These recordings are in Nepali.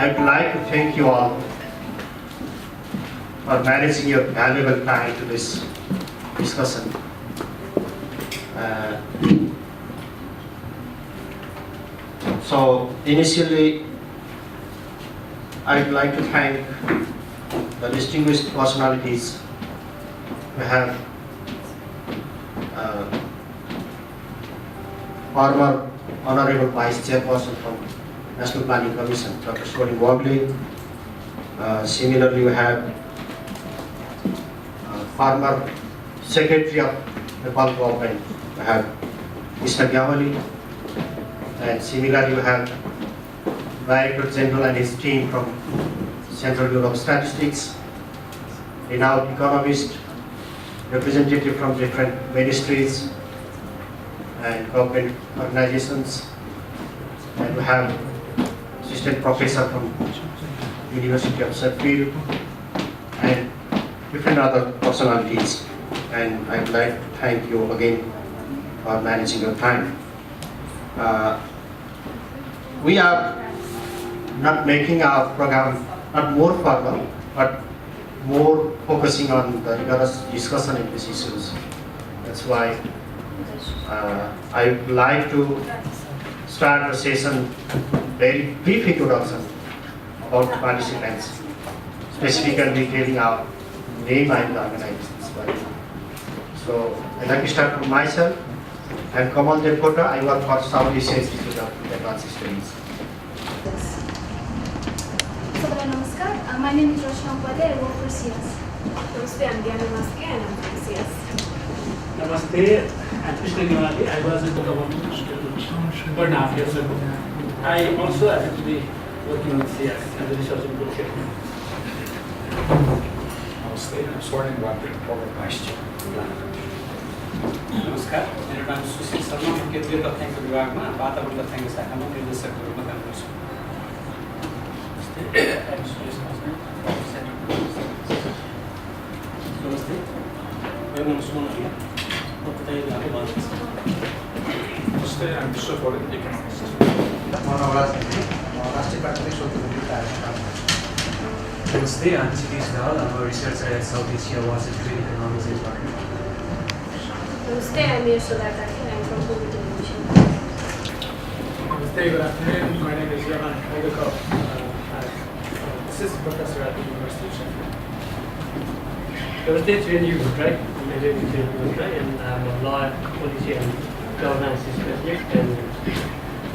I'd like to thank you all for managing your valuable time to this discussion. So initially, I'd like to thank the distinguished personalities we have. Former Honorable Vice Chairperson from National Planning Commission, Dr. wellbeing. Similarly, we have former Secretary of Nepal Government, we have Mr. Gyamali, and similarly we have Director General and his team from Central Bureau of Statistics, renowned economist, representative from different ministries and government organizations, and we have assistant professor from University of Sheffield and different other personalities. And I'd like to thank you again for managing your time. We are not making our program not more formal, but more focusing on the rigorous discussion in these issues. That's why I would like to start the session very brief introduction about the participants, specifically detailing our name and the organizations. So I'd like to start from myself. I'm Kamal Devkota. I work for Southasia Institute of Advanced Studies. Namaskar. My name is Rachna Upadhyay. I work for SIAS. Namaste, I'm Diana Maske and I'm from SIAS. Namaste, I'm Krishna Nivali. I was in the government 1.5 years ago. I also happen to be working with SIAS as a research and bullshit. Namaste, I'm Swarnim Bhattacharya, Program Vice Chair. नमस्कार मेरो नाम सुशील शर्मा म केन्द्रीय तथ्याङ्क विभागमा वातावरण तथ्याङ्क शाखामा निर्देशकको रूपमा काम गर्छु नमस्ते मेरो नाम सुमन हरिया म तथ्याङ्क विभागको बालक छु Namaste, I'm Sheffield and economist. Namaste, I'm Sitish Dal. I'm a researcher at Southasia Institute. Namaste, I'm Yashoda Taki. I'm from Multidimensional. Namaste, good afternoon. My name is Johan Kajikov. I'm assistant professor at the University of Sheffield. Namaste, it's really good, right? And I'm a lawyer, policy and governance specialist and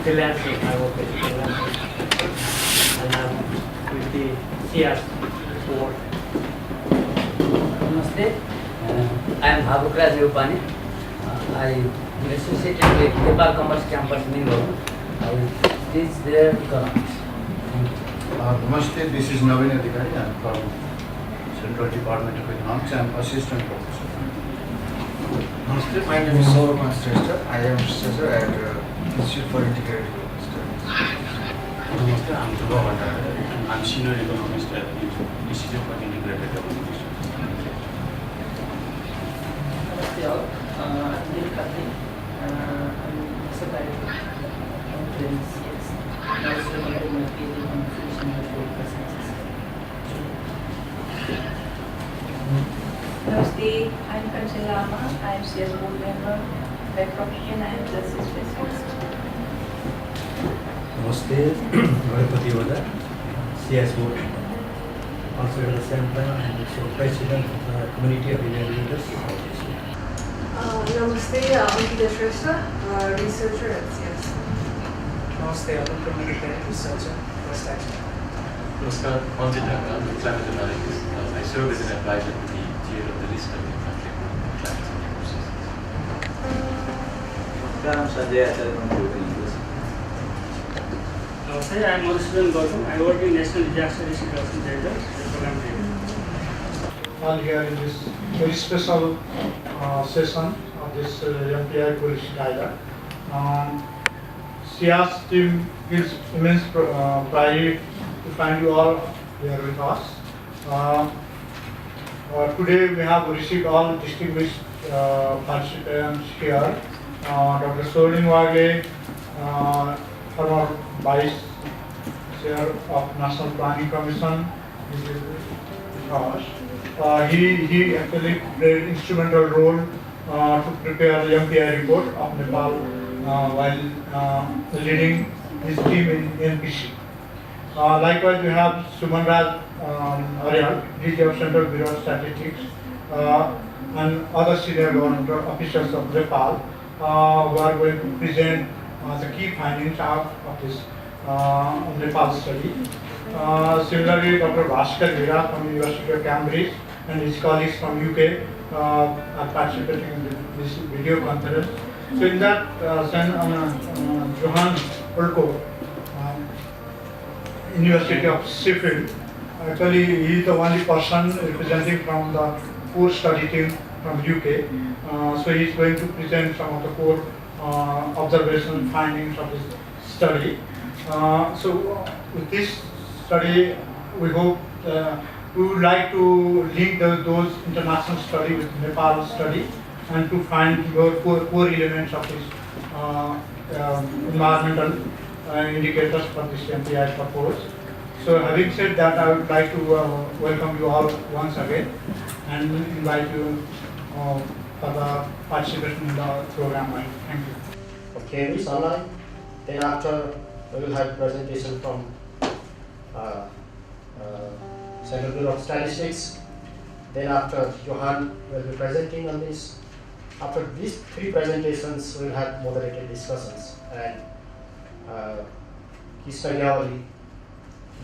freelancer. I work as a freelancer. And I'm with the SIAS board. Namaste, I am Bhabukraj Upani. I am associated with Nepal Commerce Campus, Mingo. I teach their economics. Namaste, this is Navin Adhikari. I am from Central Department of Economics. I am assistant professor. Namaste, my name is Saurabh Shrestha. I am researcher at Institute for Integrated Studies. Namaste, I am Dhruva Bhattacharya. I am senior economist at the Institute for Integrated Development. Namaste all. I'm Nilkati. I'm also director of SIAS. I also completed my PhD on Physician and Political Sciences. Namaste, I'm Kanchan Lama. I'm SIAS board member. By profession, I am justice specialist. Namaste, Gaurapati Vada, SIAS board member. Also at the same time, I am also president of the community of Indian leaders. Namaste, Ankita Shrestha, researcher at SIAS. Namaste, I'm a researcher for statistics. Namaskar, I'm a climate analyst. I serve as an advisor to the chair of the risk and climate courses. I'm Sanjay Acharya from Sheffield University. Namaste, I am Madhusudan Gautam. I work in National Disaster Risk Reduction Center as program leader. All here in this very special session of this MPI policy dialogue. SIAS team gives immense pride to find you all here with us. Today we have received all distinguished participants here. Dr. Sorin Wagle, former Vice Chair of National Planning Commission, is with us. He actually played instrumental role to prepare the MPI report of Nepal while leading his team in NPC. Likewise, we have Sumanraj Aryal, DG of Central Bureau of Statistics, and other senior government officials of Nepal who are going to present the key findings of this Nepal study. Similarly, Dr. Bhaskar Vira from University of Cambridge and his colleagues from UK are participating in this video conference. So in that sense, Johan Ulko, University of Sheffield, actually he is the only person representing from the core study team from UK. So he is going to present some of the core observational findings of this study. So with this study, we hope we would like to link those international study with Nepal study and to find your core elements of this environmental indicators for this MPI purpose. So having said that, I would like to welcome you all once again and invite you for the participation in the program. Thank you. Okay, it's online. Then after we will have presentation from Central Bureau of Statistics. Then after Johan will be presenting on this. After these three presentations, we will have moderated discussions, and Krishna Gyawali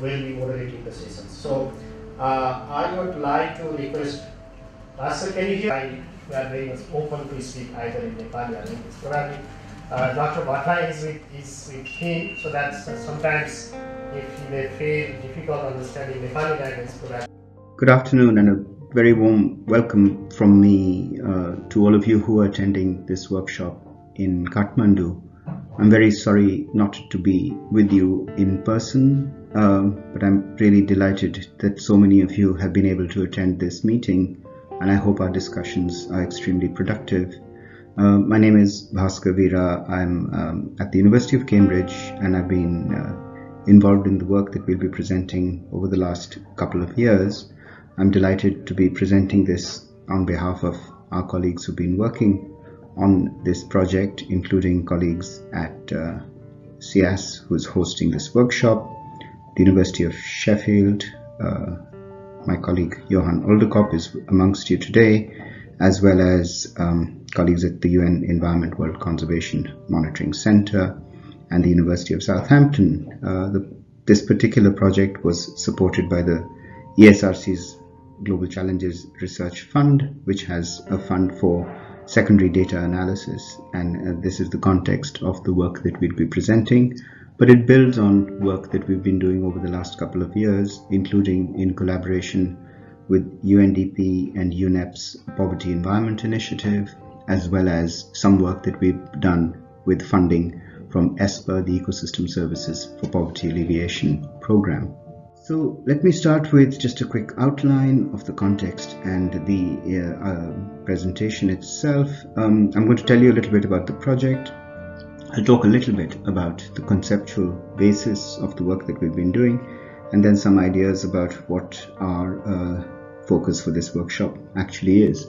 will be moderating the sessions. So I would like to request, Pastor, can you hear? We are very much open to speak either in Nepali or English. Probably Dr. Bhatta is with him, so that sometimes if he may feel difficult understanding Nepali language, perhaps. Good afternoon and a very warm welcome from me to all of you who are attending this workshop in Kathmandu. I'm very sorry not to be with you in person, but I'm really delighted that so many of you have been able to attend this meeting, and I hope our discussions are extremely productive. My name is Bhaskar Vira. I'm at the University of Cambridge, and I've been involved in the work that we'll be presenting over the last couple of years. I'm delighted to be presenting this on behalf of our colleagues who've been working on this project, including colleagues at SIAS, who's hosting this workshop, the University of Sheffield. My colleague Johan Oldekop is amongst you today, as well as colleagues at the UN Environment World Conservation Monitoring Center and the University of Southampton. This particular project was supported by the ESRC's Global Challenges Research Fund, which has a fund for secondary data analysis, and this is the context of the work that we'll be presenting, but it builds on work that we've been doing over the last couple of years, including in collaboration with UNDP and UNEP's Poverty Environment Initiative, as well as some work that we've done with funding from ESPA, the Ecosystem Services for Poverty Alleviation program. So let me start with just a quick outline of the context and the presentation itself. I'm going to tell you a little bit about the project. I'll talk a little bit about the conceptual basis of the work that we've been doing, and then some ideas about what our focus for this workshop actually is.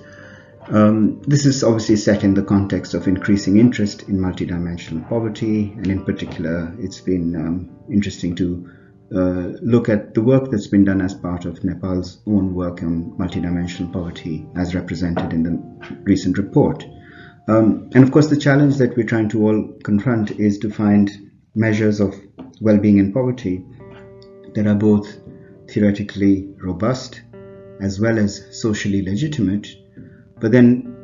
This is obviously set in the context of increasing interest in multidimensional poverty, and in particular it's been interesting to look at the work that's been done as part of Nepal's own work on multidimensional poverty as represented in the recent report. And of course the challenge that we're trying to all confront is to find measures of well-being and poverty that are both theoretically robust as well as socially legitimate, but then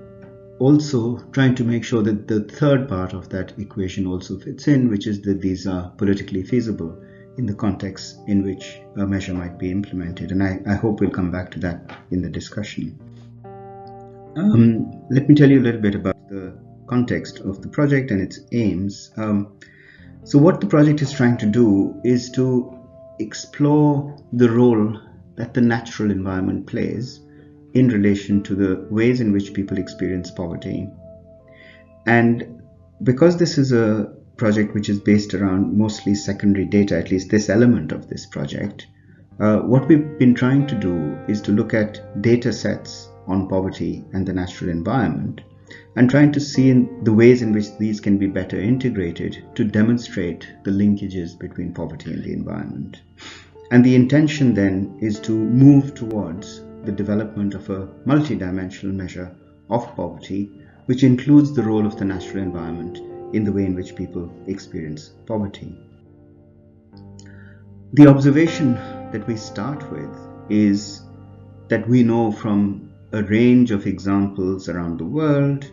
also trying to make sure that the third part of that equation also fits in, which is that these are politically feasible in the context in which a measure might be implemented. And I hope we'll come back to that in the discussion. Let me tell you a little bit about the context of the project and its aims. So what the project is trying to do is to explore the role that the natural environment plays in relation to the ways in which people experience poverty. And because this is a project which is based around mostly secondary data, at least this element of this project, what we've been trying to do is to look at data sets on poverty and the natural environment and trying to see in the ways in which these can be better integrated to demonstrate the linkages between poverty and the environment. And the intention then is to move towards the development of a multidimensional measure of poverty, which includes the role of the natural environment in the way in which people experience poverty. The observation that we start with is that we know from a range of examples around the world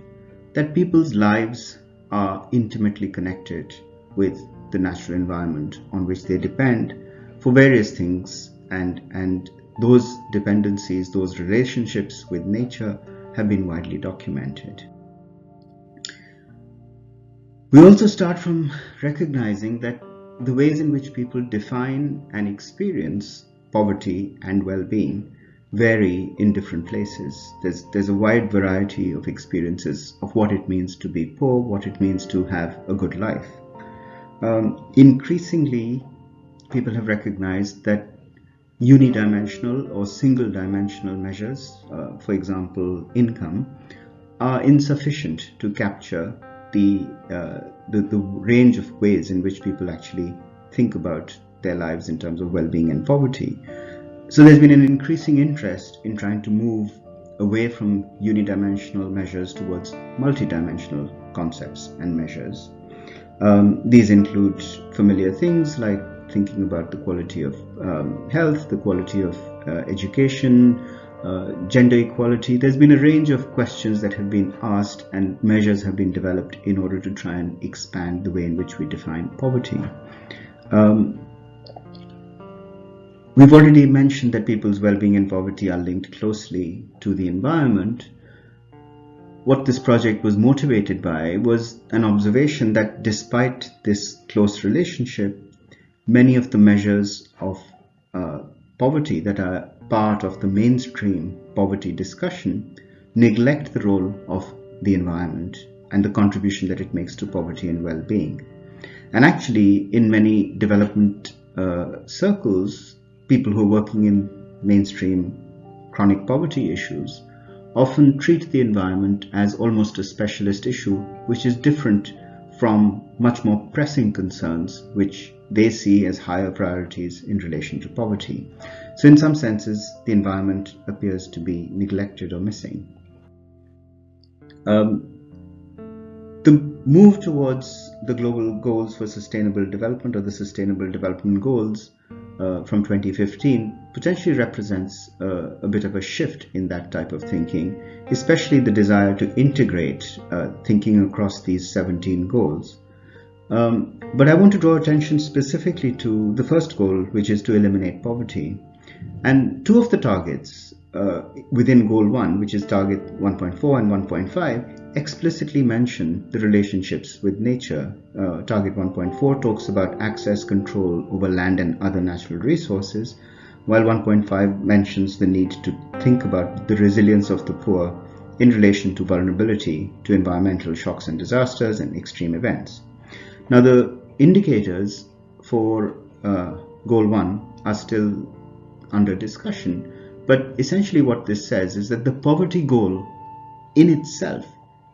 that people's lives are intimately connected with the natural environment on which they depend for various things, and those dependencies, those relationships with nature have been widely documented. We also start from recognizing that the ways in which people define and experience poverty and well-being vary in different places. There's a wide variety of experiences of what it means to be poor, what it means to have a good life. Increasingly, people have recognized that unidimensional or single-dimensional measures, for example, income, are insufficient to capture the range of ways in which people actually think about their lives in terms of well-being and poverty. So there's been an increasing interest in trying to move away from unidimensional measures towards multidimensional concepts and measures. These include familiar things like thinking about the quality of health, the quality of education, gender equality. There's been a range of questions that have been asked and measures have been developed in order to try and expand the way in which we define poverty. We've already mentioned that people's well-being and poverty are linked closely to the environment. What this project was motivated by was an observation that despite this close relationship, many of the measures of poverty that are part of the mainstream poverty discussion neglect the role of the environment and the contribution that it makes to poverty and well-being. And actually, in many development circles, people who are working in mainstream chronic poverty issues often treat the environment as almost a specialist issue, which is different from much more pressing concerns which they see as higher priorities in relation to poverty. So in some senses, the environment appears to be neglected or missing. The move towards the global goals for sustainable development, or the sustainable development goals from 2015, potentially represents a bit of a shift in that type of thinking, especially the desire to integrate thinking across these 17 goals. But I want to draw attention specifically to the first goal, which is to eliminate poverty. And two of the targets within Goal 1, which is Target 1.4 and 1.5, explicitly mention the relationships with nature. Target 1.4 talks about access control over land and other natural resources, while 1.5 mentions the need to think about the resilience of the poor in relation to vulnerability to environmental shocks and disasters and extreme events. Now, the indicators for Goal 1 are still under discussion, but essentially what this says is that the poverty goal in itself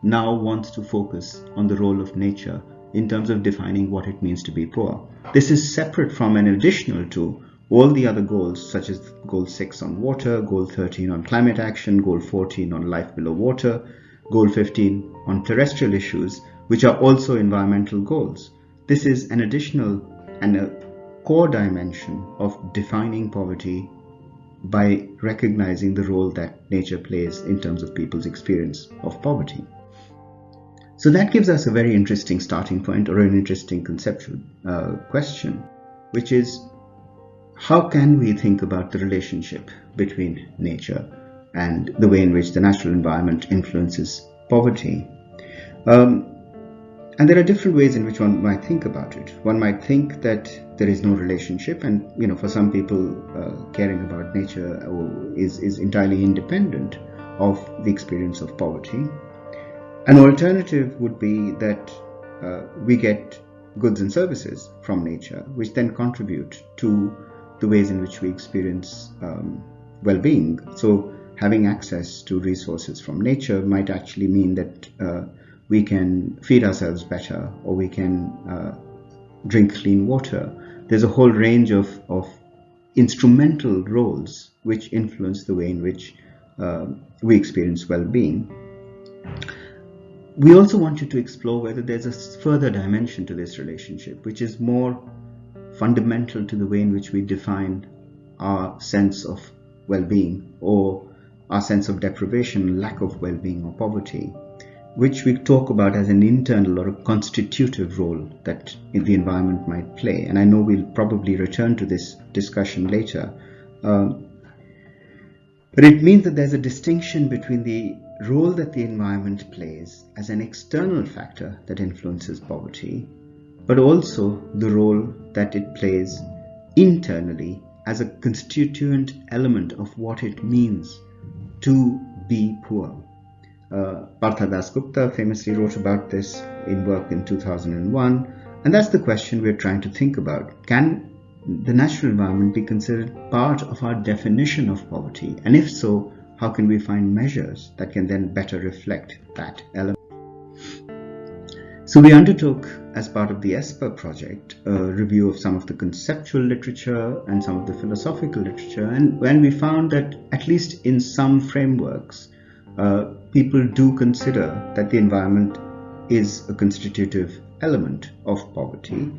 now wants to focus on the role of nature in terms of defining what it means to be poor. This is separate from and additional to all the other goals, such as Goal 6 on water, Goal 13 on climate action, Goal 14 on life below water, Goal 15 on terrestrial issues, which are also environmental goals. This is an additional and a core dimension of defining poverty by recognizing the role that nature plays in terms of people's experience of poverty. So that gives us a very interesting starting point, or an interesting conceptual question, which is, how can we think about the relationship between nature and the way in which the natural environment influences poverty? And there are different ways in which one might think about it. One might think that there is no relationship, and for some people, caring about nature is entirely independent of the experience of poverty. An alternative would be that we get goods and services from nature, which then contribute to the ways in which we experience well-being. So having access to resources from nature might actually mean that we can feed ourselves better, or we can drink clean water. There's a whole range of instrumental roles which influence the way in which we experience well-being. We also want you to explore whether there's a further dimension to this relationship, which is more fundamental to the way in which we define our sense of well-being, or our sense of deprivation, lack of well-being, or poverty, which we talk about as an internal or a constitutive role that the environment might play. And I know we'll probably return to this discussion later. But it means that there's a distinction between the role that the environment plays as an external factor that influences poverty, but also the role that it plays internally as a constituent element of what it means to be poor. Partha Dasgupta famously wrote about this in work in 2001, and that's the question we're trying to think about. Can the natural environment be considered part of our definition of poverty? And if so, how can we find measures that can then better reflect that element? So we undertook, as part of the ESPER project, a review of some of the conceptual literature and some of the philosophical literature, and when we found that, at least in some frameworks, people do consider that the environment is a constitutive element of poverty.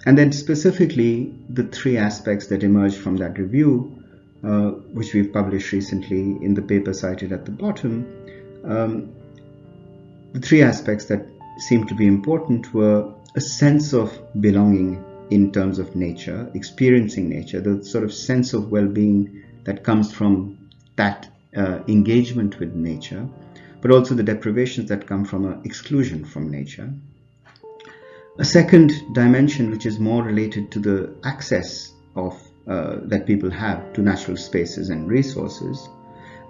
And then specifically, the three aspects that emerged from that review, which we've published recently in the paper cited at the bottom, the three aspects that seemed to be important were a sense of belonging in terms of nature, experiencing nature, the sort of sense of well-being that comes from that engagement with nature, but also the deprivations that come from exclusion from nature. A second dimension, which is more related to the access of that people have to natural spaces and resources,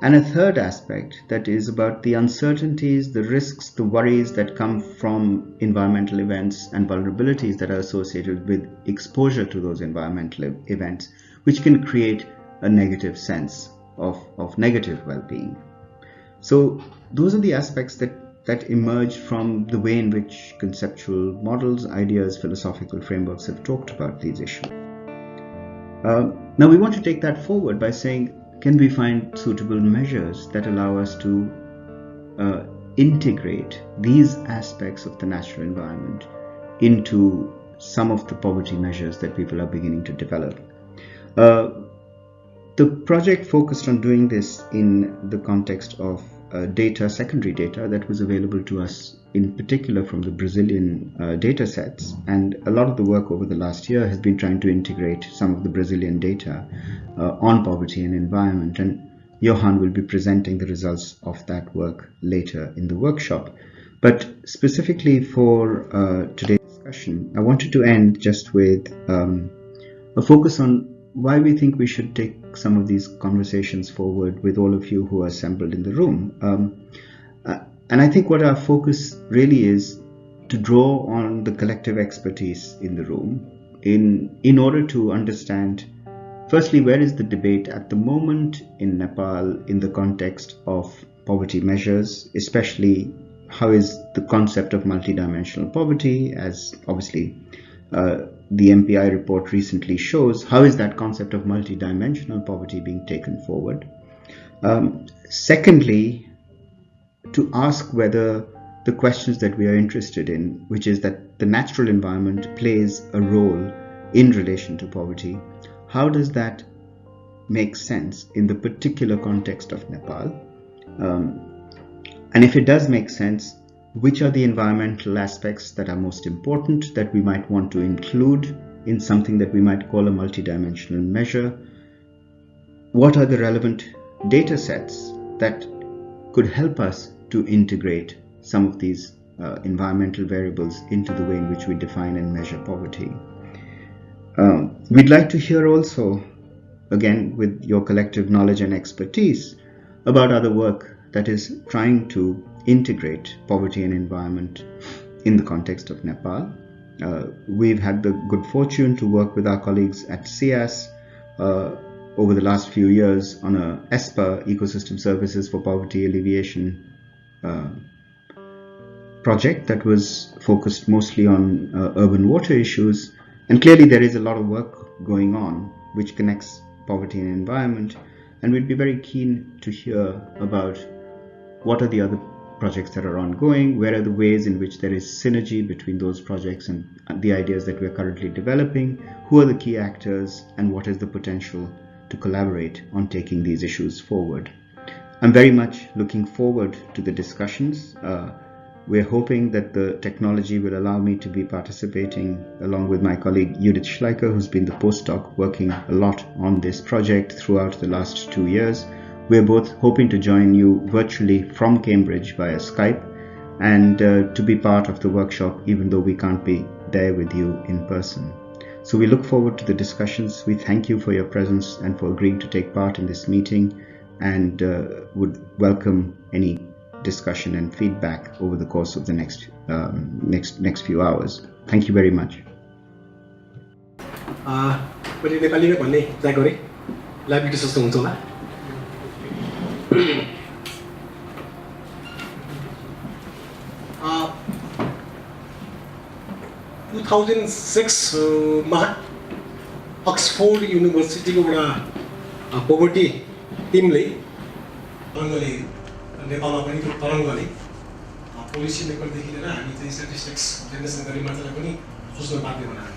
and a third aspect that is about the uncertainties, the risks, the worries that come from environmental events and vulnerabilities that are associated with exposure to those environmental events, which can create a negative sense of negative well-being. So those are the aspects that emerge from the way in which conceptual models, ideas, philosophical frameworks have talked about these issues. Now we want to take that forward by saying, can we find suitable measures that allow us to integrate these aspects of the natural environment into some of the poverty measures that people are beginning to develop? The project focused on doing this in the context of data, secondary data that was available to us, in particular from the Brazilian data sets. And a lot of the work over the last year has been trying to integrate some of the Brazilian data on poverty and environment. And Johan will be presenting the results of that work later in the workshop. But specifically for today's discussion, I wanted to end just with a focus on why we think we should take some of these conversations forward with all of you who are assembled in the room. And I think what our focus really is to draw on the collective expertise in the room in order to understand, firstly, where is the debate at the moment in Nepal in the context of poverty measures, especially how is the concept of multidimensional poverty, as obviously the MPI report recently shows, how is that concept of multidimensional poverty being taken forward? Secondly, to ask whether the questions that we are interested in, which is that the natural environment plays a role in relation to poverty, how does that make sense in the particular context of Nepal? And if it does make sense, which are the environmental aspects that are most important that we might want to include in something that we might call a multidimensional measure? What are the relevant data sets that could help us to integrate some of these environmental variables into the way in which we define and measure poverty. We'd like to hear also, again with your collective knowledge and expertise, about other work that is trying to integrate poverty and environment in the context of Nepal. We've had the good fortune to work with our colleagues at SIAS over the last few years on a ESPA, Ecosystem Services for Poverty Alleviation project that was focused mostly on urban water issues. And clearly there is a lot of work going on which connects poverty and environment, and we'd be very keen to hear about what are the other projects that are ongoing, where are the ways in which there is synergy between those projects and the ideas that we're currently developing, who are the key actors, and what is the potential to collaborate on taking these issues forward. I'm very much looking forward to the discussions. We're hoping that the technology will allow me to be participating along with my colleague Judith Schleicher, who's been the postdoc working a lot on this project throughout the last 2 years. We're both hoping to join you virtually from Cambridge via Skype and to be part of the workshop, even though we can't be there with you in person. So we look forward to the discussions. We thank you for your presence and for agreeing to take part in this meeting, and would welcome any discussion and feedback over the course of the next few hours. Thank you very much. मैले नेपालीमै भन्ने ट्राई गरेँ, लाइभ जस्तो हुन्छ होला। 2006 मा अक्सफोर्ड युनिभर्सिटीको एउटा पोभर्टी टिमले तरङ्गले नेपालमा पनि त्यो तरङ्गले पोलिसी मेकरदेखि लिएर हामी चाहिँ स्ट्याटिस्टिक्स जेनेरेसन गर्ने मान्छेलाई पनि सोच्न बाध्य बनायो।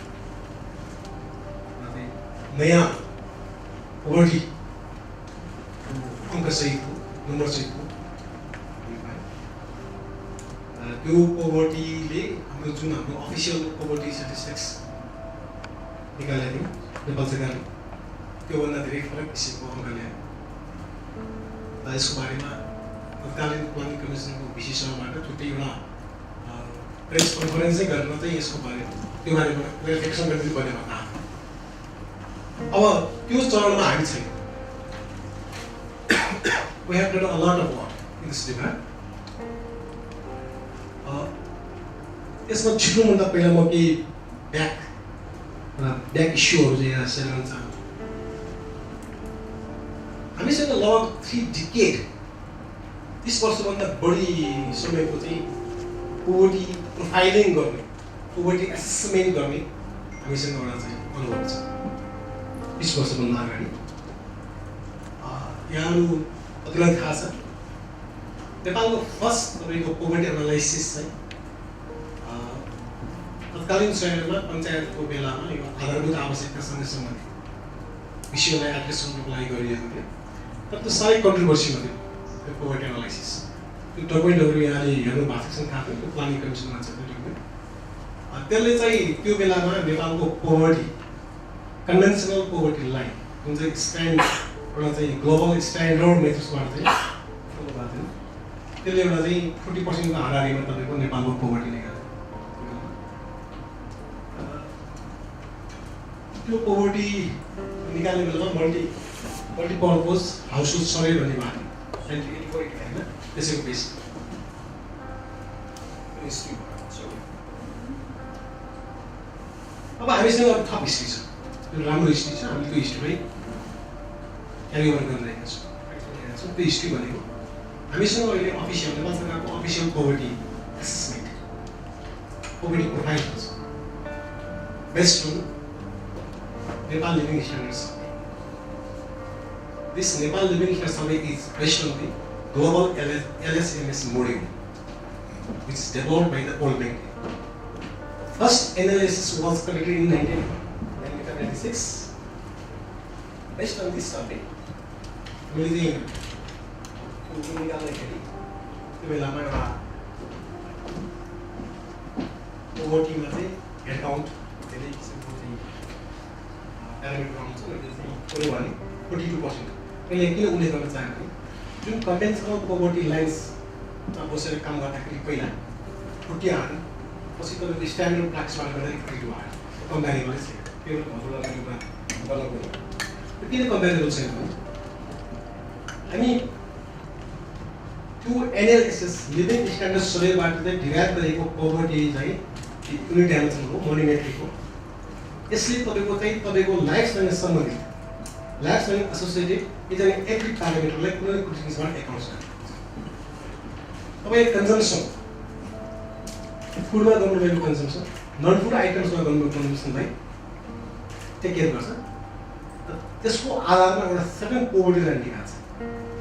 नयाँ पोभर्टी अङ्कसहितको नम्बरसहितको त्यो पोभर्टीले हाम्रो जुन हाम्रो अफिसियल पोभर्टी स्ट्याटिस्टिक्स निकालेको थियो नेपाल सरकारले त्योभन्दा धेरै फरक किसिमको अङ्क ल्यायो। यसको बारेमा तत्कालीन प्लानिङ कमिसनको विशेषज्ञबाट छुट्टै एउटा प्रेस कन्फरेन्सै गरेर चाहिँ यसको बारेमा त्यो बारेमा क्लियरिफिकेसन गरिदिनु पर्ने भन्दा अब त्यो चरणमा हामी छैन। We have done a lot of work in this demand. यसमा छिटोभन्दा पहिला म केही ब्याक इस्युहरू चाहिँ यहाँ सेयर गर्न चाहन्छु। हामीसँग लगभग 3 डिकेड 30 वर्षभन्दा बढी समयको चाहिँ पोभर्टी प्रोफाइलिङ गर्ने, पोभर्टी एसेसमेन्ट गर्ने हामीसँग एउटा चाहिँ अनुभव छ। 20 वर्षभन्दा अगाडि यहाँहरू अरूलाई थाहा छ नेपालको फर्स्ट तपाईँको पोभर्टी एनालाइसिस चाहिँ तत्कालीन समयमा पञ्चायतको बेलामा यो आधारभूत आवश्यकतासँग सम्बन्धित विषयलाई एड्रेस गर्नको लागि गरिएको थियो। तर त्यो साह्रै कन्ट्रोभर्सीमा थियो त्यो पोभर्टी एनालाइसिस। त्यो डकुमेन्टहरू यहाँले हेर्नु भएको छ थाहा थियो, त्यो प्लानिङ कमिसनमा छ त्यो डकुमेन्ट। त्यसले चाहिँ त्यो बेलामा नेपालको पोभर्टी कन्भेन्सनल पोभर्टी लाइन जुन चाहिँ स्ट्यान्ड एउटा चाहिँ ग्लोबल स्ट्यान्डर्ड मेथड्सबाट चाहिँ फलो भएको थियो। त्यसले एउटा चाहिँ 40% को हाराहारीमा तपाईँको नेपालको पोभर्टी निकाल्यो। त्यो पोभर्टी निकाल्ने बेलामा मल्टिपर्पज हाउसहोल्ड सर्वे भन्ने भएको थियो होइन, त्यसैको बेस अब हामीसँग अरू थप हिस्ट्री छ, त्यो राम्रो हिस्ट्री छ। हामीले त्यो हिस्ट्रीलाई क्यारी ओभर गरिरहेका छौँ। त्यो हिस्ट्री भनेको हामीसँग अहिले अफिसियल नेपाल सरकारको official poverty assessment, poverty profile छ based on Nepal Living Standards Survey. This Nepal Living Standards Survey is based on the global LSMS model, which is developed by the World Bank. First analysis was conducted in 1996. Based on this survey, मैले निकाल्दाखेरि त्यो बेलामा एउटा पोभर्टीमा चाहिँ हेड काउन्ट धेरै किसिमको चाहिँ प्यारामिटर आउँछ। मैले चाहिँ कुरो भने 42%। मैले किन उल्लेख गर्न चाहेँ भने जुन कन्भेन्सनल पोभर्टी लाइन्समा बसेर काम गर्दाखेरि पहिला 40 आयो पछि तपाईको स्ट्यान्डर्ड प्र्याक्टिसबाट गर्दा 132 आयो कम्प्यारेबल छैन केवल भर्खर गर्नको किन कम्प्यारेबल छैन हामी त्यो एनालिसिस लिभिङ स्ट्यान्डर्ड सर्वेबाट चाहिँ डिराइभ गरेको पोभर्टी चाहिँ युनिट डाइमेन्सनको मोनिमेट्रीको यसले तपाईको लाइफसँग सम्बन्धित लाइफसँग एसोसिएटेड यो चाहिँ एभ्री प्यारामिटरलाई कुनै किसिमबाट एकाउन्ट गर्छ तपाईको कन्जम्सन फुडमा गर्नुभएको कन्जम्सन नन फुड आइटम्समा गर्नुभएको कन्जम्सनलाई टेक केयर गर्छ त्यसको आधारमा एउटा सर्टेन पोभर्टी लाइन निकाल्छ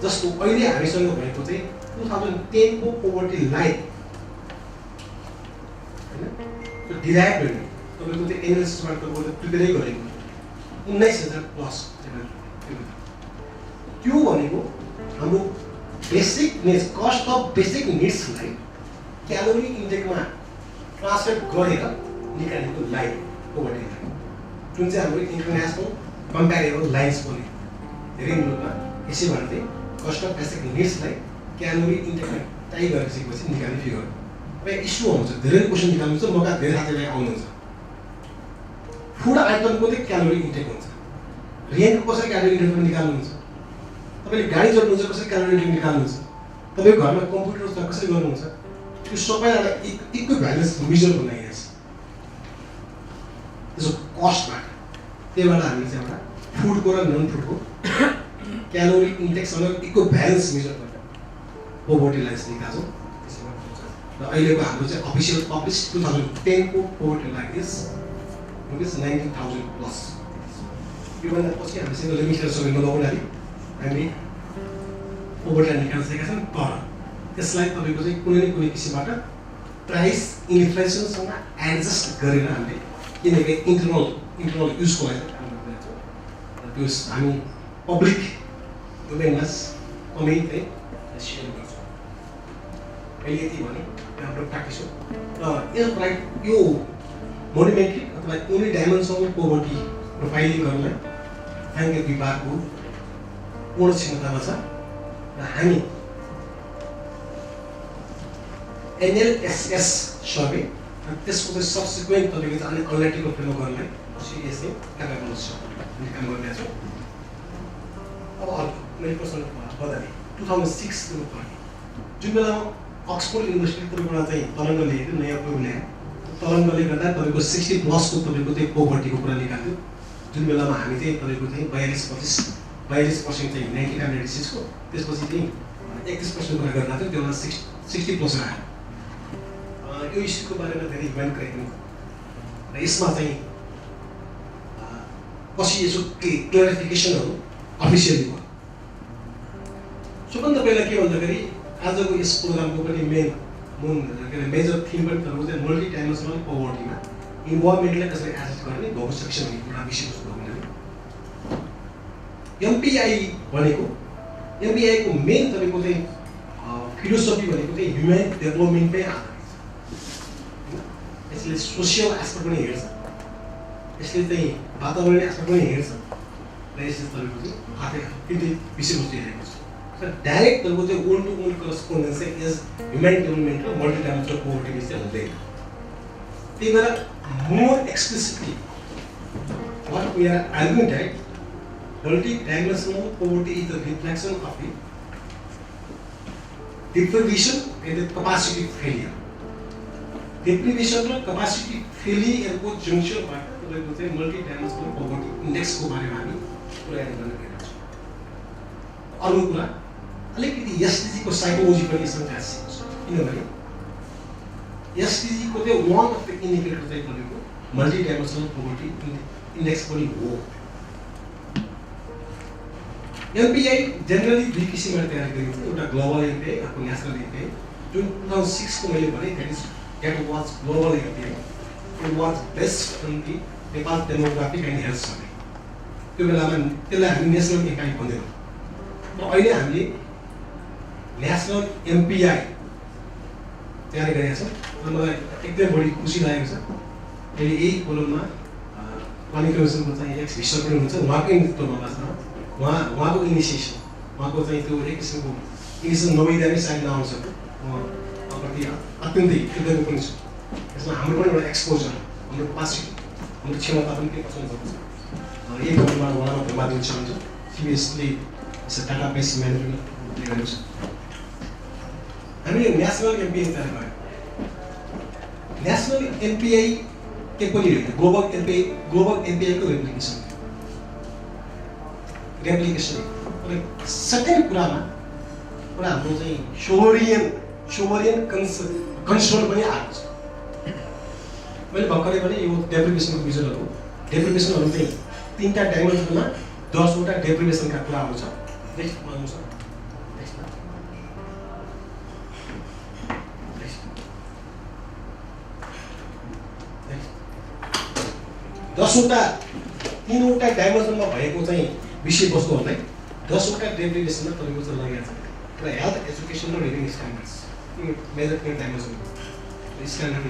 जस्तो अहिले हामीसँग भएको चाहिँ 2010 को पोभर्टी लाइन हैन त्यो डिराइभ गर्ने तपाईको त्यो एनालिसिसबाट तपाईले प्रिपेरै गरेको 19,000 प्लस त्यो भनेको हाम्रो basic needs cost of basic निड्सलाई क्यालोरी इन्टेकमा ट्रान्सफर गरेर निकालेको लाइन पोभर्टी लाइन जुन चाहिँ हाम्रो इन्टरनेसनल कम्प्यारेबल लाइन्स पनि धेरै मुलुकमा यसै भन्दै कस्ट अफ बेसिक निड्सलाई क्यालोरी इन्टेकमा टाइ गरिसकेपछि निकाल्ने फिगर अब इस्यु आउँछ धेरै क्वेसन निकाल्नुहुन्छ मका धेरै साथीलाई आउनुहुन्छ फुड आइटमको चाहिँ क्यालोरी इन्टेक हुन्छ रेन्टको कसरी क्यालोरी इन्टेक निकाल्नुहुन्छ तपाईले गाडी चलाउनुहुन्छ कसरी क्यालोरी इन्टेक निकाल्नुहुन्छ तपाईको घरमा कम्प्युटर कसरी गर्नुहुन्छ त्यो सबैलाई इक्विभ्यालेन्स मेजर बनाइन्छ त्यसको कस्टबाट त्यहीबाट हामीले चाहिँ एउटा फुडको र नन फुडको क्यालोरी इन्टेक्ससँग इक्विभ्यालेन्स मेजर गरेर पोभर्टी लाइन्स निकाल्छौँ र अहिलेको हाम्रो चाहिँ अफिसियल पब्लिस 2010 को पोभर्टी लाइन इज 19,000 प्लस योभन्दा पछि हामीसँग लिमिटेड सबै नगर्नाले हामी पोभर्टी लाइन निकाल्न सकेका छौँ तर त्यसलाई तपाईँको चाहिँ कुनै न कुनै किसिमबाट प्राइस इन्फ्लेसनसँग एडजस्ट गरेर हामीले किनकि इन्टरनल युजको लागि काम गरिरहेछौँ र त्यो हामी पब्लिक डोमेनमा कमै चाहिँ सेयर गर्छौँ अहिले यति भने हाम्रो प्र्याक्टिस हो र यो मोनिमेट्रिक अथवा युनिट डाइमेन्सनल पोभर्टी प्रोफाइलिङ गर्नलाई साङ्गीतिक विभागको पूर्ण क्षमतामा छ र हामी एनएलएसएस सर्वे र त्यसको चाहिँ सब्सिक्वेन्ट तपाईँको चाहिँ एनालिटिकल फ्रेमवर्क गर्नलाई SIAS क्यापेबल छ भन्ने काम गरिरहेको छु अब मैले प्रश्न बदले 2006 को पढेँ जुन बेलामा अक्सफोर्ड युनिभर्सिटी तपाईँबाट चाहिँ तरङ्ग ल्याएको नयाँ प्रोग्राम ल्यायो तरङ्गले गर्दा तपाईँको 60 प्लसको तपाईँको चाहिँ पोभर्टीको कुरा निकाल्यो जुन बेलामा हामी चाहिँ तपाईँको चाहिँ 42% चाहिँ 95-96 को त्यसपछि चाहिँ 31% कुरा गर्दा थियो त्यो बेला 60 प्लस आयो यो इस्युको बारेमा धेरै इभेन्ट गरेको र यसमा चाहिँ पछि यसो क्ल्यारिफिकेसनहरू अफिसियली भयो सबभन्दा पहिला के भन्दाखेरि आजको यस प्रोग्रामको पनि मेजर थिम पनि तपाईँको चाहिँ मल्टी डाइमेन्सनल पोभर्टीमा इन्भल्भमेन्टलाई कसरी एसेस गर्ने भएको सेक्सन भन्ने कुरा विषयवस्तु हो भने एमपिआई भनेको एमपिआईको मेन तपाईँको चाहिँ फिलोसफी भनेको चाहिँ ह्युमन डेभलपमेन्टमै आधारित यसले सोसियल एस्पेक्ट पनि हेर्छ यसले चाहिँ वातावरणीय एस्पेक्ट पनि हेर्छ र यसले तपाईँको चाहिँ आफै तिनटै विषयवस्तु हेरेको छ र डाइरेक्ट तपाईँको चाहिँ वान टु वान करस्पोन्डेन्स चाहिँ एज ह्युमन डेभलपमेन्ट र मल्टी डाइमेन्सनल पोभर्टी चाहिँ हुँदैन त्यही भएर more explicitly what we are arguing that multi dimensional poverty is the reflection of the deprivation and the capacity failure. Deprivation र capacity failure को जंक्शनबाट तपाईँको चाहिँ मल्टी-डाइमेन्सनल पोभर्टी इन्डेक्सको बारेमा हामी कुरा गर्न गइरहेका छौँ। अर्को कुरा अलिकति SDG को साइकोलोजी पनि यसमा टाँसिएको छ किनभने SDG को चाहिँ वान अफ द इन्डिकेटर चाहिँ भनेको मल्टी-डाइमेन्सनल पोभर्टी इन्डेक्स पनि हो। एमपिआई जेनरली दुई किसिमबाट तयार गरिन्छ एउटा ग्लोबल एमपिआई अर्को नेसनल एमपिआई जुन 2006 को मैले भने that was global MPI it was based on the Nepal demographic and health survey त्यो बेलामा त्यसलाई हामी नेसनल एमपिआई भन्दैनौँ र अहिले हामीले नेसनल एमपिआई तयार गरेका छौँ र मलाई एकदमै बढी खुसी लागेको छ अहिले यही कोलममा प्लानिङ कमिसनको चाहिँ एक्स भिसर पनि हुनुहुन्छ उहाँकै नेतृत्वमा बस्न उहाँको इनिसिएसन उहाँको चाहिँ त्यो एक किसिमको इनिसिएसन नभइदिए सायद नआउन सक्छ उहाँको प्रति अत्यन्तै कृतज्ञ पनि छु। यसमा हाम्रो पनि एउटा एक्सपोजर, हाम्रो क्यापासिटी, हाम्रो क्षमता पनि के कसरी गर्छ। यही क्रममा उहाँलाई धन्यवाद दिन चाहन्छु। सिरियसली डाटाबेस म्यानेजमेन्ट गरेको छ। हामीले नेसनल एमपिआई तयार गर्यौँ। नेसनल एमपिआई के पनि होइन, ग्लोबल एमपिआई को रेप्लिकेसन। सेकेन्ड कुरामा हाम्रो चाहिँ सोभरियन कन्सर्न पनि आएको छ। मैले भर्खरै पनि यो डेप्रिभेसनको विषयहरू चाहिँ 3टा डाइमेन्सनमा 10वटा डेप्रिभेसनका कुराहरू छ। दसवटा 3वटा डाइमेन्सनमा भएको चाहिँ विषयवस्तुहरूलाई 10वटा डेप्रिभेसनमा तपाईँको चाहिँ लगाएको छ। र हेल्थ एजुकेसन र living standards major dimension standard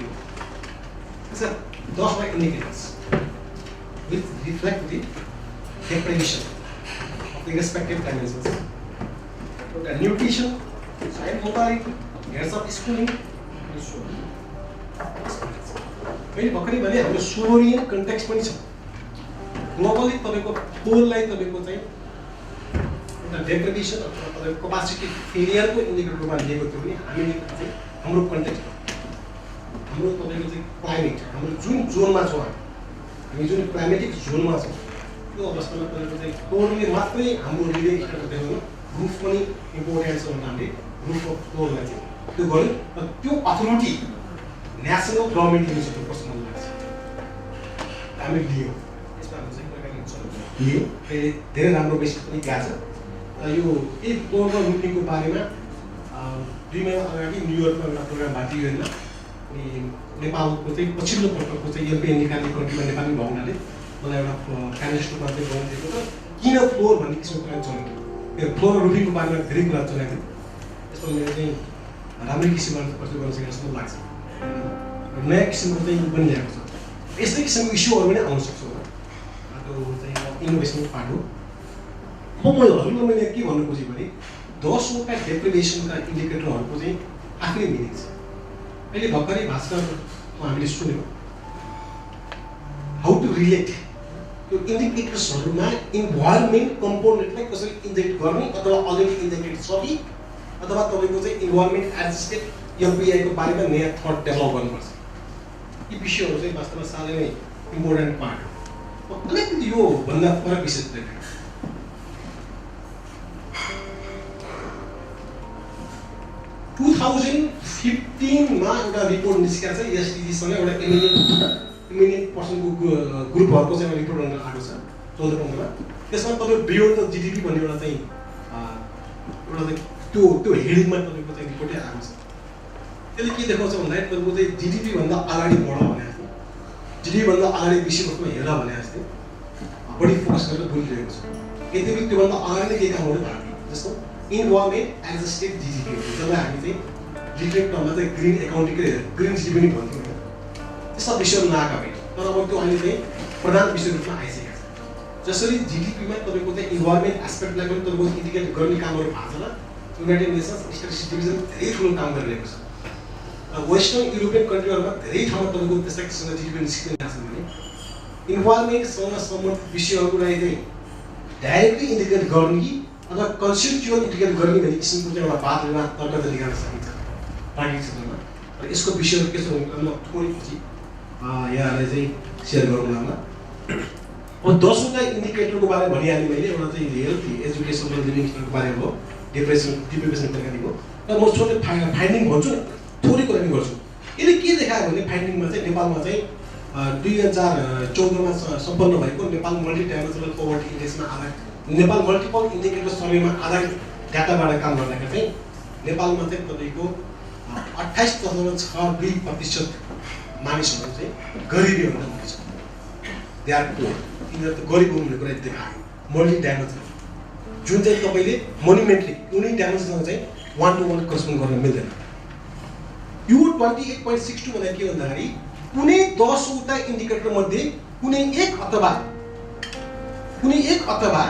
10वटा indicators which reflect the deprivation of the respective dimensions. Nutrition, child mortality, years of schooling, and so on. मैले भर्खरै भने हाम्रो सोभरियन कन्टेक्स्ट पनि छ। ग्लोबली तपाईँको पोललाई तपाईँको चाहिँ एउटा डेप्रिभेसन अथवा तपाईँको क्यापासिटी फेलियरको इन्डिकेटर रूपमा लिएको थियो भने हामीले चाहिँ हाम्रो कन्टेक्स्ट हाम्रो तपाईँको चाहिँ क्लाइमेट, हाम्रो जुन जोनमा छौँ हामी जुन क्लाइमेटिक जोनमा छौँ त्यो अवस्थामा तपाईँको चाहिँ फ्लोरले मात्रै हाम्रो रिलिङ स्टार्ट गर्दैन, रुफ पनि इम्पोर्टेन्ट छ भन्दा हामीले रुफ अफ फ्लोरलाई चाहिँ त्यो गऱ्यौँ। र त्यो अथोरिटी नेसनल गभर्मेन्ट इनिसिएटिभ कस्तो मलाई लाग्छ हामीले लियौँ। यसमा हाम्रो चाहिँ लियौँ, धेरै राम्रो बेसिस पनि गएको छ। यो एक फ्लोरमा रुटिङको बारेमा 2 महिना अगाडि न्युयोर्कमा एउटा प्रोग्राम भएको थियो होइन। अनि नेपालको चाहिँ पछिल्लो पटकको चाहिँ एमपिआई निकाल्ने कन्ट्रीमा नेपाली भएको हुनाले मलाई एउटा प्यानलिस्ट रूपमा चाहिँ बनाइदिएको त किन फ्लोर भन्ने किसिमको कुरा चलेको थियो। फ्लोर र रुटिङको बारेमा धेरै कुरा चलेको थियो। यसमा मैले चाहिँ राम्रै किसिमबाट प्रस्तुत गर्न सकेको जस्तो लाग्छ। नयाँ किसिमको चाहिँ पनि ल्याएको छ। यस्तै किसिमको इस्युहरू पनि आउन सक्छ होला। त्यो चाहिँ इनोभेसनको पार्ट हो। हजुरलाई मैले के भन्नु खोजेँ भने 10वटा डेप्रिभेसनका इन्डिकेटरहरूको चाहिँ आफ्नै मिनिङ छ। अहिले भर्खरै भास्करमा हामीले सुन्यौँ हाउ टु रिलेट त्यो इन्डिकेटर्सहरूमा इन्भाइरोमेन्ट कम्पोनेन्टलाई कसरी इन्जेक्ट गर्ने अथवा अलरेडी इन्जेक्टेड छ कि अथवा तपाईँको चाहिँ इन्भाइरोमेन्ट एडजस्टेड एमपिआईको बारेमा नयाँ थट डेभलप गर्नुपर्छ। यी विषयहरू चाहिँ वास्तवमा साह्रै नै इम्पोर्टेन्ट पार्ट हो। अलिकति यो भन्दा फरक विषय देखाएँ। 2015मा एउटा रिपोर्ट निस्केको छ एसडीजीसँग एउटा इमिनेन्ट पर्सनको ग्रुपहरूको चाहिँ एउटा रिपोर्ट आएको छ 14-15मा। त्यसमा तपाईँ बियोन्ड द जिडिपी भन्ने एउटा चाहिँ त्यो हेडिङमा तपाईँको चाहिँ रिपोर्टै आएको छ। त्यसले के देखाउँछ भन्दाखेरि तपाईँको चाहिँ जिडिपी भन्दा अगाडि बढ भने जस्तो, जिडिपी भन्दा अगाडि विषयवस्तुमा हेर भने जस्तै बढी फोकस गरेर बोलिरहेको छ। यद्यपि त्योभन्दा अगाडि नै केही कामहरू भएको जस्तो इन्भाइरोमेन्ट एडजस्टेड जिडिपी जसलाई हामी चाहिँ डिफ्रेन्ट टर्ममा चाहिँ ग्रिन एकाउन्टिङ ग्रिन जिडिपी पनि भन्छौँ। त्यस्ता विषयहरू नआएका होइन, तर अब त्यो अहिले चाहिँ प्रधान विषय रूपमा आइसकेको छ। जसरी जिडिपीमा तपाईँको चाहिँ इन्भाइरोमेन्ट एस्पेक्टलाई पनि तपाईँको इन्डिकेट गर्ने कामहरू भएको छ र युनाइटेड नेसन्स स्ट्याटिस्टिक्स डिभिजन धेरै ठुलो काम गरिरहेको छ। वेस्टर्न युरोपियन कन्ट्रीहरूमा धेरै ठाउँमा तपाईँको त्यस्ता किसिमका जिडिपी निस्किरहेका छन् भने इन्भाइरोमेन्टसँग सम्बन्धित विषयहरूलाई चाहिँ डाइरेक्टली इन्डिकेट गर्ने कि अथवा कन्सेप्चुअल इन्डिकेट गर्ने भन्ने किसिमको चाहिँ एउटा वाद विवाद तर्क देखाउन सकिन्छ प्राकृतिक क्षेत्रमा। र यसको विषयहरू के छ भने म थोरै पछि यहाँलाई चाहिँ सेयर गरौँला। अब 10वटा इन्डिकेटरको बारेमा भनिहालेँ मैले। एउटा चाहिँ हेल्थ एजुकेसन र लिभिङ स्ट्यान्डर्डको बारेमा हो, डिप्रेसन प्रकारको। र म छोटो फाइन्डिङ भन्छु, थोरै कुरा पनि गर्छु। यसले के देखायो भने फाइन्डिङमा चाहिँ नेपालमा चाहिँ 2014मा सम्पन्न भएको नेपाल मल्टिडाइमेन्सनल पोभर्टी इन्डेक्समा आधारित नेपाल मल्टिपल इन्डिकेटर सर्वेमा आधारित डाटाबाट काम गर्दाखेरि चाहिँ नेपालमा चाहिँ तपाईँको 28.62% मानिसहरू चाहिँ गरिबीभन्दा मुक्ति छ। They are poor. यिनीहरू त गरिब हुने कुरा देखायो मल्टिडाइमेन्सनल, जुन चाहिँ तपाईँले मोन्युमेन्टली कुनै डाइमेन्सनसँग चाहिँ 1-to-1 करेस्पोन्ड गर्न मिल्दैन। यो 28.62 भनेको के भन्दाखेरि कुनै 10वटा इन्डिकेटर मध्ये कुनै एक अथवा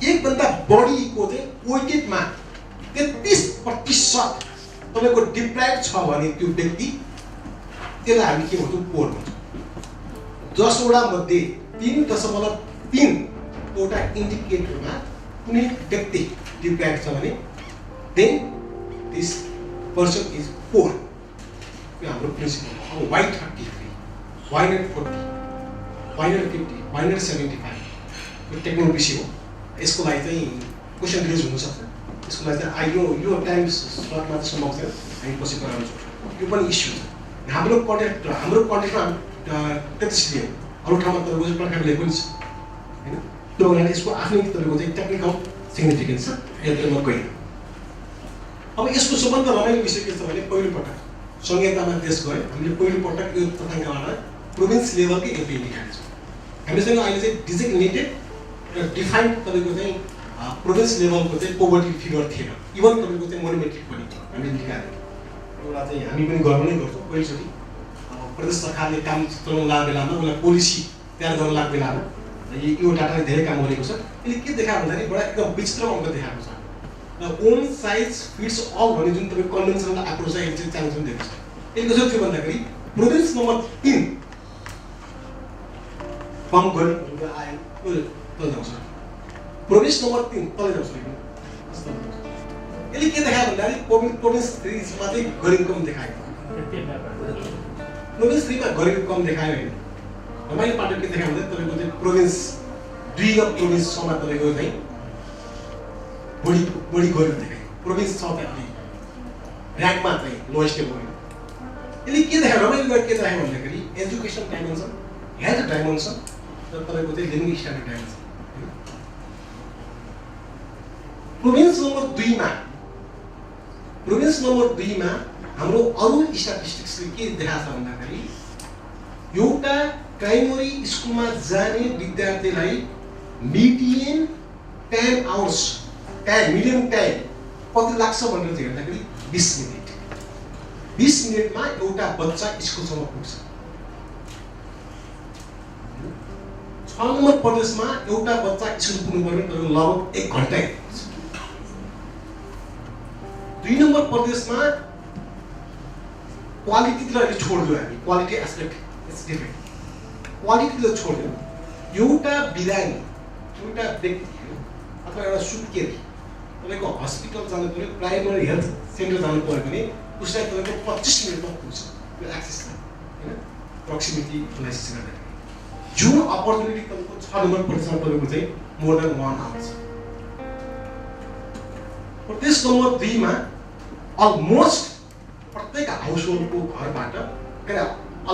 एकभन्दा बढीको चाहिँ वेटेडमा 33% तपाईको डिप्राइभ छ भने त्यो व्यक्ति त्यसलाई हामी के भन्छौँ पोर भन्छौँ 10 वटा मध्ये 3.3 वटा इन्डिकेटरमा कुनै व्यक्ति डिप्राइभ छ भने देन दिस पर्सन इज पोर यो हाम्रो प्रिन्सिपल हो अब why 33 why not 40 why not 50 why not 75 यो टेक्नोलोजी हो यसको लागि चाहिँ क्वेसन रेज हुन सक्छ यसको लागि चाहिँ यो टाइम स्लटमा चाहिँ सम्भव छैन हामी पछि गराउन सक्छौँ यो पनि इस्यु छ हाम्रो कन्टेक्टमा त्यति हो अरू ठाउँमा तपाईँको चाहिँ प्रकारले पनि छ होइन त्यो हुनाले यसको आफ्नै तपाईँको चाहिँ टेक्निकल सिग्निफिकेन्स छ यत्र म गएँ अब यसको सबभन्दा रमाइलो विषय के छ भने पहिलोपटक संहितामा देश गयो हामीले पहिलोपटक यो तथ्याङ्कबाट प्रोभिन्स लेभलकै एमपी निकालेको छ हामीसँग अहिले चाहिँ डिजिग्नेटेड र डिफाइन्ड तपाईँको चाहिँ प्रोभिन्स लेभलको चाहिँ पोभर्टी फिगर थिएन इभन तपाईँको चाहिँ मोनोमेट्रिक पनि हामीले निकाल्यौँ एउटा चाहिँ हामी पनि गर्नु नै गर्छौँ पहिलोचोटि प्रदेश सरकारले काम चलाउनु लाग्ने बेलामा उसलाई पोलिसी तयार गर्नु लाग्ने बेलामा यो डाटाले धेरै काम गरेको छ यसले के देखायो भन्दाखेरि बडा एकदम विचित्र अङ्क देखाएको छ र ओन साइज फिट्स अल भन्ने जुन तपाईँको कन्भेन्सनल एप्रोच छ यसले चाहिँ चान्स दिएको छ यसले कसो थियो भन्दाखेरि प्रोभिन्स नम्बर 3 कम गरी आयो तल जाउँछ प्रोभिन्स नम्बर 3 तल जाउँछ यसले के देखायो भन्दाखेरि प्रोभिन्स 3 मा चाहिँ गरिब कम देखायो प्रोभिन्स 3 मा गरिब कम देखायो हैन रमाइलो पाटो के देखायो भन्दा तपाईको चाहिँ प्रोभिन्स 2 ग प्रोभिन्स सम्म तपाईको चाहिँ बढी गरिब देखायो प्रोभिन्स 6 चाहिँ र्याङ्कमा चाहिँ लोएस्ट हो यसले के देखायो रमाइलो के देखायो भन्दाखेरि एजुकेसन डाइमेन्सन हेल्थ डाइमेन्सन र तपाईको चाहिँ living standard dimension province number 2 मा हाम्रो अरु स्ट्याटिस्टिक्सले के देखाछ भन्दाखेरि एउटा प्राइमरी स्कुलमा जाने विद्यार्थीलाई मिडियन 10 आवर्स मिडियम टाइम कति लाग्छ भनेर चाहिँ हेर्दाखेरि 20 मिनेट 20 मिनेटमा एउटा बच्चा स्कुलसम्म पुग्छ 6 नम्बर प्रदेशमा एउटा बच्चा स्कुल पुग्नु पर्ने लगभग 1 घण्टा लाग्छ 2 नम्बर प्रदेशमा क्वालिटीलाई छोड्दियो हामी क्वालिटी एस्पेक्ट इट्स डिफरेन्ट क्वालिटीलाई छोड्दियो एउटा बिरामी एउटा व्यक्ति अथवा एउटा सुत्केरी तपाईको हस्पिटल जानु पर्यो प्राइमरी हेल्थ सेन्टर जानु पर्यो भने उसलाई तपाईको 25 मिनेटमा पुग्छ यो एक्सेस छ हैन प्रोक्सिमिटी एनालाइसिस गर्दा जुन अपर्चुनिटी तपाईको 6 नम्बर प्रदेशमा तपाईको चाहिँ मोर देन 1 आवर छ प्रदेश नम्बर 2 मा अलमोस्ट प्रत्येक हाउसहोल्डको घरबाट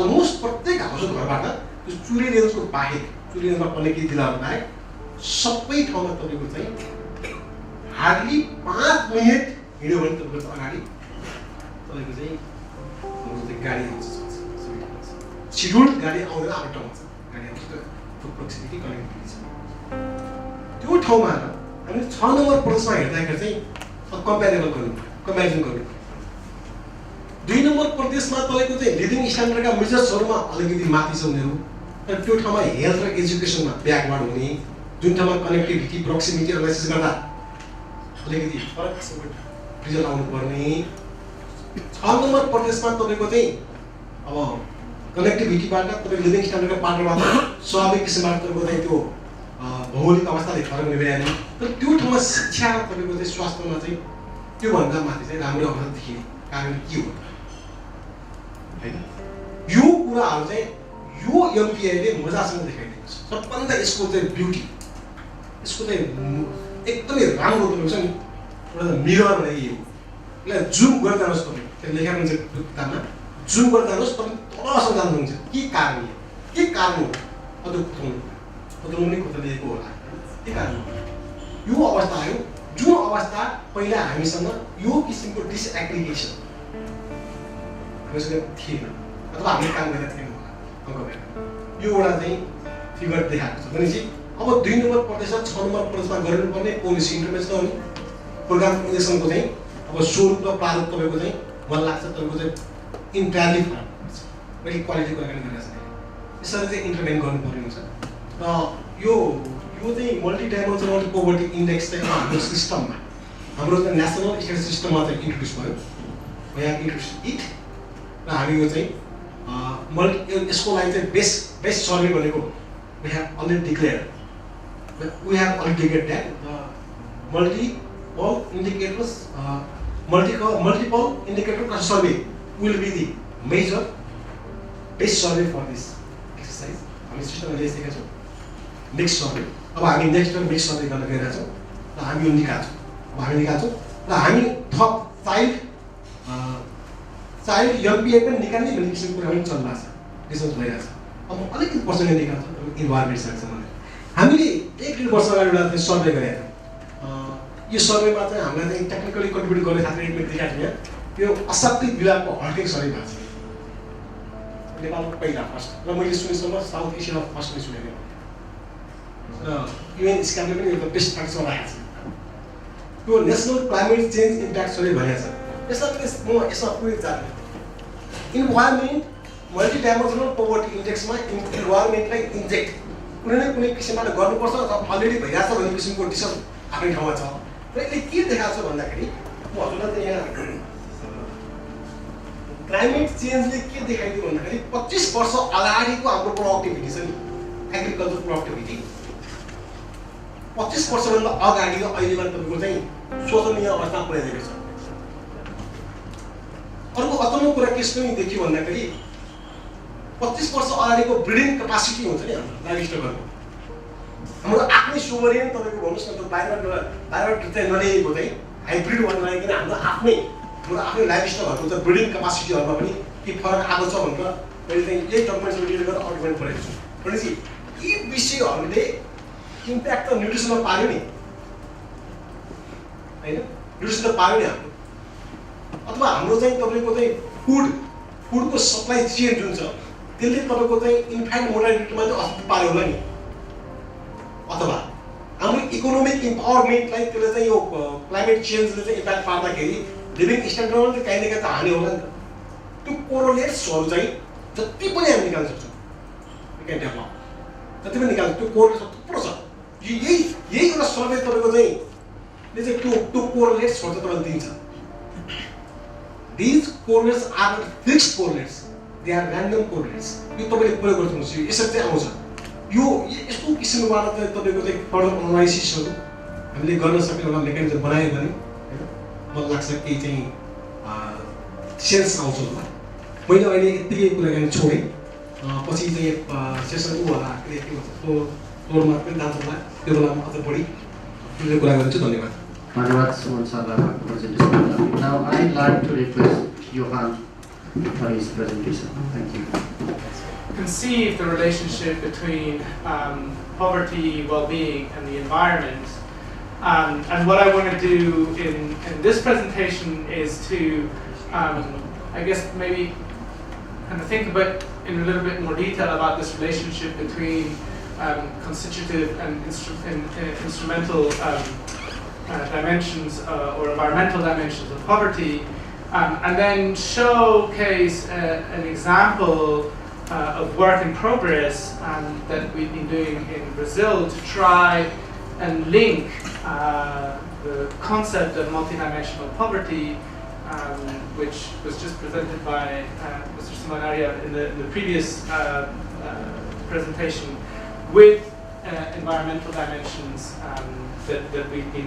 अलमोस्ट प्रत्येक हाउसहोल्ड घरबाट त्यो चुरे रेन्जको बाहेक चुरे रेन्जमा पर्ने केही जिल्लाहरू बाहेक सबै ठाउँमा तपाईँको चाहिँ हार्डली 5 मिनेट हिँड्यो भने तपाईँको अगाडि तपाईँको चाहिँ गाडी आउँछ सिड्युल्ड गाडी आउँदैन आफ्नो ठाउँमा छ गाडी आउँछ त्यो प्रोक्सिमिटी कनेक्टिभिटी छ त्यो ठाउँमा हामीले 6 नम्बर प्रदेशमा हेर्दाखेरि चाहिँ कम्पेरिजन गर्नु 2 नम्बर प्रदेशमा तपाईको चाहिँ लिभिङ स्ट्यान्डर्डका मेजर्सहरुमा अलिकति माथि छ उनीहरू तर त्यो ठाउँमा हेल्थ र एजुकेसनमा ब्याकवर्ड हुने जुन ठाउँमा कनेक्टिभिटी प्रोक्सिमिटी एनालाइसिस गर्दा अलिकति फरक रिजल्ट आउनु पर्ने 6 नम्बर प्रदेशमा तपाईको चाहिँ अब कनेक्टिभिटीबाट तपाईको लिभिङ स्ट्यान्डर्डका पाटोबाट स्वाभाविक किसिमबाट तपाईको चाहिँ त्यो भौगोलिक अवस्थाले फरक निर्भइहाल्ने तर त्यो ठाउँमा शिक्षा र तपाईको चाहिँ स्वास्थ्यमा चाहिँ त्यो भन्दा माथि चाहिँ राम्रो अवस्था देखिने कारण के हो हैन यो कुराहरु चाहिँ यो एमपीआईले मजासँग देखाइदिएको छ सबभन्दा यसको चाहिँ ब्युटी यसको चाहिँ एकदमै राम्रो तपाईको छ नि एउटा मिरर नै यो यसलाई जुम गर्दानुस् तपाईँ त्यो लेखेको हुन्छ किताबमा जुम गर्दानुस् तपाईँ तलसम्म जानुहुन्छ के कारण हो अझ कुत्राउने कुत्रालेको होला के कारण यो अवस्था आयो जुन अवस्था पहिला हामीसँग यो किसिमको डिसएग्रिगेसन हामीसँग थिएन अथवा हामीले काम गरेका थिएनौँ होला अङ्कमा यो एउटा चाहिँ फिगर देखाएको छ भनेपछि अब 2 नम्बर प्रदेश र 6 नम्बर प्रदेशमा गर्नुपर्ने पोलिसी इन्टरभेन्सन प्रोग्राम निर्देशनको चाहिँ अब स्वरूप र प्रारूप तपाईँको चाहिँ मलाई लाग्छ तपाईँको चाहिँ इन्टायरली फरक पर्छ मैले क्वालिटीको कुरा गरिरहेको छु यसरी चाहिँ इन्टरभेन गर्नुपर्ने हुन्छ र यो चाहिँ मल्टिडाइमेन्सनल पोभर्टी इन्डेक्स चाहिँ हाम्रो सिस्टममा हाम्रो चाहिँ नेसनल स्टेटिस्टिक्स सिस्टममा चाहिँ इन्ट्रोड्युस भयो we have eat र हामी यो चाहिँ यसको लागि चाहिँ बेस्ट सर्वे भनेको we have already declared that multiple indicator survey will be the major best survey for this exercise. हामी सिस्टममा लेखेका छौँ नेक्स्ट सर्वे अब हामी नेक्स्ट नेक्स्ट सर्वे गर्न गइरहेका छौँ र हामी यो निकाल्छौँ र हामी थप चाइल्ड एमपिआई पनि निकाल्ने भन्ने किसिमको कुरा पनि चलिरहेको छ रिसर्च भइरहेको छ अब अलिकति पर्सेन्टेज निकाल्छ इन्भाइरोमेन्ट साइन्समा हामीले 1-1.5 वर्ष अगाडि एउटा सर्वे गरेका यो सर्वेमा चाहिँ हामीलाई चाहिँ टेक्निकली कन्ट्रिब्युट गर्ने खालको एडमिट देखाएको थियो यो असाध्यै विभागको हल्टिङ सर्वे भएको छ नेपालको पहिला फर्स्ट र मैले सुनेसम्म साउथ एसियामा फर्स्टले सुनेको र युएन स्क्यामले पनि एउटा बेस्ट प्र्याक्टिसमा राखेको छ यो national climate change impact survey भनेको छ यसमा पुरै जाने इन्भाइरोमेन्ट मल्टिडाइमेन्सनल पोभर्टी इन्डेक्समा इन्भाइरोमेन्टलाई इन्जेक्ट कुनै न कुनै किसिमबाट गर्नुपर्छ अथवा अलरेडी भइरहेछ भन्ने किसिमको डिसिसन आफ्नै ठाउँमा छ र यसले के देखाएको छ भन्दाखेरि म हजुरलाई त यहाँ क्लाइमेट चेन्जले के देखाइदियो भन्दाखेरि 25 वर्ष अगाडिको हाम्रो प्रोडक्टिभिटी छ नि एग्रिकल्चर प्रोडक्टिभिटी 25 वर्षभन्दा अगाडि र अहिलेमा तपाईँको चाहिँ शोचनीय अवस्थामा पुर्याइदिएको छ अर्को अचम्मको कुरा के पनि देखियो भन्दाखेरि 25 वर्ष अगाडिको ब्रिडिङ क्यापासिटी हुन्छ नि हाम्रो लाइभस्टकहरूको हाम्रो आफ्नै सोभरियन तपाईँको भन्नुहोस् न त बाहिरबाट चाहिँ नलिएको चाहिँ हाइब्रिड भन्न लागि हाम्रो आफ्नै लाइभस्टकहरूको चाहिँ ब्रिडिङ क्यापासिटीहरूमा पनि के फरक आएको छ भनेर मैले चाहिँ यही डकुमेन्ट्समा रिलेट गरेर आर्गुमेन्ट पढेको छु भनेपछि यी विषयहरूले इम्प्याक्ट त न्युट्रिसनमा पार्यो नि होइन न्युट्रिसन त पार्यो नि हाम्रो अथवा हाम्रो चाहिँ तपाईँको चाहिँ फुडको सप्लाई चेन जुन छ त्यसले तपाईँको चाहिँ इन्फेन्ट मोर्टालिटीमा चाहिँ असर पार्यो होला नि अथवा हाम्रो इकोनोमिक इम्पावरमेन्टलाई त्यसले चाहिँ यो क्लाइमेट चेन्जले चाहिँ इम्प्याक्ट पार्दाखेरि लिभिङ स्ट्यान्डर्डमा चाहिँ काहीँ न काहीँ त हानि होला नि त त्यो कोरोलेट्सहरू चाहिँ जति पनि हामी निकाल्न सक्छौँ क्यान डेभलप जति पनि निकाल्छ त्यो कोरोलेट्स थुप्रो छ यही एउटा सर्वे तपाईँको चाहिँ त्यो कोरोलेट्सहरू चाहिँ तपाईँले दिन्छ These correlates are not fixed correlates; they are random correlates. यो तपाईले प्रयोग गर्नुहुन्छ यसरी चाहिँ आउँछ यो यस्तो किसिमबाट चाहिँ तपाईको चाहिँ फर्दर एनालाइसिसहरु हामीले गर्न सक्ने एउटा मेकानिजम बनायो भने हैन मलाई लाग्छ केही चाहिँ सेन्स आउँछ होला मैले अहिले यतिकै कुरा गर्न छोडे पछि चाहिँ सेसन होला के भन्छ फ्लोरमा पनि जान्छ होला त्यो बेलामा अझ बढी कुरा गर्छु धन्यवाद Dhanyawad Suman Sarla for presentation. Now I'd like to request Johan for his presentation. Thank you. Conceive the relationship between poverty, well-being, and the environment. And what I want to do in this presentation is to, I guess, maybe kind of think about in a little bit more detail about this relationship between constitutive and instrumental dimensions or environmental dimensions of poverty, and then showcase an example of work in progress that we've been doing in Brazil to try and link the concept of multidimensional poverty, which was just presented by Mr. Simanaria in the previous presentation, with environmental dimensions that we can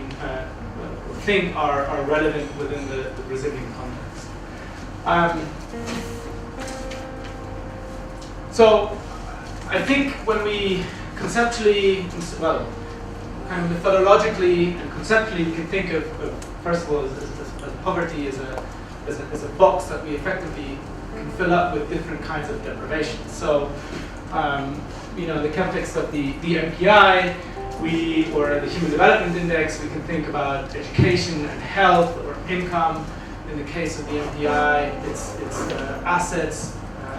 think are relevant within the Brazilian context. So I think when we conceptually, well, kind of methodologically and conceptually, we can think of first of all, as poverty as a box that we effectively can fill up with different kinds of deprivations. So, in the context of the MPI, or the Human Development Index, we can think about education and health or income. In the case of the MPI, it's assets,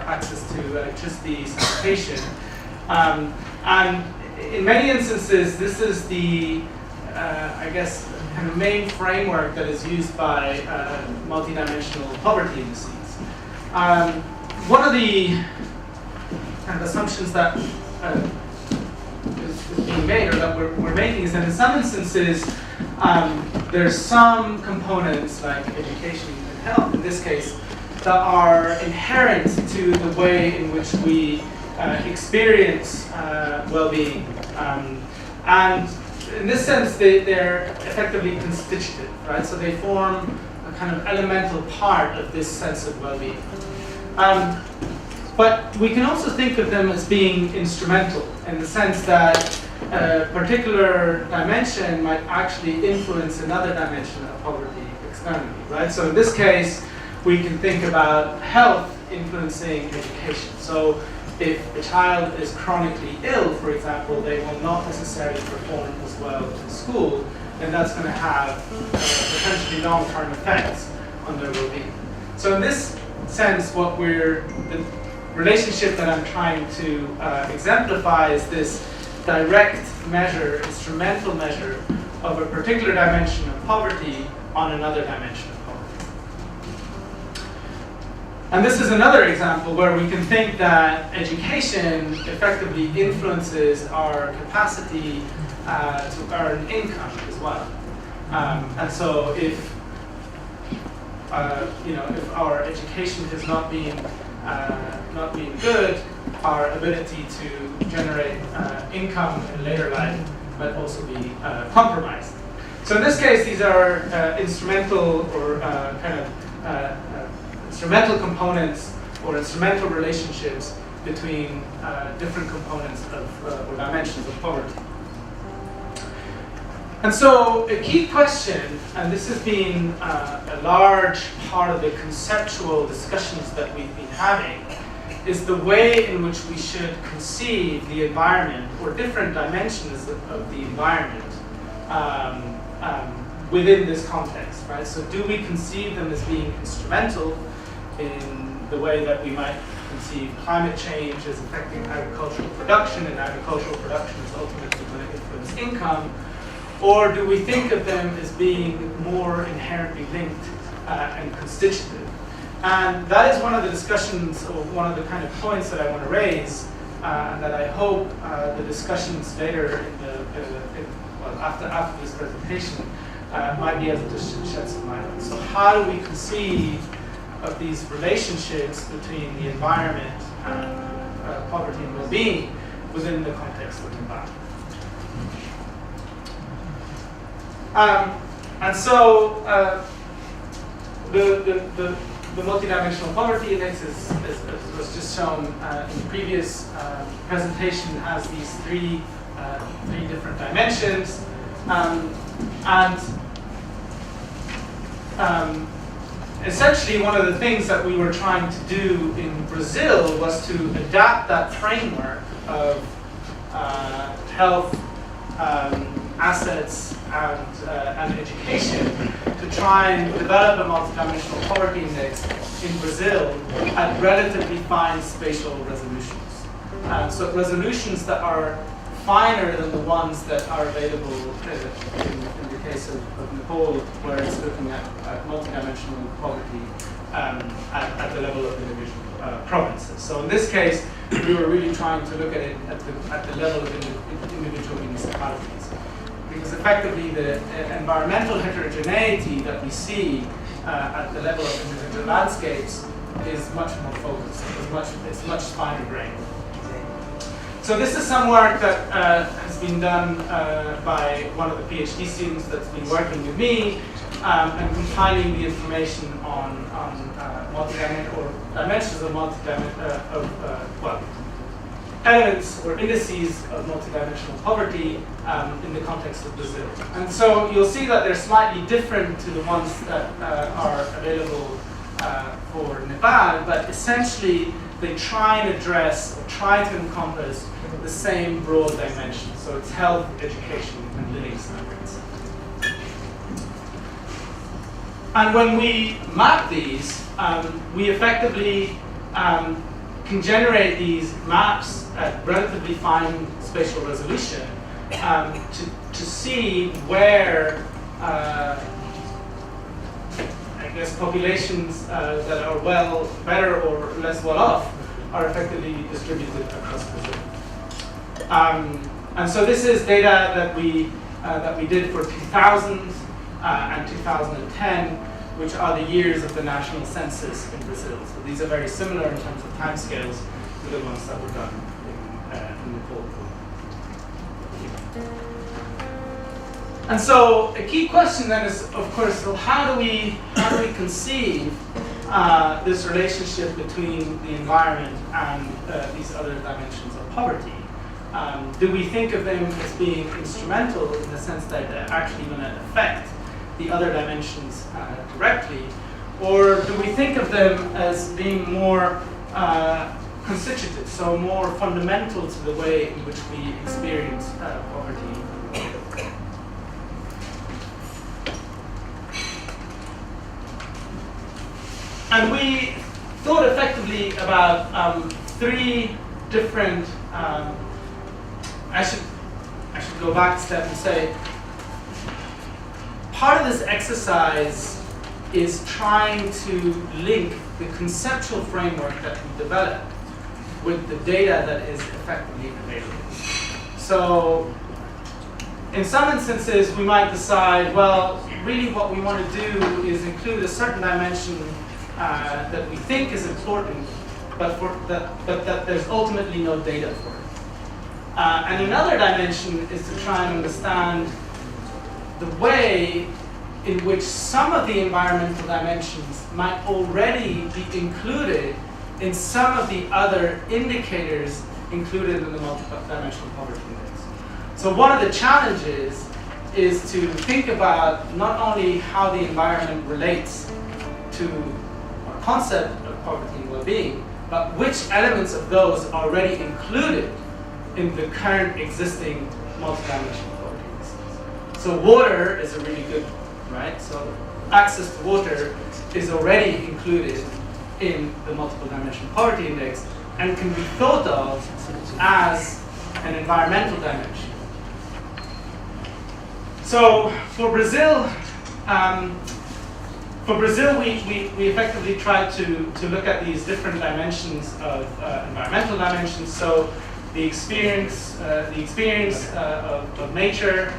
access to electricity, sanitation. And in many instances, this is the, I guess, kind of main framework that is used by multidimensional poverty indices. One of the kind of assumptions that is being made, or that we're making, is that in some instances there's some components like education and health in this case, that are inherent to the way in which we experience well-being. And in this sense, they're effectively constitutive, right? So they form a kind of elemental part of this sense of well-being. But we can also think of them as being instrumental in the sense that a particular dimension might actually influence another dimension of poverty externally, right? So in this case, we can think about health influencing education. So if a child is chronically ill, for example, they will not necessarily perform as well in school, then that's going to have potentially long-term effects on their well-being. So in this sense, the relationship that I'm trying to exemplify is this direct measure, instrumental measure of a particular dimension of poverty on another dimension of poverty. And this is another example where we can think that education effectively influences our capacity to earn income as well. And so if if our education has not been good, our ability to generate income in later life might also be compromised. So in this case, these are instrumental or instrumental components or instrumental relationships between different components of or dimensions of poverty. And so a key question, and this has been a large part of the conceptual discussions that we've been having, is the way in which we should conceive the environment or different dimensions of the environment within this context, right? So do we conceive them as being instrumental in the way that we might conceive climate change as affecting agricultural production, and agricultural production is ultimately going to influence income? Or do we think of them as being more inherently linked and constitutive? And that is one of the discussions, or one of the kind of points that I want to raise, and that I hope the discussions later after this presentation might be able to shed some light on. So how do we conceive of these relationships between the environment and poverty and well-being within the context of the environment? And so the multidimensional poverty index as was just shown in the previous presentation, has these three different dimensions, essentially one of the things that we were trying to do in Brazil was to adapt that framework of health, assets, and education to try and develop a multidimensional poverty index in Brazil at relatively fine spatial resolutions. So resolutions that are finer than the ones that are available in the case of Nepal, where it's looking at multidimensional poverty at the level of individual provinces. So in this case, we were really trying to look at it at the level of individual municipalities. Because effectively the environmental heterogeneity that we see at the level of individual landscapes is much more focused, it's much finer grained. So this is some work that has been done by one of the PhD students that's been working with me and compiling the information on dimensions of elements or indices of multidimensional poverty in the context of Brazil. And so you'll see that they're slightly different to the ones that are available for Nepal, but essentially they try and address or try to encompass the same broad dimensions. So it's health, education, and living standards. And when we map these, we effectively can generate these maps at relatively fine spatial resolution to see where populations that are better or less well off are effectively distributed across Brazil. And so this is data that we did for 2000 and 2010, which are the years of the national census in Brazil. So these are very similar in terms of timescales to the ones that were done in the Cold War. And so a key question then is, of course, so how do we conceive this relationship between the environment and these other dimensions of poverty? Do we think of them as being instrumental in the sense that they're actually going to affect the other dimensions directly, or do we think of them as being more constitutive, so more fundamental to the way in which we experience poverty? And we thought effectively about three different. I should go back a step and say part of this exercise is trying to link the conceptual framework that we developed with the data that is effectively available. So in some instances, we might decide, well, really what we want to do is include a certain dimension that we think is important, but that there's ultimately no data for it. And another dimension is to try and understand the way in which some of the environmental dimensions might already be included in some of the other indicators included in the multidimensional poverty index. So one of the challenges is to think about not only how the environment relates to our concept of poverty and well-being, but which elements of those are already included in the current existing multidimensional poverty index. So water is a really good one, right? So access to water is already included in the multiple dimensional poverty index and can be thought of as an environmental dimension. So for Brazil, we effectively tried to look at these different dimensions of environmental dimensions. So the experience of nature,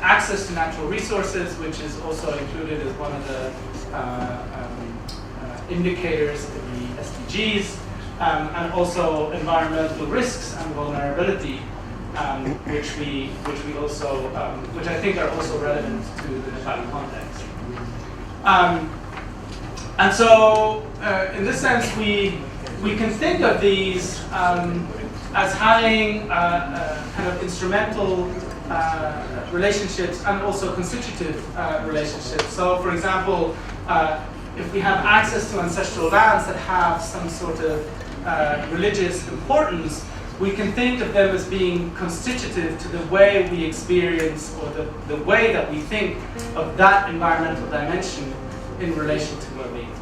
access to natural resources, which is also included as one of the indicators in the SDGs, and also environmental risks and vulnerability, which I think are also relevant to the Nepali context. And so, in this sense, we can think of these as having kind of instrumental relationships and also constitutive relationships. So, for example, if we have access to ancestral lands that have some sort of religious importance, we can think of them as being constitutive to the way we experience or the way that we think of that environmental dimension in relation to well-being.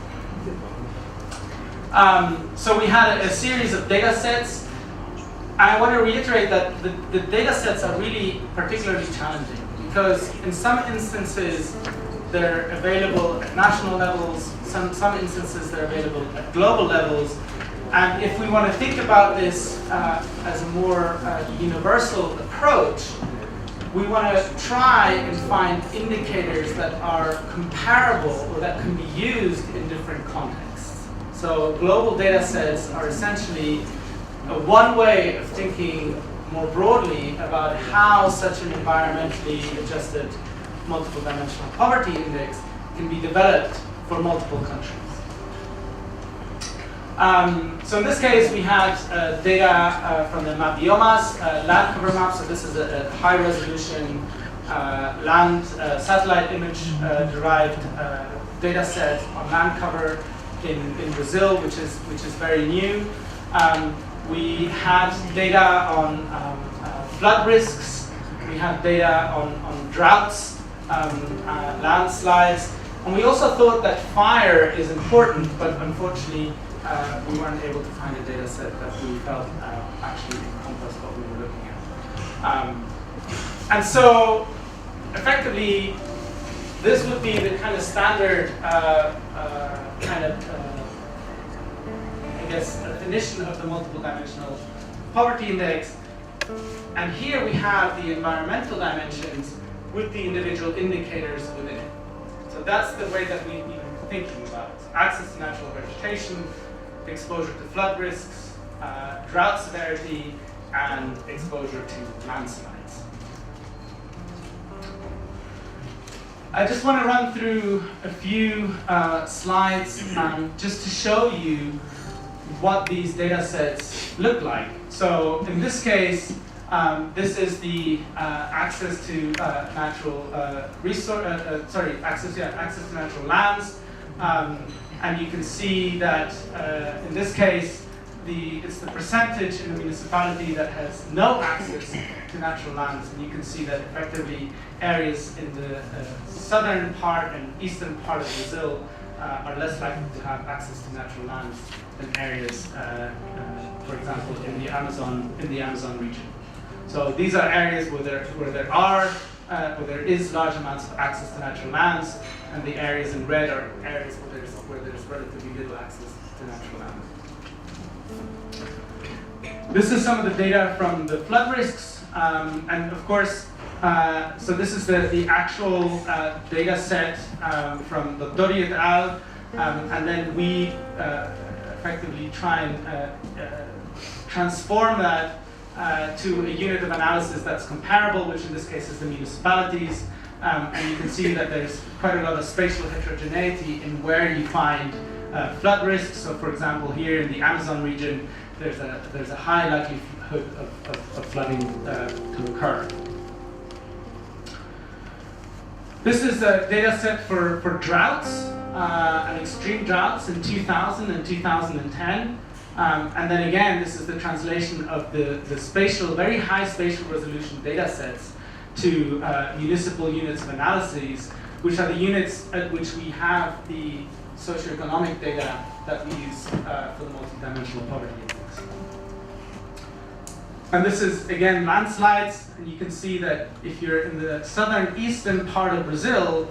So we had a series of data sets. I want to reiterate that the data sets are really particularly challenging because in some instances they're available at national levels, some instances they're available at global levels. And if we want to think about this as a more universal approach, we want to try and find indicators that are comparable or that can be used in different contexts. So global data sets are essentially one way of thinking more broadly about how such an environmentally adjusted multiple dimensional poverty index can be developed for multiple countries. So in this case, we had data from the map biomas, land cover map. So this is a high-resolution land satellite image derived data set on land cover in Brazil, which is very new. We had data on flood risks. We had data on droughts, landslides, and we also thought that fire is important, but unfortunately, we weren't able to find a data set that we felt actually encompassed what we were looking at. And so, effectively, this would be the kind of standard definition of the multiple dimensional poverty index. And here we have the environmental dimensions with the individual indicators within it. So So that's the way that we've been thinking about it. Access to natural vegetation, exposure to flood risks, drought severity, and exposure to landslides. I just want to run through a few slides just to show you what these data sets look like. So in this case, this is the access to natural access to natural lands, and you can see that in this case, it's the percentage in the municipality that has no access to natural lands, and you can see that effectively areas in the southern part and eastern part of Brazil are less likely to have access to natural lands than areas, for example, in the Amazon region. So these are areas where there is large amounts of access to natural lands, and the areas in red are areas where there's relatively little access to natural lands. This is some of the data from the flood risks, and of course, so this is the actual data set from the Dori et al., and then we effectively try and transform that to a unit of analysis that's comparable, which in this case is the municipalities, and you can see that there's quite a lot of spatial heterogeneity in where you find flood risks. So for example, here in the Amazon region, there's a high likelihood of flooding to occur. This is a data set for droughts and extreme droughts in 2000 and 2010. And then again, this is the translation of the very high spatial resolution data sets to municipal units of analysis, which are the units at which we have the socioeconomic data that we use for the multidimensional poverty index. And this is, again, landslides, and you can see that if you're in the southern eastern part of Brazil,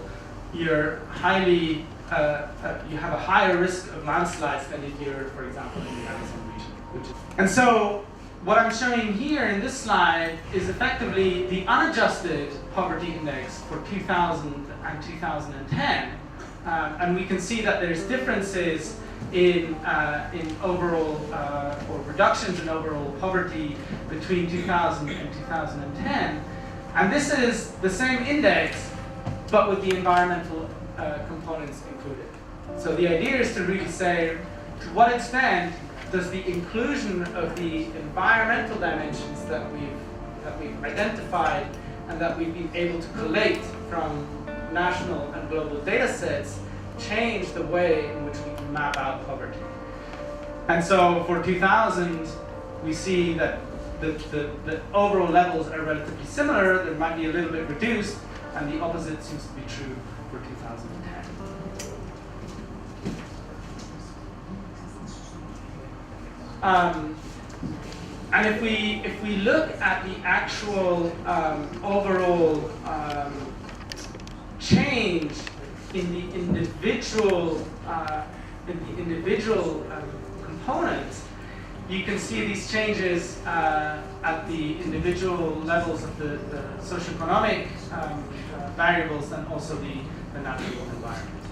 you're highly you have a higher risk of landslides than if you're, for example, in the Amazon region. And so what I'm showing here in this slide is effectively the unadjusted poverty index for 2000 and 2010. And we can see that there's differences in overall, or reductions in overall poverty between 2000 and 2010. And this is the same index, but with the environmental components included. So the idea is to really say, to what extent does the inclusion of the environmental dimensions that we've identified and that we've been able to collate from national and global data sets change the way in which we can map out poverty? And so for 2000, we see that the overall levels are relatively similar. There might be a little bit reduced, and the opposite seems to be true for 2010. And if we look at the actual overall change in the individual components, you can see these changes at the individual levels of the socioeconomic variables and also the natural environment.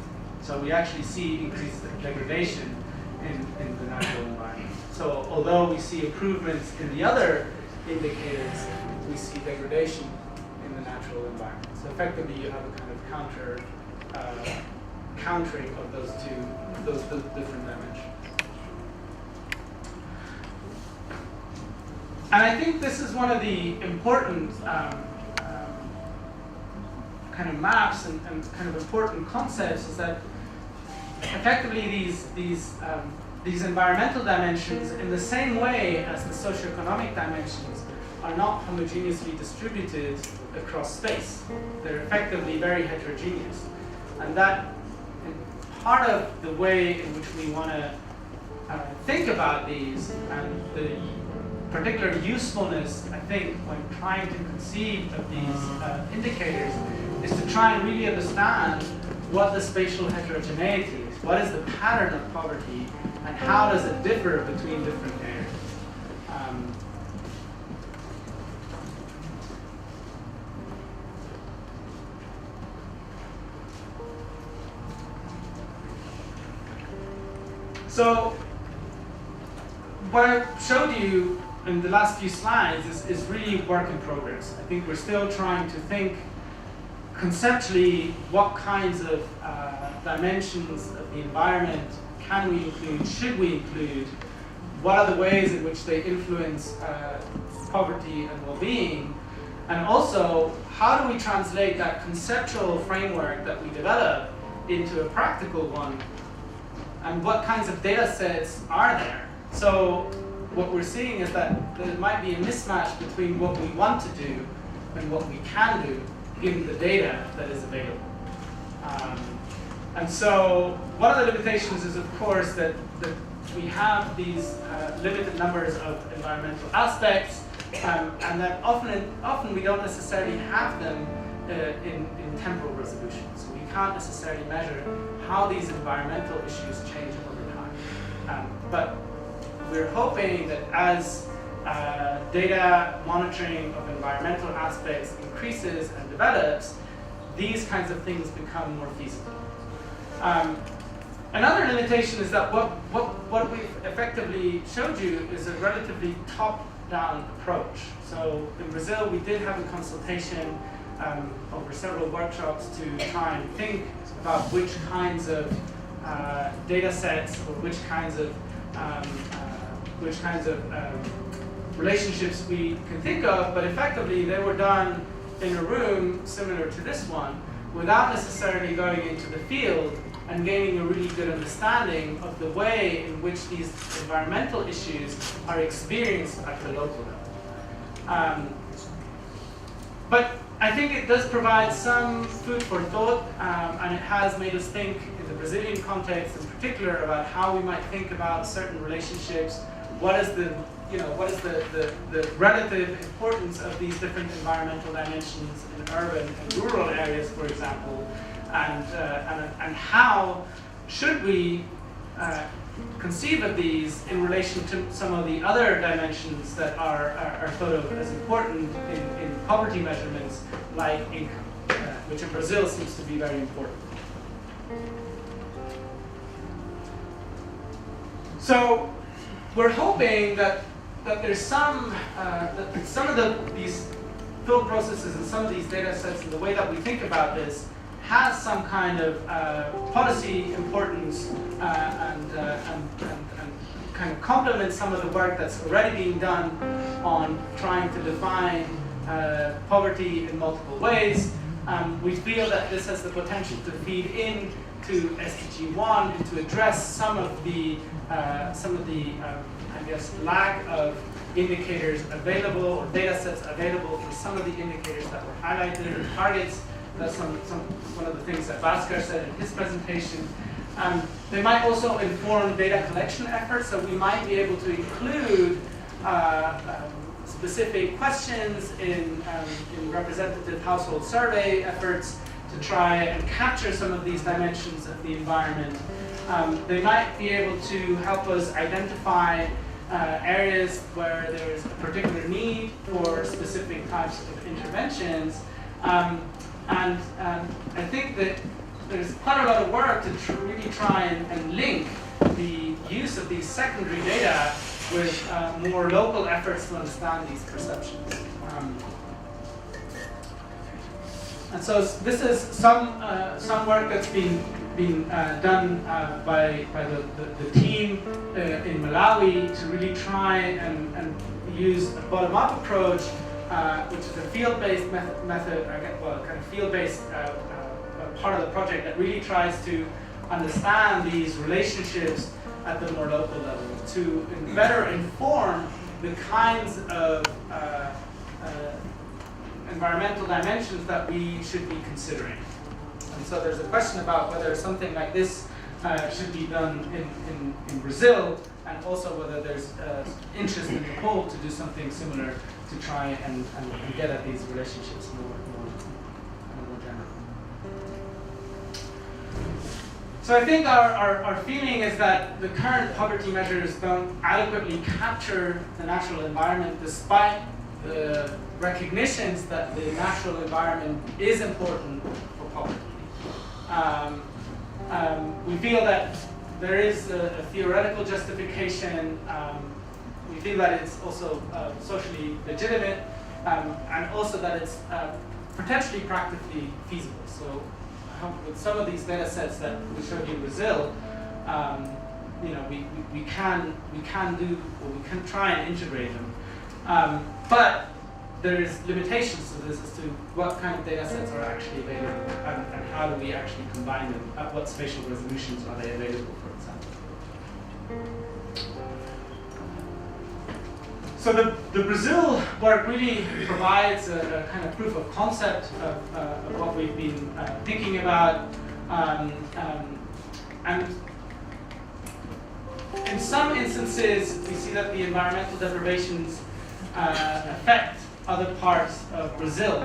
So we actually see increased degradation in the natural environment. So although we see improvements in the other indicators, we see degradation in the natural environment. So effectively, you have a kind of countering of those different dimensions. And I think this is one of the important kind of maps and kind of important concepts, is that effectively these environmental dimensions, in the same way as the socioeconomic dimensions, are not homogeneously distributed across space. They're effectively very heterogeneous. And that part of the way in which we want to think about these, and the particular usefulness, I think, when trying to conceive of these indicators, is to try and really understand what the spatial heterogeneity is, what is the pattern of poverty, and how does it differ between different areas. So what I showed you in the last few slides is really work in progress. I think we're still trying to think conceptually what kinds of dimensions of the environment can we include, should we include, what are the ways in which they influence poverty and well-being, and also how do we translate that conceptual framework that we develop into a practical one, and what kinds of data sets are there. So what we're seeing is that there might be a mismatch between what we want to do and what we can do given the data that is available. And so one of the limitations is, of course, that we have these limited numbers of environmental aspects, and that often we don't necessarily have them in temporal resolution. So we can't necessarily measure how these environmental issues change over time. But we're hoping that as data monitoring of environmental aspects increases and develops, these kinds of things become more feasible. Another limitation is that what we've effectively showed you is a relatively top-down approach. So in Brazil, we did have a consultation over several workshops to try and think about which kinds of data sets or which kinds of relationships we can think of, but effectively they were done in a room similar to this one without necessarily going into the field and gaining a really good understanding of the way in which these environmental issues are experienced at the local level. But I think it does provide some food for thought, and it has made us think in the Brazilian context in particular about how we might think about certain relationships. What is the relative importance of these different environmental dimensions in urban and rural areas, for example, and how should we conceive of these in relation to some of the other dimensions that are thought of as important in poverty measurements, like income, which in Brazil seems to be very important. So we're hoping that there's some of these thought processes and some of these data sets and the way that we think about this has some kind of policy importance and kind of complements some of the work that's already being done on trying to define poverty in multiple ways. We feel that this has the potential to feed into SDG 1 and to address some of the I guess lack of indicators available or data sets available for some of the indicators that were highlighted in the targets. That's one of the things that Bhaskar said in his presentation. They might also inform data collection efforts, so we might be able to include specific questions in representative household survey efforts to try and capture some of these dimensions of the environment. They might be able to help us identify areas where there is a particular need for specific types of interventions. And I think that there's quite a lot of work to really try and link the use of these secondary data with more local efforts to understand these perceptions. And so this is some work that's been done by the team in Malawi to really try and use a bottom-up approach, which is a field-based method, kind of field-based part of the project that really tries to understand these relationships at the more local level to better inform the kinds of environmental dimensions that we should be considering. And so there's a question about whether something like this should be done in Brazil, and also whether there's interest in Nepal to do something similar to try and get at these relationships more generally. So I think our feeling is that the current poverty measures don't adequately capture the natural environment, despite the recognitions that the natural environment is important for poverty. We feel that there is a theoretical justification. We feel that it's also socially legitimate, and also that it's potentially practically feasible. So with some of these data sets that we showed you in Brazil, we can do, or we can try and integrate them. But there is limitations to this as to what kind of data sets are actually available, and how do we actually combine them, at what spatial resolutions are they available, for example. So the Brazil work really provides a kind of proof of concept of what we've been thinking about, and in some instances we see that the environmental deprivations affect other parts of Brazil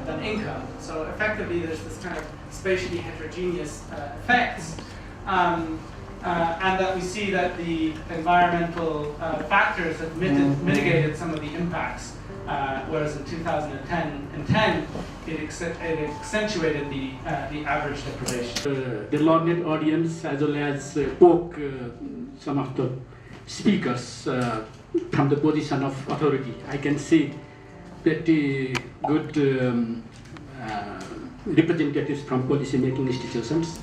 than income. So effectively there's this kind of spatially heterogeneous effects. And that we see that the environmental factors have mitigated some of the impacts, whereas in 2010 it accentuated the average deprivation. The learned audience, as well as some of the speakers from the position of authority, I can see pretty good representatives from policy-making institutions.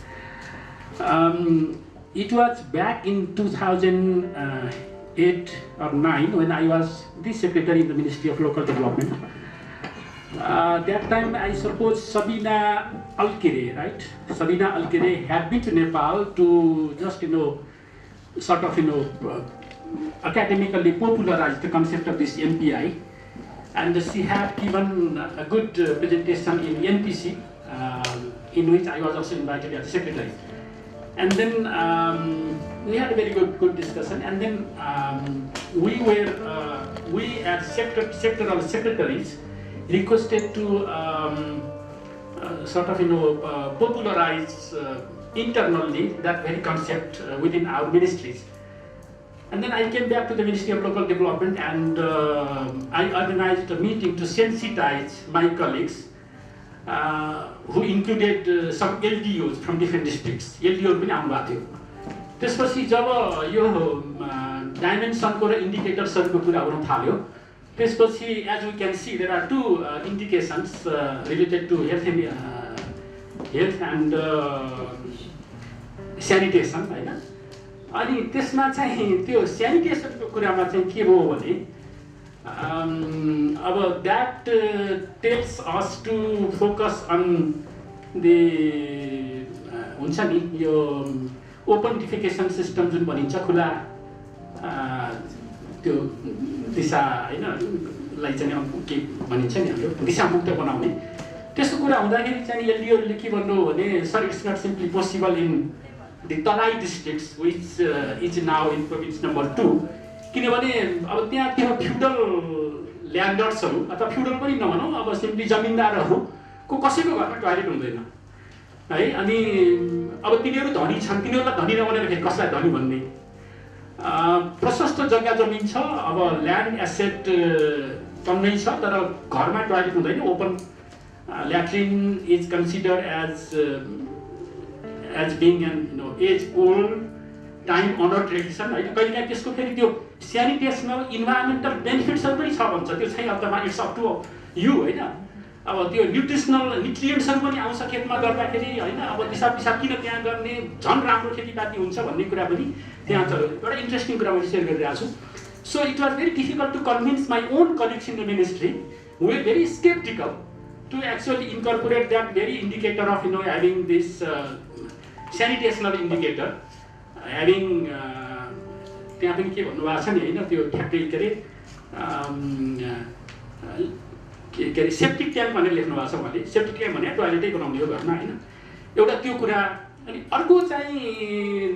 It was back in 2008 or 9 when I was the secretary in the Ministry of Local Development. That time, I suppose Sabina Alkire, right? Sabina Alkire had been to Nepal to just, sort of, academically popularize the concept of this MPI. And she had given a good presentation in NPC, in which I was also invited as secretary. And then we had a very good discussion, and then we as sectoral secretaries requested to sort of popularize internally that very concept within our ministries. And then I came back to the Ministry of Local Development, and I organized a meeting to sensitize my colleagues, who included some LDOs from different districts. LDO पनि आउनु भएको थियो. त्यसपछि जब यो डाइमेन्सनको र इन्डिकेटर्सहरूको कुरा हुन थाल्यो, त्यसपछि as we can see there are two indications related to health and sanitation, हैन? अनि त्यसमा चाहिँ त्यो sanitation को कुरामा चाहिँ के भयो भने that tells us to focus on the open defecation system जुन भनिन्छ खुला त्यो दिशा हैनलाई चाहिँ के भनिन्छ नि हाम्रो दिशामुक्त बनाउने त्यसको कुरा हुँदाखेरि चाहिँ एलडीओले के भन्नु भने sir it's not simply possible in the Terai districts which is now in province number 2 किनभने अब त्यहाँ त्यो फ्युडल ल्यान्डर्सहरु अथवा फ्युडल पनि नभनौं अब सिम्पली जमिनदारहरुको कसैको घरमा टोयलेट हुँदैन है अनि अब तिनीहरु धनी छन् तिनीहरुलाई धनी नबनाएर फेरि कसलाई धनी भन्ने प्रशस्त जग्गा जमिन छ अब ल्यान्ड एसेट कमै छ तर घरमा टोयलेट हुँदैन open latrine is considered as being an age old time honour tradition हैन कहिलेकाहीँ त्यसको फेरि त्यो स्यानिटेसनल इन्भाइरोमेन्टल बेनिफिट्सहरु पनि छ भन्छ त्यो चाहिँ अब तपाईं इट्स अप टु यु हैन अब त्यो न्युट्रिसनल न्युट्रिएन्ट्सहरु पनि आउँछ खेतमा गर्दाखेरि हैन अब दिशा पिसाब किन त्यहाँ गर्ने झन् राम्रो खेतीपाती हुन्छ भन्ने कुरा पनि त्यहाँ छ एउटा इन्ट्रेस्टिङ कुरा मैले शेयर गरिरहेको छु so it was very difficult to convince my own colleagues in the ministry who were very sceptical to actually incorporate that very indicator of having this sanitational indicator having त्यहाँ पनि के भन्नुभएको छ नि हैन त्यो ठ्याक्कै के अरे सेप्टिक ट्याङ्क भनेर लेख्नु भएको छ उहाँले सेप्टिक ट्याङ्क भने टोयलेटै बनाउने हो घरमा हैन एउटा त्यो कुरा अनि अर्को चाहिँ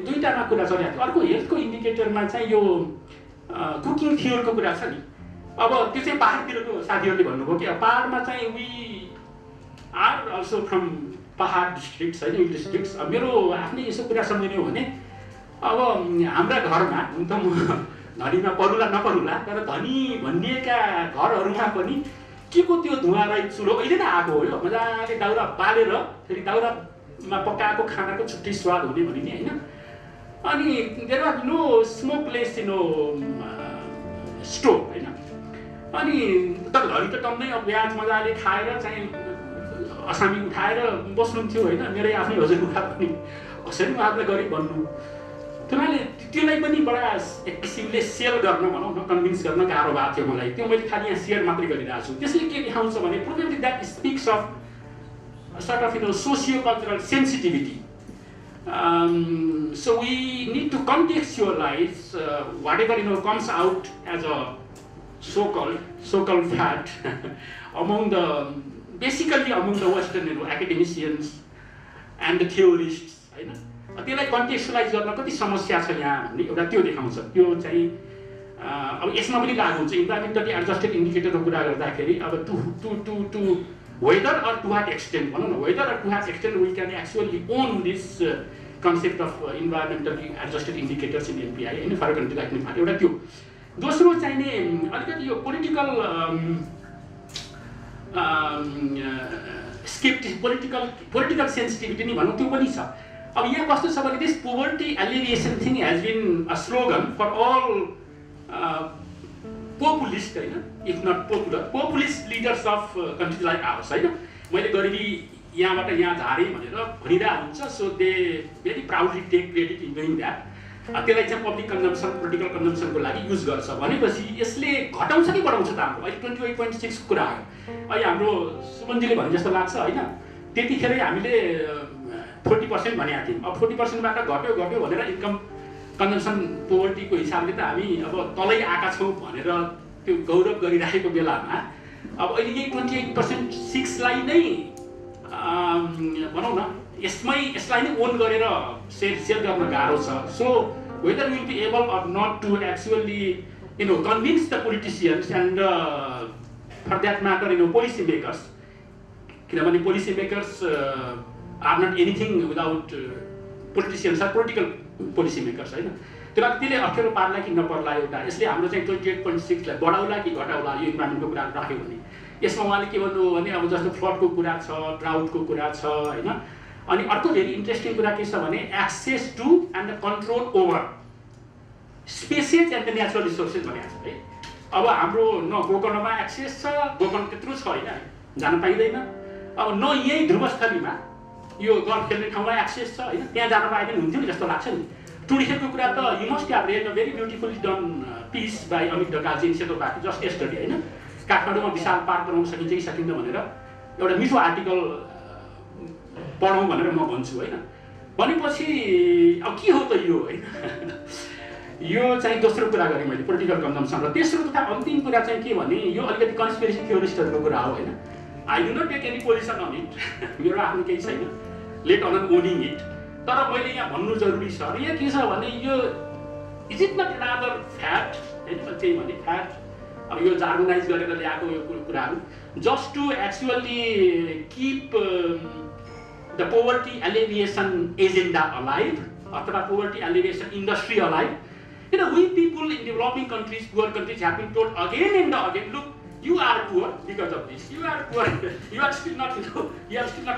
दुईटामा कुरा चलिरहेको थियो अर्को हेल्थको इन्डिकेटरमा चाहिँ यो कुकिङ फ्युलको कुरा छ नि अब त्यो चाहिँ पहाडतिरको साथीहरूले भन्नुभयो कि पहाडमा चाहिँ वी आर अल्सो फ्रम पहाड डिस्ट्रिक्ट्स हैन हिल डिस्ट्रिक्ट्स मेरो आफ्नै यसो कुरा सम्झिने हो भने अब हाम्रा घरमा हुन त म धनीमा परुला नपरुला तर धनी भनिएका घरहरूमा पनि के को त्यो धुवा रहित चुलो अहिले नै आएको हो यो मजाले दाउरा बालेर फेरि दाउरामा पकाएको खानाको छुट्टै स्वाद हुने भनिने हैन अनि there was no smokeless stove होइन। अनि तर घरि त टम्दै अब ब्याज मजाले खाएर चाहिँ असामी उठाएर बस्नुहुन्थ्यो होइन। मेरै आफ्नै हजुरबुबा पनि कसरी उहाँहरूलाई गरिब भन्नु, तिनीहरूले त्यसलाई पनि बडा एक किसिमले सेल गर्न भनौँ न, कन्भिन्स गर्न गाह्रो भएको थियो मलाई। त्यो मैले खालि यहाँ सेयर मात्रै गरिरहेको छु। त्यसले के देखाउँछ भने probably that speaks of sort of socio-cultural sensitivity. So we need to contextualize whatever comes out as a so-called fact among the basically among the Western academicians and the theorists होइन। त्यसलाई कन्टेक्चुअलाइज गर्न कति समस्या छ यहाँ भन्ने एउटा त्यो देखाउँछ। त्यो चाहिँ अब यसमा पनि लागु हुन्छ इन्भाइरोमेन्टली एडजस्टेड इन्डिकेटरको कुरा गर्दाखेरि अब to whether or to what extent, whether or to what extent we can actually own this concept of environmentally adjusted indicators in NPI in for a country like Nepal. एउटा त्यो दोस्रो चाहिँ नि अलिकति यो पोलिटिकल पोलिटिकल सेन्सिटिभिटी नि भनौँ त्यो पनि छ। अब यहाँ कस्तो छ भने this poverty alleviation thing has been a slogan for all populist होइन, if not popular, populist leaders of countries like ours होइन। मैले गरिबी यहाँबाट यहाँ झारेँ भनेर भनिरहेको हुन्छ। So they very proudly take credit in doing that. त्यसलाई चाहिँ पब्लिक कन्जम्सन पोलिटिकल कन्जम्सनको लागि युज गर्छ भनेपछि यसले घटाउँछ कि बढाउँछ त हाम्रो अहिले 28.6 को कुरा आयो। अहिले हाम्रो सुमनजीले भने जस्तो लाग्छ होइन। त्यतिखेरै हामीले 40% भनेका थियौँ। अब 40%बाट घट्यो भनेर इन्कम कन्जम्सन पोभर्टीको हिसाबले त हामी अब तलै आएका छौँ भनेर त्यो गौरव गरिरहेको बेलामा अब अहिले यही 28.6लाई नै भनौँ न यसलाई नै ओन गरेर सेल गर्न गाह्रो छ। So whether will be able or not to actually convince the politicians and for that matter policy makers, किनभने policy makers are not anything without politicians or political policy makers होइन। त्यसले अप्ठ्यारो पार्ला कि नपर्ला एउटा यसले हाम्रो चाहिँ 28.6लाई बढाउला कि घटाउला यो इन्भाइरोमेन्टको कुरा राख्यो भने यसमा उहाँले के भन्नु भने अब जस्तो फ्लडको कुरा छ, ड्राउटको कुरा छ होइन। अनि अर्को धेरै इन्ट्रेस्टिङ कुरा के छ भने access to and the control over spaces and the natural resources भनेको छ है। अब हाम्रो न गोकर्णमा एक्सेस छ, गोकर्ण त्यत्रो छ होइन, जान पाइँदैन। अब न यही ध्रुवस्थलीमा यो गल्फ खेल्ने ठाउँमा एक्सेस छ होइन, त्यहाँ जान पाएन हुन्थ्यो नि जस्तो लाग्छ नि। टुरिस्टको कुरा त you must have read a very beautifully done piece by Amit Dhakalji in Setopati just yesterday होइन। काठमाडौँमा विशाल पार्क बनाउन सकिन्छ कि सकिन्न भनेर एउटा मिठो आर्टिकल पढौँ भनेर म भन्छु होइन। भनेपछि अब के हो त यो होइन। यो चाहिँ दोस्रो कुरा गरेँ मैले पोलिटिकल कन्जम्सन। र तेस्रो तथा अन्तिम कुरा चाहिँ के भने यो अलिकति कन्स्पिरेसी थियोरिस्टहरूको कुरा हो होइन। I do not take any position on it, मेरो आफ्नो केही छैन, लेट अन ओनिङ इट। तर मैले यहाँ भन्नु जरुरी छ। र यहाँ के छ भने यो is it not rather fat होइन, त्यही भने फ्याट अब यो जार्गनाइज गरेर ल्याएको यो कुराहरू just to actually keep the poverty alleviation agenda alive अथवा poverty alleviation industry alive. We people in developing countries, poor countries have been told again and again, look, you are poor because of this, you are poor, you are still not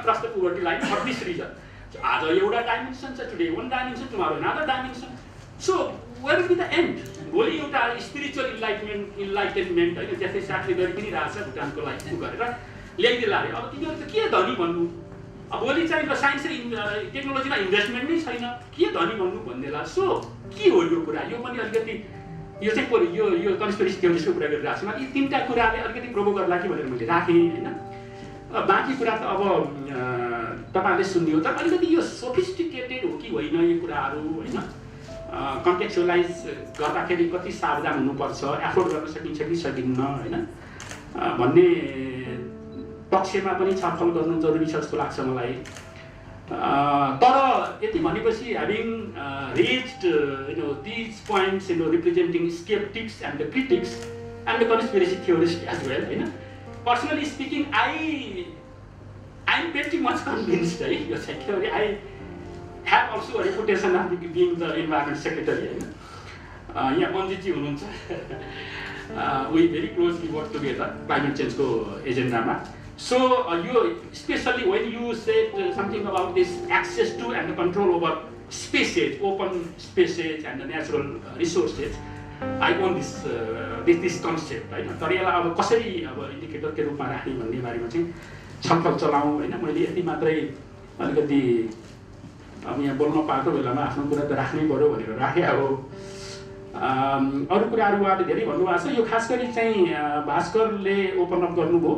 crossed the poverty line for this reason. So, आज एउटा डाइमेन्सन छ, today one dimension, tomorrow another dimension. So, where will be the end? भोलि एउटा स्पिरिचुअल इन्लाइटेनमेन्ट होइन, जस्तै साथले गरि पनि रहेछ भुटानको लागि गरेर ल्याइदिएला अरे। अब तिमीहरू त के धनी भन्नु, अब भोलि चाहिँ साइन्स र टेक्नोलोजीमा इन्भेस्टमेन्ट नै छैन, के धनी भन्नु भन्नेला। सो के हो यो कुरा, यो पनि अलिकति यो चाहिँ यो कन्स्पिरेसी थियोरिस्टको कुरा गरिरहेको छु। यी तिनवटा कुराले अलिकति प्रोभोक गर्ला कि भनेर मैले राखेँ होइन। बाँकी कुरा त अब तपाईँहरूले सुनियो, तर अलिकति यो सोफिस्टिकेटेड हो कि होइन यो कुराहरू होइन, कन्टेक्चुअलाइज गर्दाखेरि कति सावधान हुनुपर्छ, एफोर्ड गर्न सकिन्छ कि सकिन्न होइन भन्ने पक्षमा पनि छलफल गर्नु जरुरी छ जस्तो लाग्छ मलाई। तर यति भनेपछि having raised these points representing sceptics and the critics and the conspiracy theorist as well होइन, personally speaking I am very much convinced है यो चाहिँ, किनभने I have also a reputation of being the environment secretary होइन। यहाँ मन्जितजी हुनुहुन्छ, we very closely work together climate चेन्जको एजेन्डामा। So you especially when you said something about this access to and control over spaces, open spaces and the natural resources, I own this concept, right? तर यसलाई अब कसरी अब इन्डिकेटरको रूपमा राख्ने भन्ने बारेमा चाहिँ छलफल चलाउँ हैन। मैले यति मात्रै अलिकति अब यहाँ बोल्न पाएको बेलामा आफ्नो कुरा त राख्नै पर्यो भनेर राखे हो। अरु कुराहरु उहाँले धेरै भन्नुभएको छ। यो खास गरी चाहिँ भास्करले ओपन अप गर्नुभयो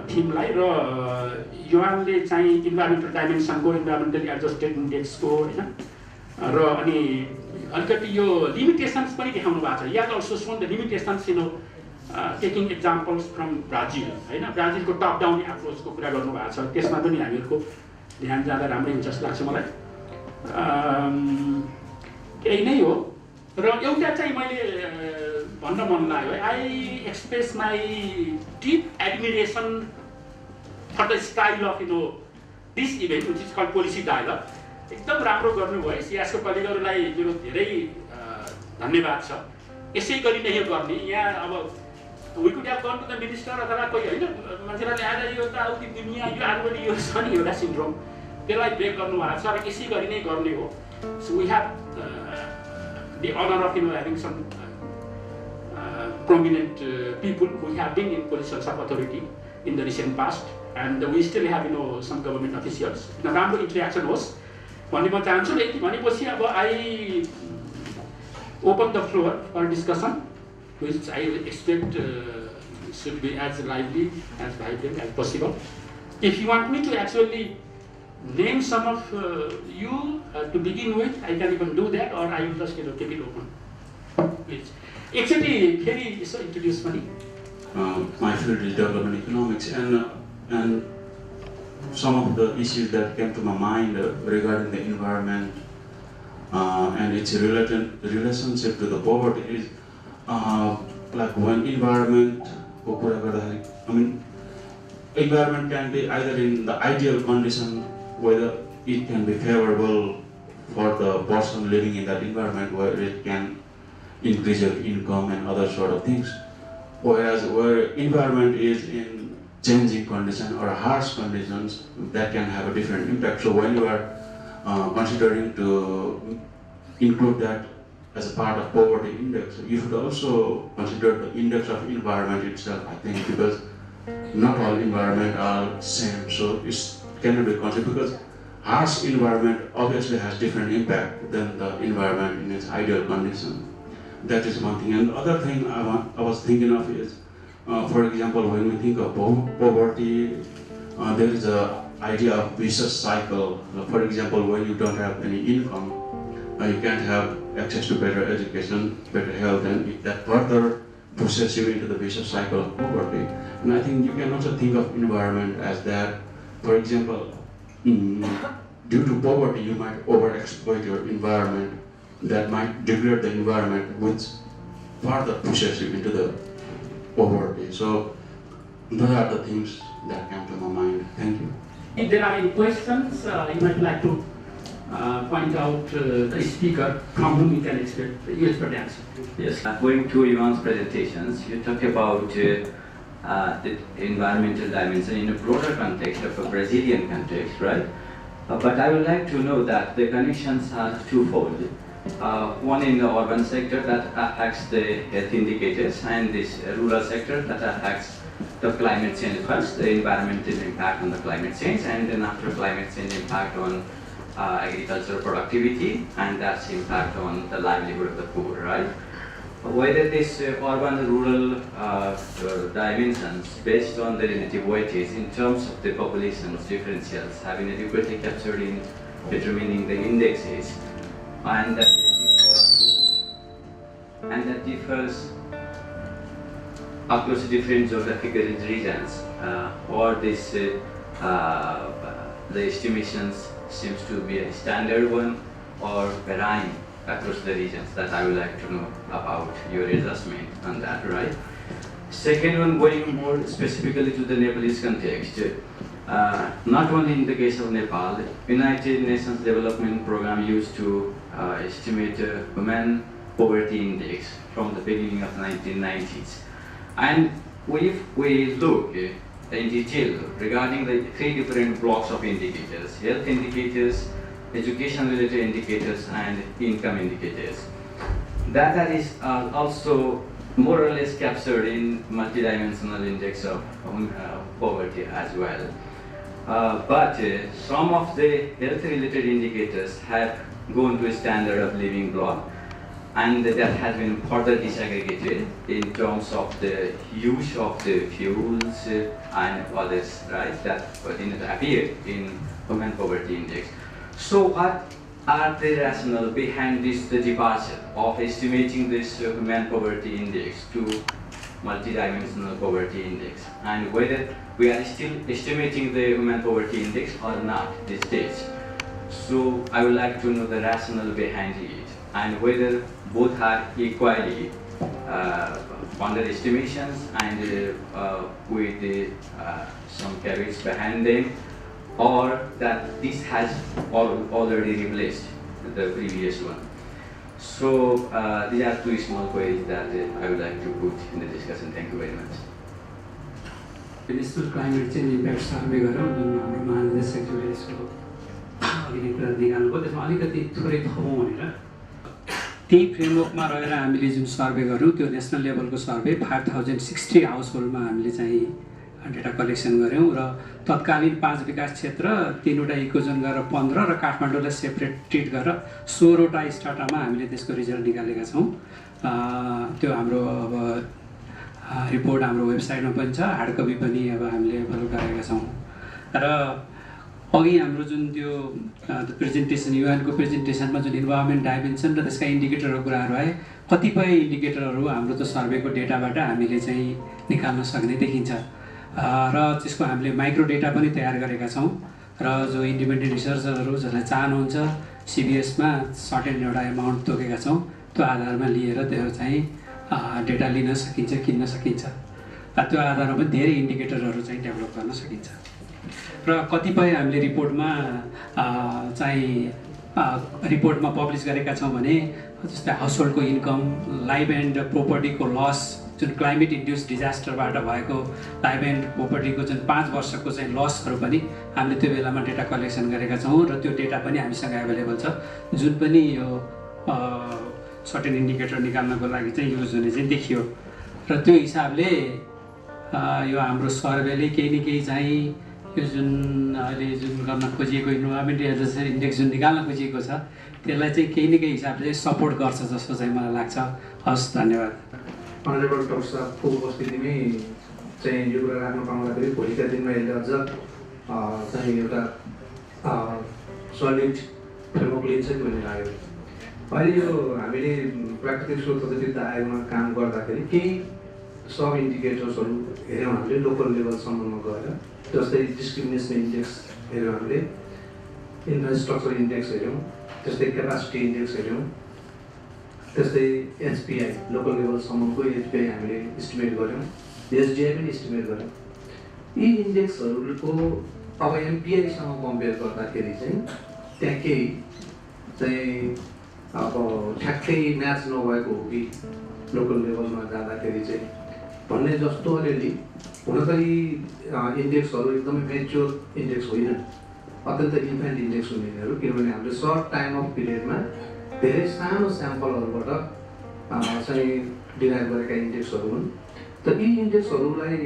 थिमलाई र युवाले चाहिँ इन्भाइरोमेन्टल डाइमेन्सनको इन्भाइरोमेन्टली एडजस्टेड इन्डेक्सको हैन र अनि अलिकति यो लिमिटेसन्स पनि देखाउनु भएको छ। You also shown the limitations taking examples from Brazil हैन। ब्राजिलको टप डाउन एप्रोचको कुरा गर्नुभएको छ। त्यसमा पनि हामीहरुको ध्यान जाँदा राम्रै हुन्छ जस्तो लाग्छ मलाई। यही नै हो र एउटा चाहिँ मैले भन्न मन लाग्यो। I express my deep admiration for the style of this event which is called policy dialogue. एकदम राम्रो गर्नुभयो। सियासको कलिगहरूलाई मेरो धेरै धन्यवाद छ। यसै गरी नै यो गर्ने। यहाँ अब we could have gone to the minister अथवा कोही होइन मान्छेलाई ल्याएर यो त आउट दुनियाँ यो आलरेडी यो छ नि एउटा सिन्ड्रोम त्यसलाई ब्रेक गर्नुभएको छ र यसै गरी नै गर्ने हो। So we have the honor of having some prominent people who have been in positions of authority in the recent past, and we still have some government officials. राम्रो interaction होस् भन्ने म चाहन्छु। र यति भनेपछि अब I open the floor for discussion, which I expect should be as lively, as vibrant as possible. If you want me to actually name some of you to begin with, I can even do that, or I will just keep it open. Please. Actually, very so introduce me. My field is development economics, and some of the issues that came to my mind regarding the environment and its relationship to the poverty is like when environment, I mean, environment can be either in the ideal condition, whether it can be favorable for the person living in that environment, where it can increase your income and other sort of things. Whereas where environment is in changing condition or harsh conditions, that can have a different impact. So when you are considering to include that as a part of poverty index, you should also consider the index of environment itself, I think, because not all environment are same. So it cannot be considered, because harsh environment obviously has different impact than the environment in its ideal condition. That is one thing. And the other thing I was thinking of is, for example, when we think of poverty, there is a idea of vicious cycle. For example, when you don't have any income, you can't have access to better education, better health, and that further pushes you into the vicious cycle of poverty. And I think you can also think of environment as that. For example, due to poverty, you might overexploit your environment. That might degrade the environment, which further pushes you into the poverty. So those are the things that came to my mind. Thank you. If there are any questions, you might like to point out the speaker from whom you can expect the answer. Yes, going to Ivan's presentations, you talk about the environmental dimension in a broader context of a Brazilian context, right? But I would like to know that the connections are twofold. One in the urban sector that affects the health indicators, and this rural sector that affects the climate change first, the environmental impact on the climate change, and then after climate change impact on agricultural productivity, and that's impact on the livelihood of the poor, right? Whether this urban-rural dimensions based on the relative weightage in terms of the population's differentials have been adequately captured in determining the indexes, and that differs across different geographical regions, or this the estimations seems to be a standard one or varying across the regions. That I would like to know about your adjustment on that, right? Second one, going more specifically to the Nepalese context, not only in the case of Nepal, United Nations Development Program used to estimate human poverty index from the beginning of the 1990s. And if we look in detail regarding the three different blocks of indicators, health indicators, education-related indicators and income indicators. Data is also more or less captured in multidimensional index of poverty as well. But some of the health-related indicators have gone to a standard of living block, and that has been further disaggregated in terms of the use of the fuels and others, right, that appear in Human Poverty Index. So what are the rationale behind the departure of estimating this Human Poverty Index to Multidimensional Poverty Index, and whether we are still estimating the Human Poverty Index or not these days? So I would like to know the rationale behind it, and whether both are equally underestimations and with some caveats behind them, or that this has already replaced the previous one. So these are two small queries that I would like to put in the discussion. Thank you very much. National Climate Change Impact Survey गरौँ जुन हाम्रो महानिर्देशकले यसको अघि कुरा निकाल्नुभयो त्यसमा अलिकति थोरै थपौँ भनेर त्यही फ्रेमवर्कमा रहेर हामीले जुन सर्वे गऱ्यौँ त्यो नेसनल लेभलको सर्वे 5060 हाउसहोल्डमा हामीले चाहिँ डेटा कलेक्सन गऱ्यौँ र तत्कालीन 5 विकास क्षेत्र 3वटा इकोजोन गरेर 15 र काठमाडौँलाई सेपरेट ट्रिट गरेर 16वटा स्टाटामा हामीले त्यसको रिजल्ट निकालेका छौँ। त्यो हाम्रो अब रिपोर्ट हाम्रो वेबसाइटमा पनि छ, हार्ड कपी पनि अब हामीले एभेलेबल गरेका छौँ। र अघि हाम्रो जुन त्यो प्रेजेन्टेसन युएनको प्रेजेन्टेसनमा जुन इन्भाइरोमेन्ट डाइमेन्सन र त्यसका इन्डिकेटरहरूको कुराहरू आए, कतिपय इन्डिकेटरहरू हाम्रो त सर्वेको डेटाबाट हामीले चाहिँ निकाल्न सक्ने देखिन्छ र त्यसको हामीले माइक्रो डेटा पनि तयार गरेका छौँ र जो इन्डिपेन्डेन्ट रिसर्चरहरू जसलाई चाहनुहुन्छ सिबिएसमा सर्टेन एउटा एमाउन्ट तोकेका छौँ, त्यो आधारमा लिएर त्यो चाहिँ डेटा लिन सकिन्छ, किन्न सकिन्छ। त्यो आधारमा पनि धेरै इन्डिकेटरहरू चाहिँ डेभलप गर्न सकिन्छ र कतिपय हामीले रिपोर्टमा पब्लिस गरेका छौँ भने जस्तै हाउसहोल्डको इन्कम, लाइफ एन्ड प्रोपर्टीको लस, जुन क्लाइमेट इन्ड्युस डिजास्टरबाट भएको लाइफ एन्ड प्रोपर्टीको जुन 5 वर्षको चाहिँ लसहरू पनि हामीले त्यो बेलामा डेटा कलेक्सन गरेका छौँ र त्यो डेटा पनि हामीसँग एभाइलेबल छ, जुन पनि यो सर्टेन इन्डिकेटर निकाल्नको लागि चाहिँ युज हुने चाहिँ देखियो। र त्यो हिसाबले यो हाम्रो सर्वेले केही न केही चाहिँ यो जुन अहिले जुन गर्न खोजिएको इन्भाइरोमेन्ट एडजस्टमेन्ट इन्डेक्स जुन निकाल्न खोजिएको छ त्यसलाई चाहिँ केही न केही हिसाबले सपोर्ट गर्छ जस्तो चाहिँ मलाई लाग्छ। हस्, धन्यवाद। अनरेबल डाक्टर साहबको उपस्थितिमै चाहिँ यो कुरा राख्न पाउँदाखेरि भोलिका दिनमा यसले अझ चाहिँ एउटा सलिड फ्रेमवर्क लिन्छ कि भन्ने लाग्यो। अहिले यो हामीले प्राकृतिक स्रोत फिर्ता आयोगमा काम गर्दाखेरि केही सब इन्डिकेटर्सहरू हेऱ्यौँ हामीले लोकल लेभलसम्ममा गएर, जस्तै डिस्क्रिमिनेसन इन्डेक्स हेऱ्यौँ हामीले, इन्फ्रास्ट्रक्चर इन्डेक्स हेऱ्यौँ, त्यस्तै क्यापासिटी इन्डेक्स हेऱ्यौँ, त्यस्तै एचपिआई लोकल लेभलसम्मको एचपिआई हामीले इस्टिमेट गऱ्यौँ, एसडिआई पनि इस्टिमेट गऱ्यौँ। यी इन्डेक्सहरूको अब एमपिआईसँग कम्पेयर गर्दाखेरि चाहिँ त्यहाँ केही चाहिँ अब ठ्याक्कै म्याच नभएको हो कि लोकल लेभलमा जाँदाखेरि चाहिँ भन्ने जस्तो अलिअलि हुन त यी इन्डेक्सहरू एकदमै मेच्योर इन्डेक्स होइन, अत्यन्त इन्फेन्ट इन्डेक्स हुने यिनीहरू, किनभने हामीले सर्ट टाइम अफ पिरियडमा धेरै सानो स्याम्पलहरूबाट चाहिँ डिराइभ गरेका इन्डेक्सहरू हुन्। त यी इन्डेक्सहरूलाई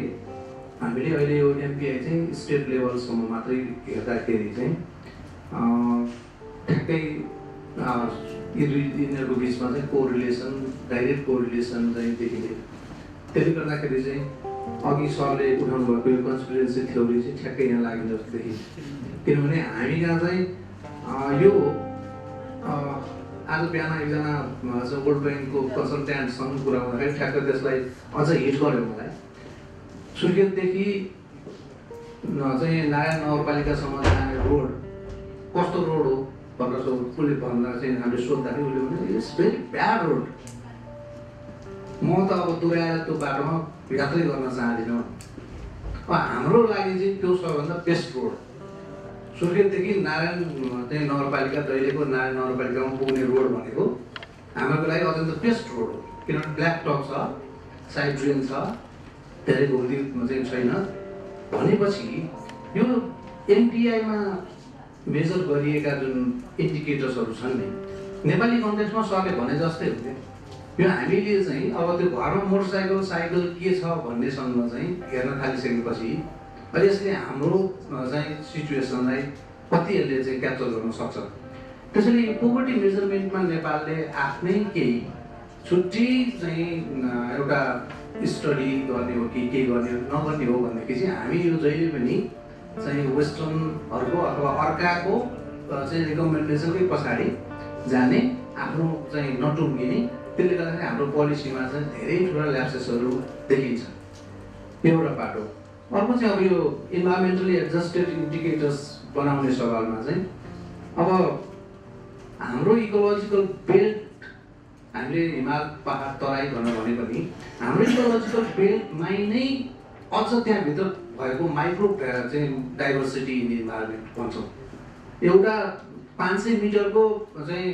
हामीले अहिले यो एमपिआई चाहिँ स्टेट लेभलसम्म मात्रै हेर्दाखेरि चाहिँ ठ्याक्कै यिनीहरूको बिचमा चाहिँ कोरिलेसन, डाइरेक्ट कोरिलेसन चाहिँ देखिने। त्यसले गर्दाखेरि चाहिँ अघि सरले उठाउनु भएको यो कन्स्पिरेन्सी थ्योरी चाहिँ ठ्याक्कै यहाँ लाग्ने जस्तो देखिन्छ, किनभने हामी यहाँ चाहिँ यो आज बिहान एकजना वर्ल्ड ब्याङ्कको कन्सल्ट्यान्टसँग कुरा हुँदाखेरि ठ्याक्कै त्यसलाई अझ हिट गर्यो मलाई। सुर्खेतदेखि चाहिँ नारायण नगरपालिकासम्म जाने रोड कस्तो रोड हो भनेर उसले भन्दा चाहिँ हामीले सोद्धाखेरि उसले भने इट्स भेरी ब्याड रोड, म त अब दोहोऱ्याएर त्यो बाटोमा यात्रै गर्न चाहदिनँ। हाम्रो लागि चाहिँ त्यो सबैभन्दा बेस्ट रोड सुर्खेतदेखि नारायण चाहिँ नगरपालिका, दैलेखको नारायण नगरपालिकामा पुग्ने रोड भनेको हाम्रो लागि अत्यन्त बेस्ट रोड हो, किनभने ब्ल्याक टप छ, साइड ड्रेन छ, धेरै घुम्ती चाहिँ छैन। भनेपछि यो एमपिआईमा मेजर गरिएका जुन इन्डिकेटर्सहरू छन् नि नेपाली कन्टेक्स्टमा सरले भने जस्तै हुन्थ्यो। यो हामीले चाहिँ अब त्यो घरमा मोटरसाइकल साइकल के छ भन्नेसम्म चाहिँ हेर्न थालिसकेपछि अहिले यसले हाम्रो चाहिँ सिचुएसनलाई कति यसले चाहिँ क्याप्चर गर्न सक्छ। त्यसैले पोभर्टी मेजरमेन्टमा नेपालले आफ्नै केही छुट्टी चाहिँ एउटा स्टडी गर्ने हो कि के गर्ने नगर्ने हो भनेदेखि चाहिँ हामी यो जहिले पनि चाहिँ वेस्टर्नहरूको अथवा अर्काको चाहिँ रिकमेन्डेसनकै पछाडि जाने आफ्नो चाहिँ नटुङ्गिने, त्यसले गर्दाखेरि हाम्रो पोलिसीमा चाहिँ धेरै ठुला ल्याप्सेसहरू देखिन्छ। यो एउटा बाटो। अर्को चाहिँ अब यो इन्भाइरोमेन्टली एडजस्टेड इन्डिकेटर्स बनाउने सवालमा चाहिँ अब हाम्रो इकोलोजिकल बेल्ट हामीले हिमाल पहाड तराई भनेर भने पनि हाम्रो इकोलोजिकल बेल्टमै नै अझ त्यहाँभित्र भएको माइक्रो चाहिँ डाइभर्सिटी इन इन्भाइरोमेन्ट भन्छौँ। एउटा 500 मिटरको चाहिँ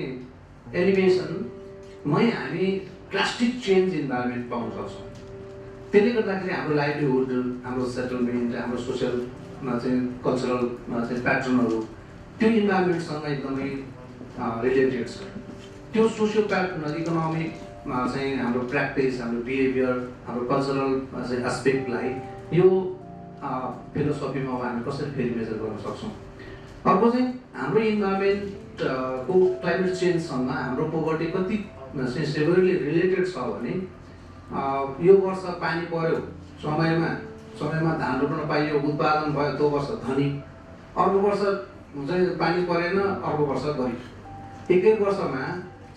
एलिभेसनमै हामी ड्रास्टिक चेन्ज इन्भाइरोमेन्ट पाउन सक्छौँ। त्यसले गर्दाखेरि हाम्रो लाइभलीहुड, हाम्रो सेटलमेन्ट, हाम्रो सोसियलमा चाहिँ कल्चरल चाहिँ प्याटर्नहरू त्यो इन्भाइरोमेन्टसँग एकदमै रिलेटेड छ। त्यो सोसियो प्याटर्न इकोनोमिकमा चाहिँ हाम्रो प्र्याक्टिस, हाम्रो बिहेभियर, हाम्रो कल्चरल चाहिँ एस्पेक्टलाई यो फिलोसफीमा हामी कसरी फेरि मेजर गर्न सक्छौँ। अर्को चाहिँ हाम्रो इन्भाइरोमेन्टको क्लाइमेट चेन्जसँग हाम्रो पोभर्टी कति चाहिँ सेभरली रिलेटेड छ भने यो वर्ष पानी पर्यो समयमा धान रोप्न पाइयो, उत्पादन भयो, त्यो वर्ष धनी, अर्को वर्ष चाहिँ पानी परेन, अर्को वर्ष गरिब। एकै वर्षमा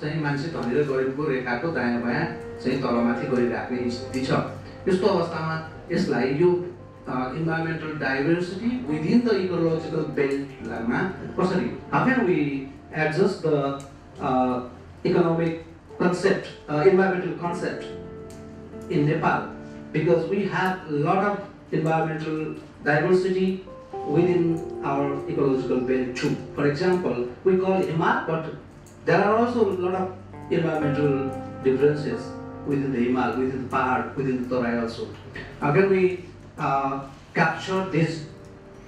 चाहिँ मान्छे धनी र गरिबको रेखाको दायाँ बायाँ चाहिँ तलमाथि गरिराख्ने स्थिति छ। यस्तो अवस्थामा यसलाई यो environmental diversity within the ecological belt कसरी how can we adjust the economic concept, environmental concept in Nepal, because we have a lot of environmental diversity within our ecological belt too. For example, we call it Himal, but there are also a lot of environmental differences within the Himal, within the Pahad, within the Tarai also. How can we capture this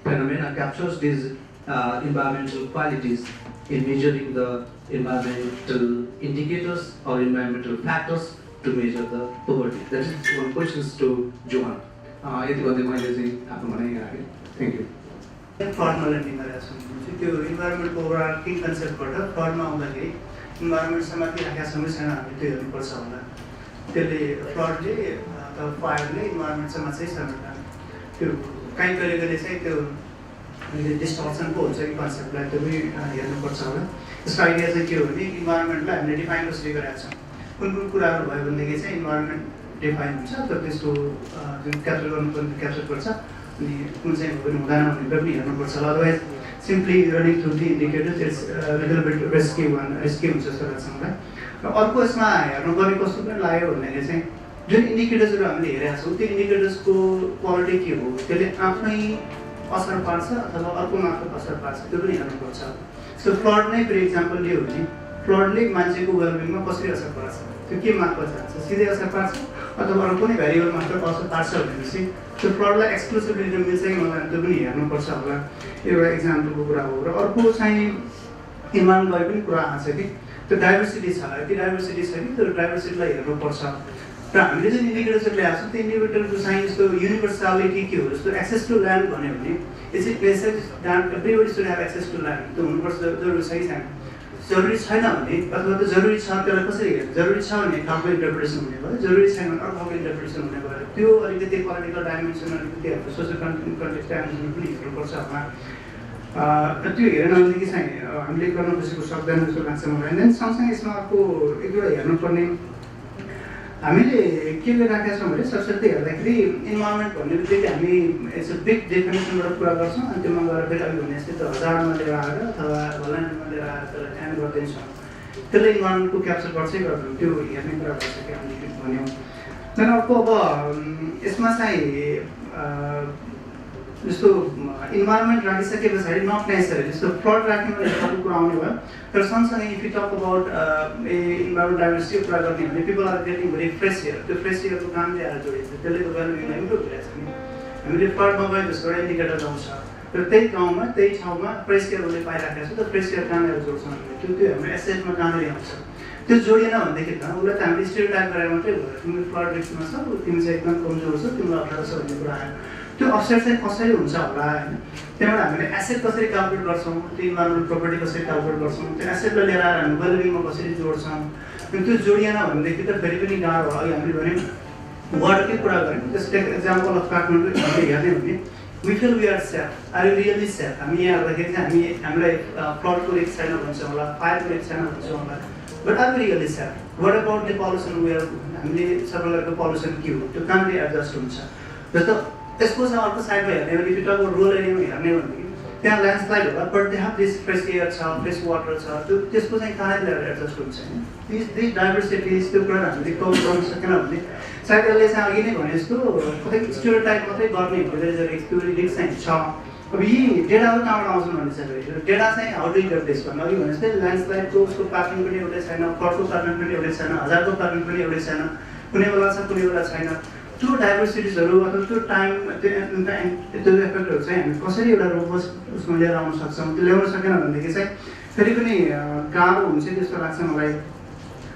phenomena, captures these environmental qualities in measuring the environmental indicators or environmental factors to measure the poverty? That is one question to Johan. Thank you. Formal environment त्यो इन्भाइरोमेन्टको ओभरआर्किङ कन्सेप्टबाट फर्ममा आउँदाखेरि इन्भाइरोमेन्टसँग के राखेका छौँ छैन हामीले त्यो हेर्नुपर्छ होला। त्यसले फ्लडले अथवा फायरले इन्भाइरोमेन्टसँग चाहिँ समेट्न त्यो काहीँ कहिले कहिले चाहिँ त्यो डिस्टर्सन पो हुन्छ कि कन्सेप्टलाई त्यो पनि हेर्नुपर्छ होला। त्यसको आइडिया चाहिँ के हो भने इन्भाइरोमेन्टलाई हामीले डिफाइन कसरी गरेका छौँ, कुन कुन कुराहरू भयो भनेदेखि चाहिँ इन्भाइरोमेन्ट डिफाइन हुन्छ त त्यसको जुन क्याप्चर गर्नुपर्ने क्याप्चर गर्छ अनि कुन चाहिँ पनि हुँदैन भनेर पनि हेर्नुपर्छ होला। Otherwise simply running through the indicators it's little beet risky हुन्छ जस्तो लाग्छ मलाई। र अर्को यसमा हेर्नुपर्ने कस्तो पनि लाग्यो भन्दाखेरि चाहिँ जुन इन्डिकेटर्सहरू हामीले हेरेका छौँ त्यो इन्डिकेटर्सको क्वालिटी के हो, त्यसले आफै असर पार्छ अथवा अर्को मार्फत असर पार्छ त्यो पनि हेर्नुपर्छ। सो फ्लड नै फर इक्जाम्पल लियो भने फ्लडले मान्छेको वेलबिङमा कसरी असर पार्छ, त्यो के मार्फत जान्छ, सिधै असर पार्छ अथवा अरू कुनै भ्यारिएबल मार्फत असर पार्छ भनेपछि त्यो फ्लडलाई एक्सक्लुसिभली मिल्छ कि मलाई त्यो पनि हेर्नुपर्छ होला। एउटा इक्जाम्पलको कुरा हो। र अर्को चाहिँ इन्भाइरोमेन्टलाई पनि कुरा आउँछ कि त्यो डाइभर्सिटी छ, यति डाइभर्सिटी छ कि त्यो डाइभर्सिटीलाई हेर्नुपर्छ। र हामीले जुन इन्डिकेटर्सहरू ल्याएको छौँ त्यो इन्डिकेटरको चाहिँ जस्तो युनिभर्सालिटी के हो, जस्तो एक्सेस टु ल्यान्ड भन्यो भने it's it places that everybody should have access to land, त्यो हुनुपर्छ, जरुरी छ कि छैन। जरुरी छैन भने अथवा त्यो जरुरी छ त्यसलाई कसरी हेर्नु, जरुरी छ भने खालको इन्टरप्रिटेसन हुने भयो, जरुरी छैन भने अर्को खालको इन्टरप्रिटेसन हुने भयो। त्यो अलिकति पोलिटिकल डाइमेन्सन, अलिकति हाम्रो सोसियल कन्टेक्स्ट डाइमेन्सन पनि हेर्नुपर्छ होला। त्यो हेरेन भनेदेखि चाहिँ हामीले गर्न खोजेको सक्दैन जस्तो लाग्छ मलाई। देन सँगसँगै यसमा अर्को एक दुईवटा हेर्नुपर्ने हामीले के राखेका छौँ भने सबसेटै हेर्दाखेरि इन्भाइरोमेन्ट भन्ने बित्तिकै हामी इट्स अ बिग डेफिनेसनबाट कुरा गर्छौँ अनि त्योमा गएर फेरि अघि भने जस्तै त्यो हजारमा लिएर आएर अथवा भलान्डमा लिएर आएर त्यसलाई ध्यान गरिदिन्छौँ, त्यसले इन्भाइरोमेन्टको क्याप्चर गर्छै गर्छौँ, त्यो हेर्ने कुरा गर्छ कि हामीले भन्यौँ। त्यहाँदेखि अर्को अब यसमा चाहिँ जस्तो इन्भाइरोमेन्ट राखिसके पछाडि नट नेसेसरी जस्तो फ्लड राख्ने भने अर्को कुरा आउने भयो। तर सँगसँगै if you talk about environment डाइभर्सिटीको कुरा गर्ने भने people are getting very fresh air, त्यो फ्रेस एयरको कामले आएर जोडिन्छ, त्यसले गर्दा इम्प्रुभ भइरहेको छ नि। हामीले फ्लड नभए जस्तो एउटा इन्डिकेटर आउँछ र त्यही गाउँमा त्यही ठाउँमा फ्रेस केयर उसले पाइराखेको छ त फ्रेस केयर कहाँनिर जोड्छौँ भने त्यो हाम्रो एसेटमा कहाँनिर आउँछ त्यो जोडिएन भनेदेखि त उसलाई त हामीले स्टेरियोटाइप गरेर मात्रै भयो तिमी फ्लड रिस्कमा छौ तिमी चाहिँ एकदम कमजोर छौ तिमीलाई अप्ठ्यारो छ भन्ने कुरा आयो त्यो अवसर चाहिँ कसरी हुन्छ होला होइन त्यहाँबाट हामीले एसेट कसरी क्यालकुलेट गर्छौँ त्यो इन्भाइरोमेन्टल प्रोपर्टी कसरी क्यालकुलेट गर्छौँ त्यो एसेटलाई लिएर आएर हामी वेलबिङमा कसरी जोड्छौँ अनि त्यो जोडिएन भनेदेखि त फेरि पनि गाह्रो हो अघि हामीले भन्यौँ वाटरकै कुरा गऱ्यौँ just take example of Kathmandu हामीले हेर्ने भने we feel we are safe are you really safe हामी यहाँ हेर्दाखेरि चाहिँ हामीलाई फ्लडको रिस्क छैन भन्छौँ होला फायरको रिस्क छैन भन्छौँ होला but are we really safe what about the pollution where हामीले सबैको पल्युसन के हो त्यो कहाँनिर एडजस्ट हुन्छ जस्तो यसको चाहिँ अर्को साइडमा हेर्ने भने पिटको रुरल एरियामा हेर्ने भनेदेखि त्यहाँ ल्यान्डस्लाइड होला बट त्यहाँ दिस फ्रेस एयर छ फ्रेस वाटर छ त्यो त्यसको चाहिँ कहाँनिर एडजस्ट हुन्छ दिस डाइभर्सिटिज त्यो कुरा हामीले कभर गर्न सकेन भने सायद यसले चाहिँ अघि नै भने जस्तो कतै स्टेरियोटाइप मात्रै गर्ने त्यो रिस्क चाहिँ छ अब यी डेटाहरू कहाँबाट आउँछन् भन्ने चाहिँ डेटा चाहिँ हाउ डु गेट दिस भन्नु अघि भने जस्तै ल्यान्डस्लाइडको उसको प्याटर्न पनि एउटै छैन फ्लडको प्याटर्न पनि एउटै छैन हजारको प्याटर्न पनि एउटै छैन कुनै बेला छ कुनै बेला छैन त्यो डाइभर्सिटिजहरू अथवा त्यो टाइम त्यो इफेक्टहरू चाहिँ हामी कसरी एउटा रोबस उसमा लिएर आउन सक्छौँ त्यो ल्याउन सकेन भनेदेखि चाहिँ फेरि पनि गाह्रो हुन्छ जस्तो लाग्छ मलाई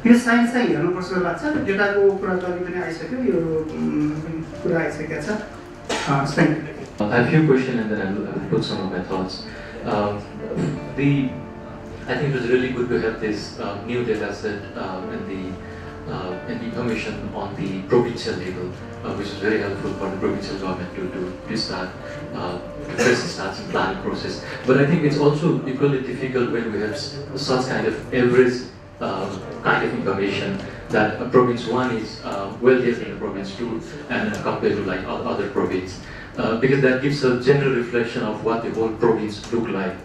यो साइन्स चाहिँ हेर्नुपर्छ जस्तो लाग्छ डेटाको कुरा त अघि पनि आइसक्यो यो कुरा आइसकेको छ I have a few questions and then I'll put some of my thoughts. I think it was really good to have this new data set and the information on the provincial level, which is very helpful for the provincial government to start some planning process. But I think it's also equally difficult when we have such kind of average kind of information that province 1 is wealthier than province 2 and compared to like other province. Because that gives a general reflection of what the whole province look like.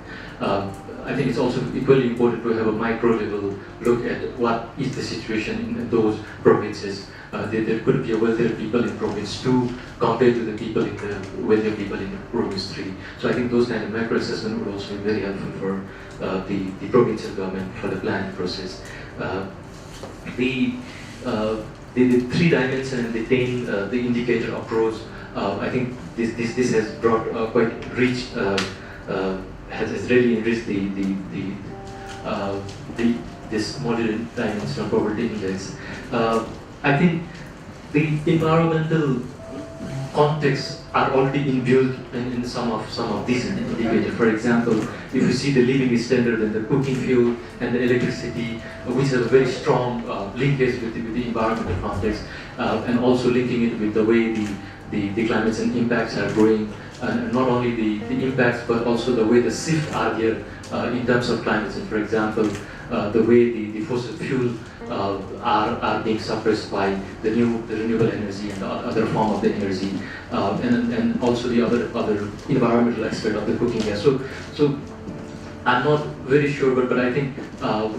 I think it's also equally important to have a micro level look at what is the situation in those provinces. There could be a wealthier people in province 2 compared to the people in the wealthier people in province 3. So I think those kind of macro assessment would also be very helpful for the provincial government for the planning process. The 3 dimension and the indicator approach. I think this has brought quite rich, has really enriched this multidimensional poverty index. I think the environmental contexts are already inbuilt in some of these indicators. For example, if you see the living standard and the cooking fuel and the electricity, which have a very strong linkage with the environmental context, and also linking it with the way the climate and impacts are growing, and not only the impacts but also the way the shifts are there in terms of climate change. For example, the way the fossil fuel are being suppressed by the renewable energy and the other form of the energy, and also the other environmental aspect of the cooking gas. So I'm not very sure, but I think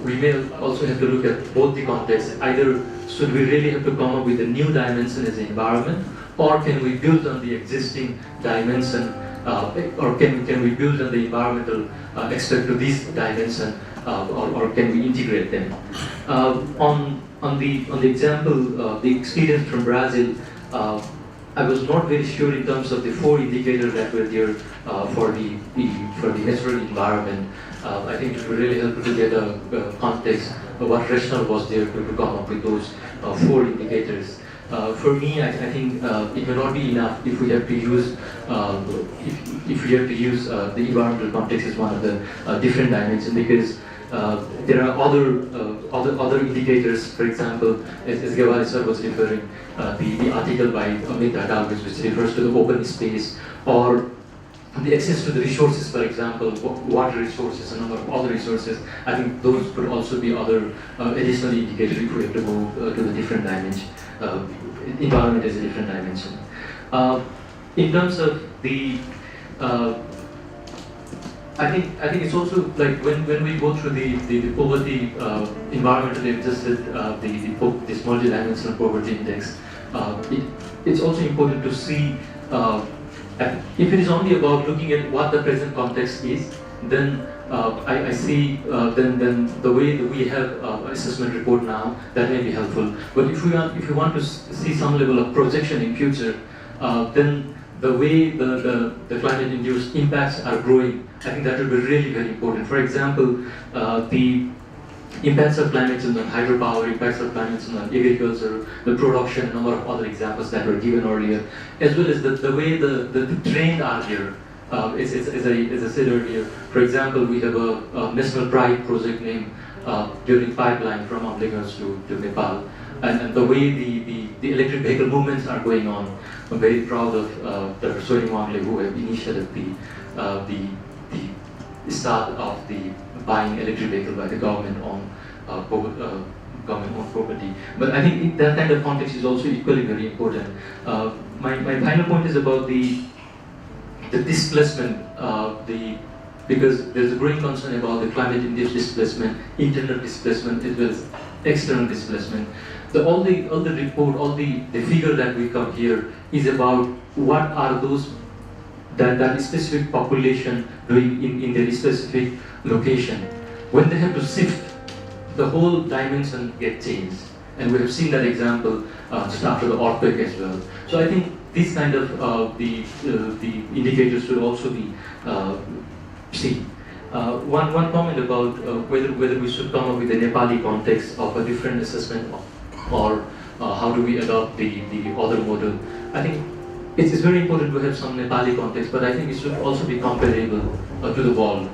we may also have to look at both the contexts. Either should we really have to come up with a new dimension as the environment, or can we build on the existing dimension, or can we build on the environmental aspect to this dimension, or can we integrate them? On the example, the experience from Brazil, I was not very sure in terms of the 4 indicators that were there for the natural environment. I think it would be really helpful to get a context of what rationale was there to come up with those 4 indicators. For me, I think it may not be enough if we have to use the environmental context as one of the different dimensions, because there are other indicators. For example, as Gawari sir was referring, the article by Amit Dhatal, which refers to the open space, or the access to the resources, for example, water resources and other resources. I think those could also be other additional indicators if we have to move to the different dimension. Environment is a different dimension. In terms of the, I think it's also like when we go through the poverty, environmentally adjusted, this multidimensional poverty index. It's also important to see. If it is only about looking at what the present context is, then I see then the way that we have assessment report now, that may be helpful. But if we want to see some level of projection in future, then the way the climate-induced impacts are growing, I think that will be really very important. For example, the impacts of climate change on hydropower, impacts of climate change on agriculture, the production, a number of other examples that were given earlier, as well as the way the trend are here. As I said earlier, for example, we have a National Pride project named during pipeline from Amleganj to Nepal, and the way the electric vehicle movements are going on. I'm very proud of Dr. Soring Wangle, who have initiated the start of the buying electric vehicle by the government on government-owned property. But I think that kind of context is also equally very important. My final point is about the displacement, because there's a growing concern about the climate-induced displacement, internal displacement as well as external displacement. All the report, all the figure that we come here is about what are those that specific population doing in their specific location. When they have to shift, the whole dimension get changed, and we have seen that example just after the earthquake as well. So I think this kind of the indicators should also be seen. One comment about whether we should come up with a Nepali context of a different assessment, or how do we adopt the other model. I think it's very important to have some Nepali context, but I think it should also be comparable to the world.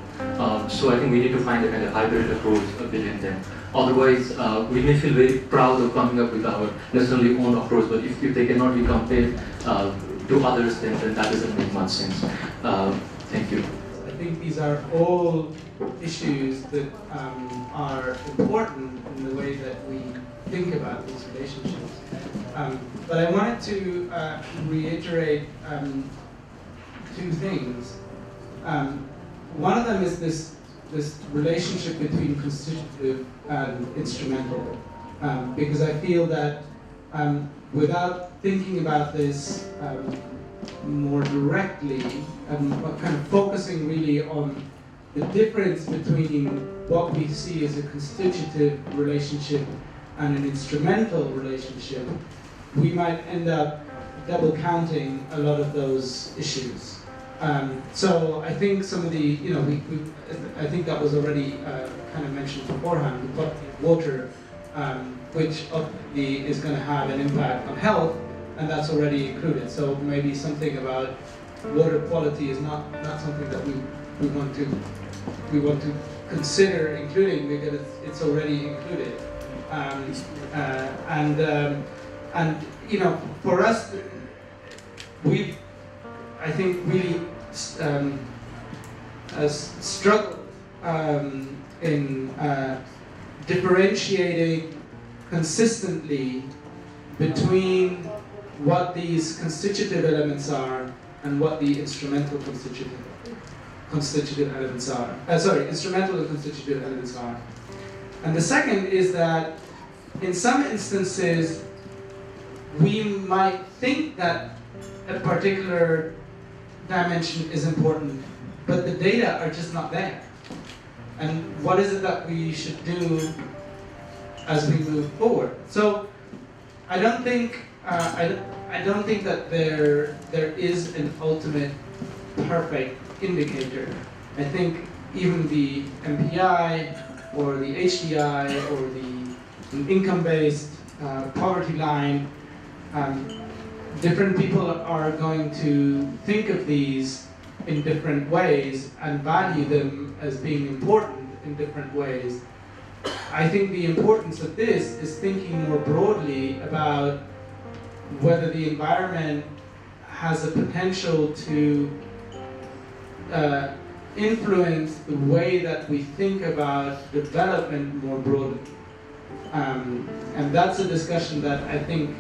So I think we need to find a kind of hybrid approach between them. Otherwise, we may feel very proud of coming up with our nationally owned approach, but if they cannot be compared to others, then that doesn't make much sense. Thank you. I think these are all issues that are important in the way that we think about these relationships. But I wanted to reiterate two things. One of them is this relationship between constitutive and instrumental, because I feel that without thinking about this more directly and kind of focusing really on the difference between what we see as a constitutive relationship and an instrumental relationship, we might end up double counting a lot of those issues. So I think some of the, I think that was already kind of mentioned beforehand, the water, which obviously is going to have an impact on health, and that's already included. So maybe something about water quality is not something that we want to consider including, because it's already included. And for us, we've, I think, really struggled in differentiating consistently between what these constitutive elements are and what the instrumental constitutive elements are. Instrumental and constitutive elements are. And the second is that in some instances, we might think that a particular dimension is important, but the data are just not there. And what is it that we should do as we move forward? So I don't think that there is an ultimate perfect indicator. I think even the MPI or the HDI or the income-based poverty line, different people are going to think of these in different ways and value them as being important in different ways. I think the importance of this is thinking more broadly about whether the environment has a potential to influence the way that we think about development more broadly. And that's a discussion that I think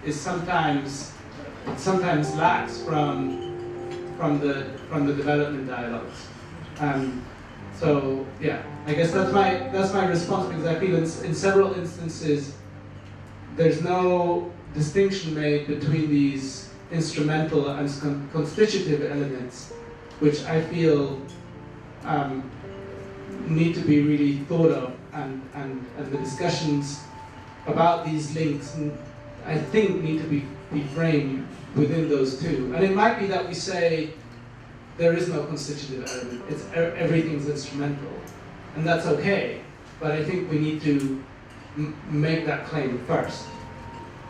is sometimes lacks from the development dialogues. So yeah, I guess that's my response, because I feel in several instances there's no distinction made between these instrumental and constitutive elements, which I feel need to be really thought of, and the discussions about these links I think need to be framed within those two. And it might be that we say there is no constitutive element, it's everything's instrumental, and that's okay. But I think we need to make that claim first.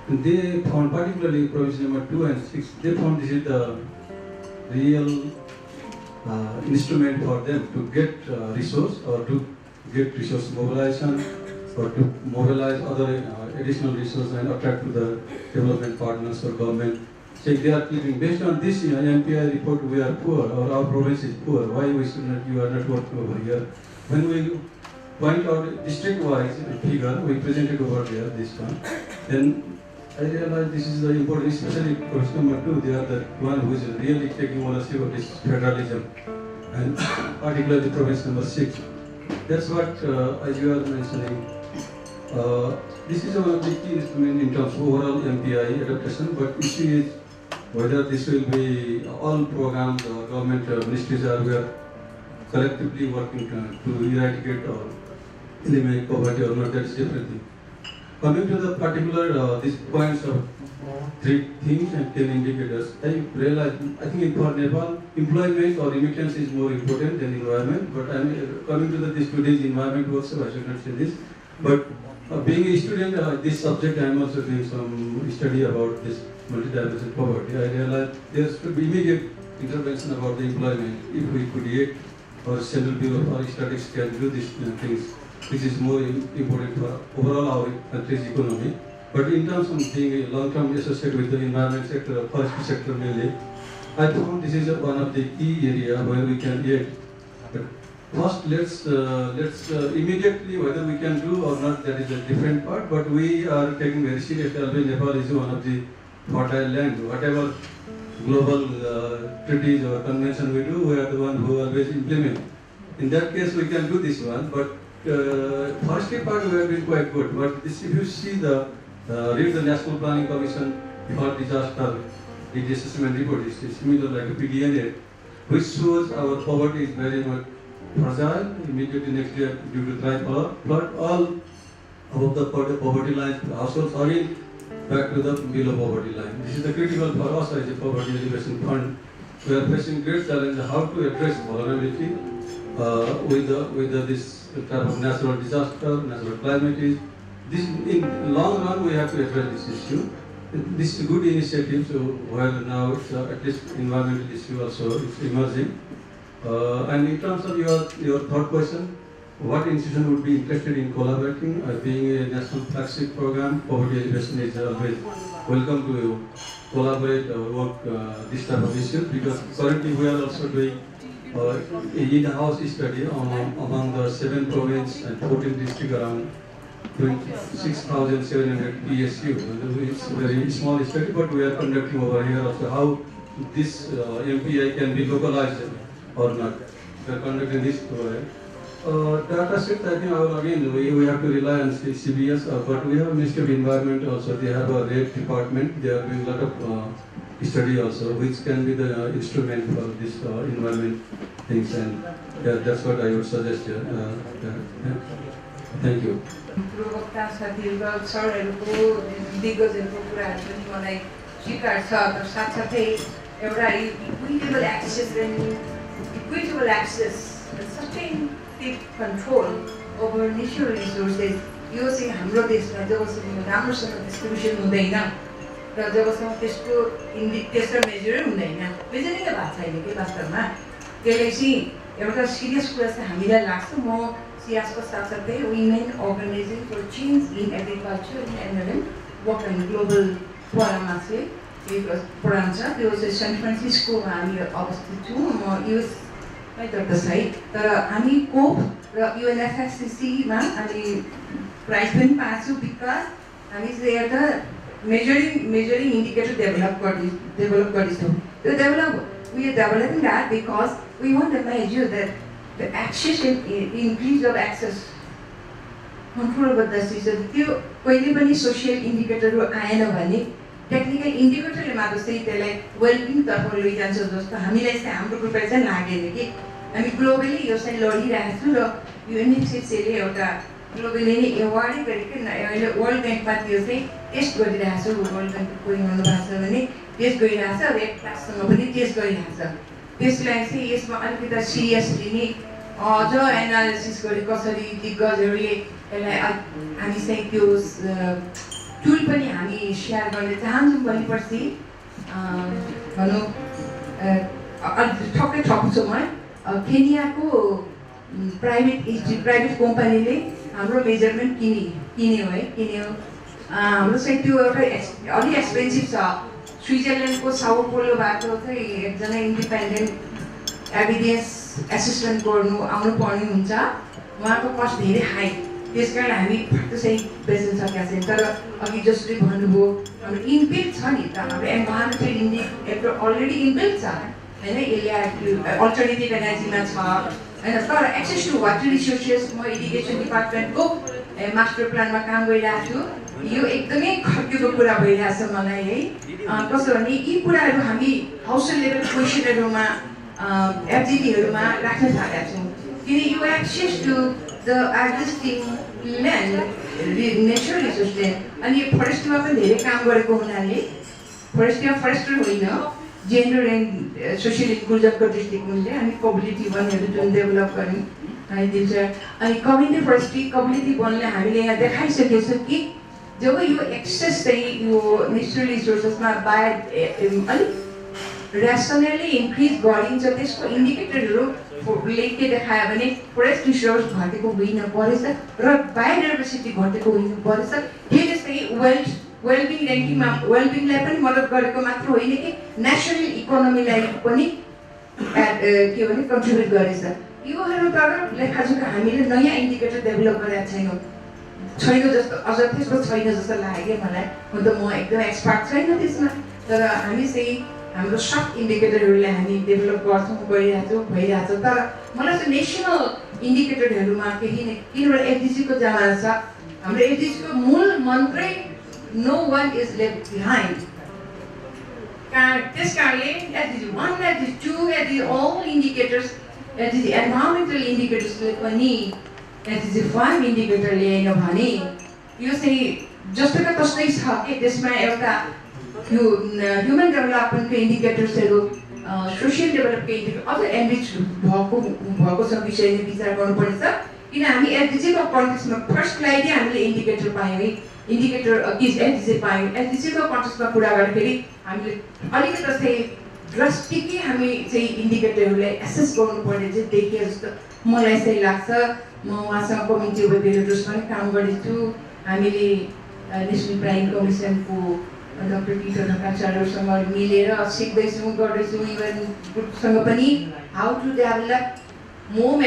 They found, particularly provision number 2 and 6, they found this is the real instrument for them to get resource or to get resource mobilization or to mobilize other additional resources and attract to the development partners or government. So they are keeping, based on this MPI report, we are poor or our province is poor. Why we should not, you are not working over here? When we point out district-wise figure, we presented over there this one, then I realize this is the important, especially provision number 2, they are the one who is really taking ownership of this federalism, and particularly province number 6. That's what, as you are mentioning, this is one of the key instruments in terms of overall MPI adaptation, but issue is whether this will be all programs, government ministries are collectively working to eradicate or eliminate poverty or not, that's different thing. Coming to the particular, these points of 3 things and 10 indicators, I realize, I think for Nepal, employment or remittance is more important than environment, but I'm coming to this today's environment workshop, I should not say this, but being a student, this subject, I'm also doing some study about this multidimensional poverty. I realized there should be immediate intervention about the employment. If we could yet, or Central Bureau of Statistics can do these things, which is more important for overall our country's economy. But in terms of being a long-term associated with the environment sector or forestry sector mainly, I found this is one of the key area where we can yet. First, let's immediately whether we can do or not, that is a different part. But we are taking very seriously. Always Nepal is one of the fertile land. Whatever global treaties or convention we do, we are the one who always implement. In that case, we can do this one. But forestry part we have been quite good. But this, if you see the read the National Planning Commission for Disaster Assessment report, is similar like a PDNA, which shows our poverty is very much fragile. Immediately next year due to dry flood, all above the poverty line households are in back to the below poverty line. This is the critical for us as a poverty alleviation fund. We are facing great challenge how to address vulnerability with this type of natural disaster, natural calamity. This in long run we have to address this issue. This is a good initiative. So where now it's at least environmental issue also it's emerging. And in terms of your third question, what institution would be interested in collaborating? Being a national flagship program, poverty alleviation is always welcome to collaborate or work this type of issues, because currently we are also doing in-house study among the 7 provinces and 14 districts around 26,700 PSU. It's a very small study, but we are conducting over here also how this MPI can be localized or not. We are conducting this data set. I think again we have to rely on CBS, but we have Ministry of Environment also. They have a rate department. They are doing a lot of study also, which can be the instrument for this environment things, and that's what I would suggest here. Thank you. पूर्ववक्ता साथीहरू सरहरूको दिग्गजहरूको कुराहरू पनि मलाई स्वीकार छ, तर साथसाथै एउटा equitable access and sustainable control over natural resources यो चाहिँ हाम्रो देशमा जबसम्म राम्रोसँग डिस्ट्रिब्युसन हुँदैन र जबसम्म त्यसको त्यसको मेजरै हुँदैन, मेजरिङ भएको छैन कि वास्तवमा, त्यसले चाहिँ एउटा सिरियस कुरा चाहिँ हामीलाई लाग्छ। म SIAS को साथसाथै Women Organizing for Change in Agriculture and Environment work and global फोरममा चाहिँ एक प्रोग्राम छ, त्यो चाहिँ सेन फ्रान्सिस्कोमा हामी अवस्थित छौँ। म युएसमै दर्तसै, तर हामी कोप र UNFCCCमा हामी प्राइज पनि पाएको छौँ, बिकज हामी चाहिँ एउटा मेजरिङ इन्डिकेटर डेभलप गर्दैछौँ। त्यो we are developing that because we want to measure that the access and increase of access control diseases. त्यो कहिले पनि सोशल इन्डिकेटरहरू आएन भने टेक्निकल इन्डिकेटरले मात्र चाहिँ त्यसलाई वेलबिङ तर्फ लैजान्छ जस्तो हामीलाई चाहिँ हाम्रो ग्रुपलाई चाहिँ लागेन कि हामी ग्लोबली यो चाहिँ लडिरहेको छौँ र UNFCCCले एउटा ग्लोबली नै एवार्डै गरेको अहिले वर्ल्ड ब्याङ्कमा त्यो चाहिँ टेस्ट गरिरहेको छ वर्ल्ड ब्याङ्कको कोही गर्नुभएको छ भने टेस्ट गरिरहेको छ रेड क्लाससँग पनि टेस्ट गरिरहेको छ त्यसलाई चाहिँ यसमा अलिकति सिरियसली नै अझ एनालिसिस गरी कसरी दिग्गजहरूले यसलाई हामी चाहिँ त्यो टुल पनि हामी सेयर गर्न चाहन्छौँ भोलि पर्सि भनौँ ठक्कै थप्छु म केनियाको प्राइभेट कम्पनीले हाम्रो मेजरमेन्ट किन्यो हाम्रो चाहिँ त्यो एउटा अलिक एक्सपेन्सिभ छ स्विजरल्यान्डको साउ पोलोबाट चाहिँ एकजना इन्डिपेन्डेन्ट एभिडेन्स एसिस्टेन्ट गर्नु आउनु पर्ने हुन्छ उहाँको कस्ट धेरै हाई त्यस कारण हामी फक्त चाहिँ बेच्न सकेका छैन तर अघि जसले भन्नुभयो हाम्रो इनबिल्ट छ नि त हाम्रो एन्भाइरोमेन्टल इन्डिकेटर अलरेडी इनबिल्ट छ होइन यसले अल्टरनेटिभ एनर्जीमा छ होइन तर एक्सेस टु वाटर रिसोर्सेस म इरिगेसन डिपार्टमेन्टको मास्टर प्लानमा काम गरिरहेको छु यो एकदमै खर्केको कुरा भइरहेछ मलाई है कसो भने यी कुराहरू हामी हाउस लेभल क्वेसनहरूमा एफजिडीहरूमा राख्न थालेका छौँ किन यो access to the existing land natural resource land अनि फरेस्टमा पनि धेरै काम गरेको हुनाले फरेस्टर होइन जेन्डर एन्ड सोसियल इन्क्लुजनको दृष्टिकोणले हामी कम्युनिटी वनहरू जुन डेभलप गऱ्यौँ दिन्छ अनि कम्युनिटी फरेस्ट्री कम्युनिटी वनले हामीले यहाँ देखाइसकेको छ कि जब यो एक्सेस चाहिँ यो नेचरल रिसोर्सेसमा अलिक ऱ्यासनली इन्क्रिज गरिन्छ त्यसको इन्डिकेटरहरूले के देखायो भने फरेस्ट रिसोर्स घटेको होइन बढेछ र बायोडाइभर्सिटी घटेको होइन बढेछ त्यसले चाहिँ वेलबिङ ऱ्याङ्किङमा वेलबिङलाई पनि मद्दत गरेको मात्र होइन कि नेसनल इकोनोमीलाई पनि के भने कन्ट्रिब्युट गरेछ योहरू तर लेखाजोखा हामीले नयाँ इन्डिकेटर डेभलप गरेका छैन जस्तो अझ त्यस्तो छैन जस्तो लाग्यो मलाई हुन त म एकदम एक्सपर्ट छैन त्यसमा तर हामी चाहिँ हाम्रो सब इन्डिकेटरहरूलाई हामी डेभलप गर्छौँ भइरहेको छ तर मलाई चाहिँ नेसनल इन्डिकेटरहरूमा केही नै किनभने एफडिसीको जमाना छ हाम्रो एफडिसीको मूल मन्त्रै no one is left behind. This कारणले SDG 1, SDG 2, SDG all indicators, SDG environmental indicators पनि SDG 5 indicator ल्याएन भने यो चाहिँ जस्तोका तस्तै छ कि त्यसमा एउटा यो ह्युमन डेभलपमेन्टको इन्डिकेटर्सहरू सोसियल डेभलपको इन्डिकेटर अझ एनरिच भएको छ विषयले विचार गर्नुपर्छ किन हामी एसडिजीको कन्टेक्स्टमा फर्स्टलाई नै हामीले इन्डिकेटर पायौँ है इन्डिकेटर एसडिजी पायौँ एसडिजीको कन्टेक्स्टमा कुरा गर्दाखेरि हामीले अलिकति चाहिँ ड्रस्टिकली हामी चाहिँ इन्डिकेटरहरूलाई एसेस गर्नुपर्ने चाहिँ देखिए जस्तो मलाई चाहिँ लाग्छ म उहाँसँग कम्युनिटी वेलबिङ पनि काम गरेछु हामीले नेसनल प्राइम कमिसनको डक्टर पिटर ढकाचार्यसँग मिलेर सिक्दैछौँ गर्दैछौँ इभन ग्रुपसँग पनि how to develop more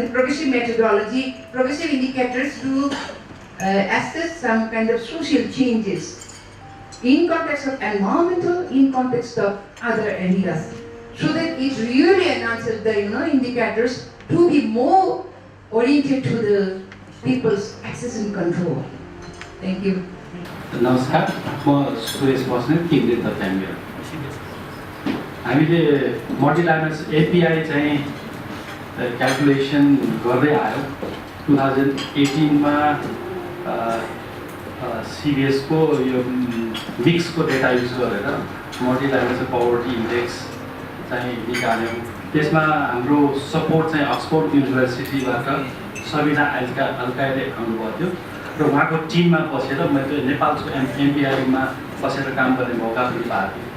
progressive methodology, progressive indicators to assess some kind of social changes in context of environmental, in context of other areas, so that it really enhances the indicators to be more oriented to the people's access and control. Thank you. नमस्कार म सुरेश बस्नेत केन्द्रीय तथ्याङ्क हामीले मल्टिडाइमेन्स एपिआई चाहिँ क्यालकुलेसन गर्दै आयो 2018मा सिबिएसको यो मिक्सको डेटा युज गरेर मल्टिडाइमेन्सनल पवर्टी इन्डेक्स चाहिँ निकाल्यौँ त्यसमा हाम्रो सपोर्ट चाहिँ अक्सफोर्ड युनिभर्सिटीबाट सबिना अल्काइले आउनुभएको थियो र उहाँको टिममा बसेर मैले नेपालको एमपिआईमा बसेर काम गर्ने मौका पनि पाएको थिएँ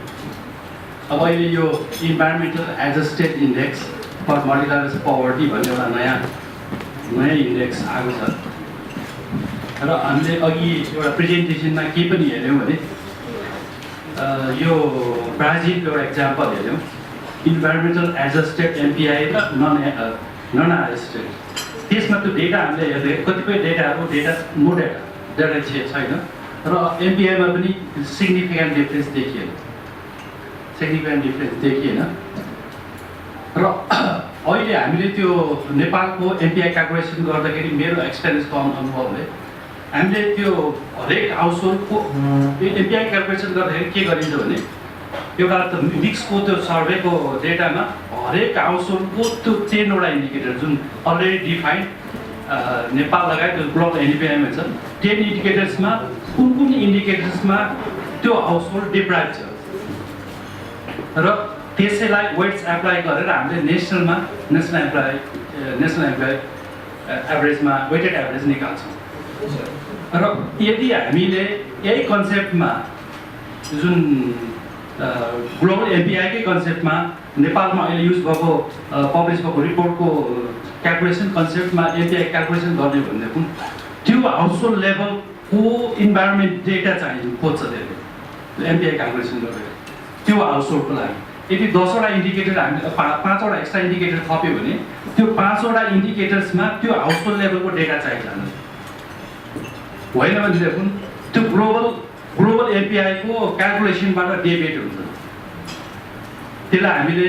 अब अहिले यो environmental adjusted index for multidimensional poverty भन्ने एउटा नयाँ इन्डेक्स आएको छ र हामीले अघि एउटा प्रेजेन्टेसनमा के पनि हेऱ्यौँ भने यो ब्राजिलको एउटा इक्जाम्पल हेऱ्यौँ इन्भाइरोमेन्टल एडजस्टेड एमपिआई र नन एडजस्टेड त्यसमा त्यो डेटा हामीले हेर्दै कतिपय डेटाहरू नो डेटा छैन र एमपिआईमा पनि सिग्निफिकेन्ट डिफ्रेन्स देखिएन र अहिले हामीले त्यो नेपालको एमपिआई क्यालकुलेसन गर्दाखेरि मेरो एक्सपिरियन्सको अनुभवले हामीले त्यो हरेक हाउस होल्डको एमपिआई क्यालकुलेसन गर्दाखेरि के गरिन्छ भने एउटा त मिक्सको त्यो सर्वेको डेटामा हरेक हाउसहोल्डको त्यो 10वटा इन्डिकेटर जुन अलरेडी डिफाइन्ड नेपाल लगायत ग्लोबल एनपिआईमा छ 10 इन्डिकेटर्समा कुन इन्डिकेटर्समा त्यो हाउसहोल्ड डिप्राइभ छ र त्यसैलाई वेट्स एप्लाई गरेर हामीले नेसनल एम्प्लोइ एभरेजमा वेटेड एभरेज निकाल्छौँ र यदि हामीले यही कन्सेप्टमा जुन ग्लोबल एनपिआईकै कन्सेप्टमा नेपालमा अहिले युज भएको पब्लिस भएको रिपोर्टको क्यालकुलेसन कन्सेप्टमा एनपिआई क्यालकुलेसन गर्ने भनेदेखि त्यो हाउसहोल्ड लेभलको इन्भाइरोमेन्ट डेटा चाहिँ खोज्छ त्यसले एनपिआई क्यालकुलेसन गरेर त्यो हाउसहोल्डको लागि यदि 10वटा इन्डिकेटर हामीले 5वटा एक्स्ट्रा इन्डिकेटर थप्यो भने त्यो 5वटा इन्डिकेटर्समा त्यो हाउसहोल्ड लेभलको डेटा चाहिन्छ होइन भनेदेखि त्यो ग्लोबल एनपिआईको क्यालकुलेसनबाट डेभिएट हुन्छ त्यसलाई हामीले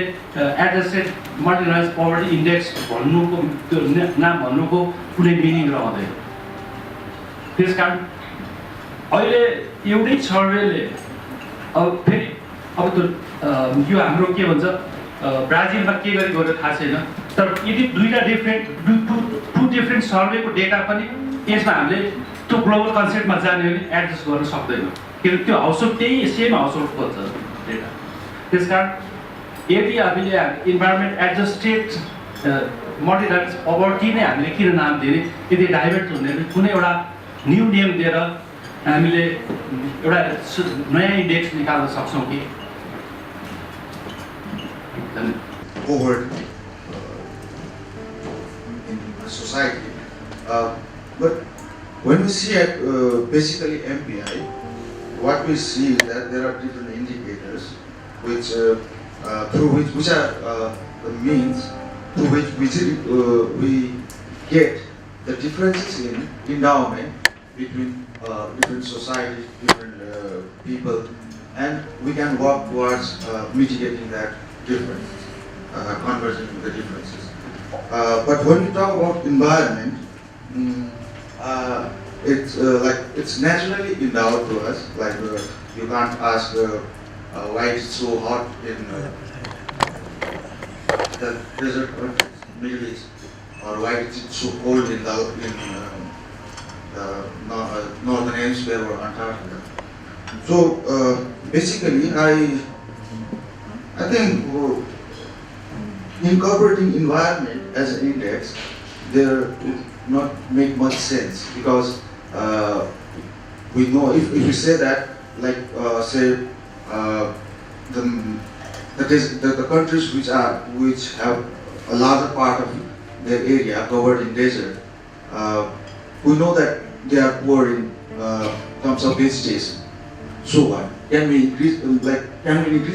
एडजस्टेड मल्टिडाइमेन्सनल पोभर्टी इन्डेक्स भन्नुको त्यो नाम भन्नुको कुनै मिनिङ रहँदैन त्यसकारण अहिले एउटै सर्वेले अब फेरि अब त्यो यो हाम्रो के भन्छ ब्राजिलमा के गरी गयो थाहा छैन तर यदि टु डिफ्रेन्ट सर्वेको डेटा पनि यसमा हामीले त्यो ग्लोबल कन्सेप्टमा जाने भने एडजस्ट गर्न सक्दैनौँ किनकि त्यो हाउसहोल्ड त्यही सेम हाउसहोल्ड खोज्छ डेटा त्यसकारण यदि हामीले इन्भाइरोमेन्ट एडजस्टेड मल्टिडाइमेन्सनल पोभर्टी नै हामीले किन नाम दिने यदि डाइभर्ट हुने कुनै एउटा न्यू नेम दिएर हामीले एउटा नयाँ इन्डेक्स निकाल्न सक्छौँ कि poverty in society. But when we see basically MPI, what we see is that there are different indicators which are the means through which we get the differences in endowment between different societies, different people, and we can work towards mitigating that difference, converging with the differences. But when we talk about environment, it's naturally endowed to us. Like you can't ask why it's so hot in the desert countries, Middle East, or why it's so cold in the northern hemisphere or Antarctica. So basically, I think incorporating environment as an index there would not make much sense because we know if we say that like the countries which have a larger part of their area covered in desert, we know that they are poor in terms of vegetation. So what? Can we increase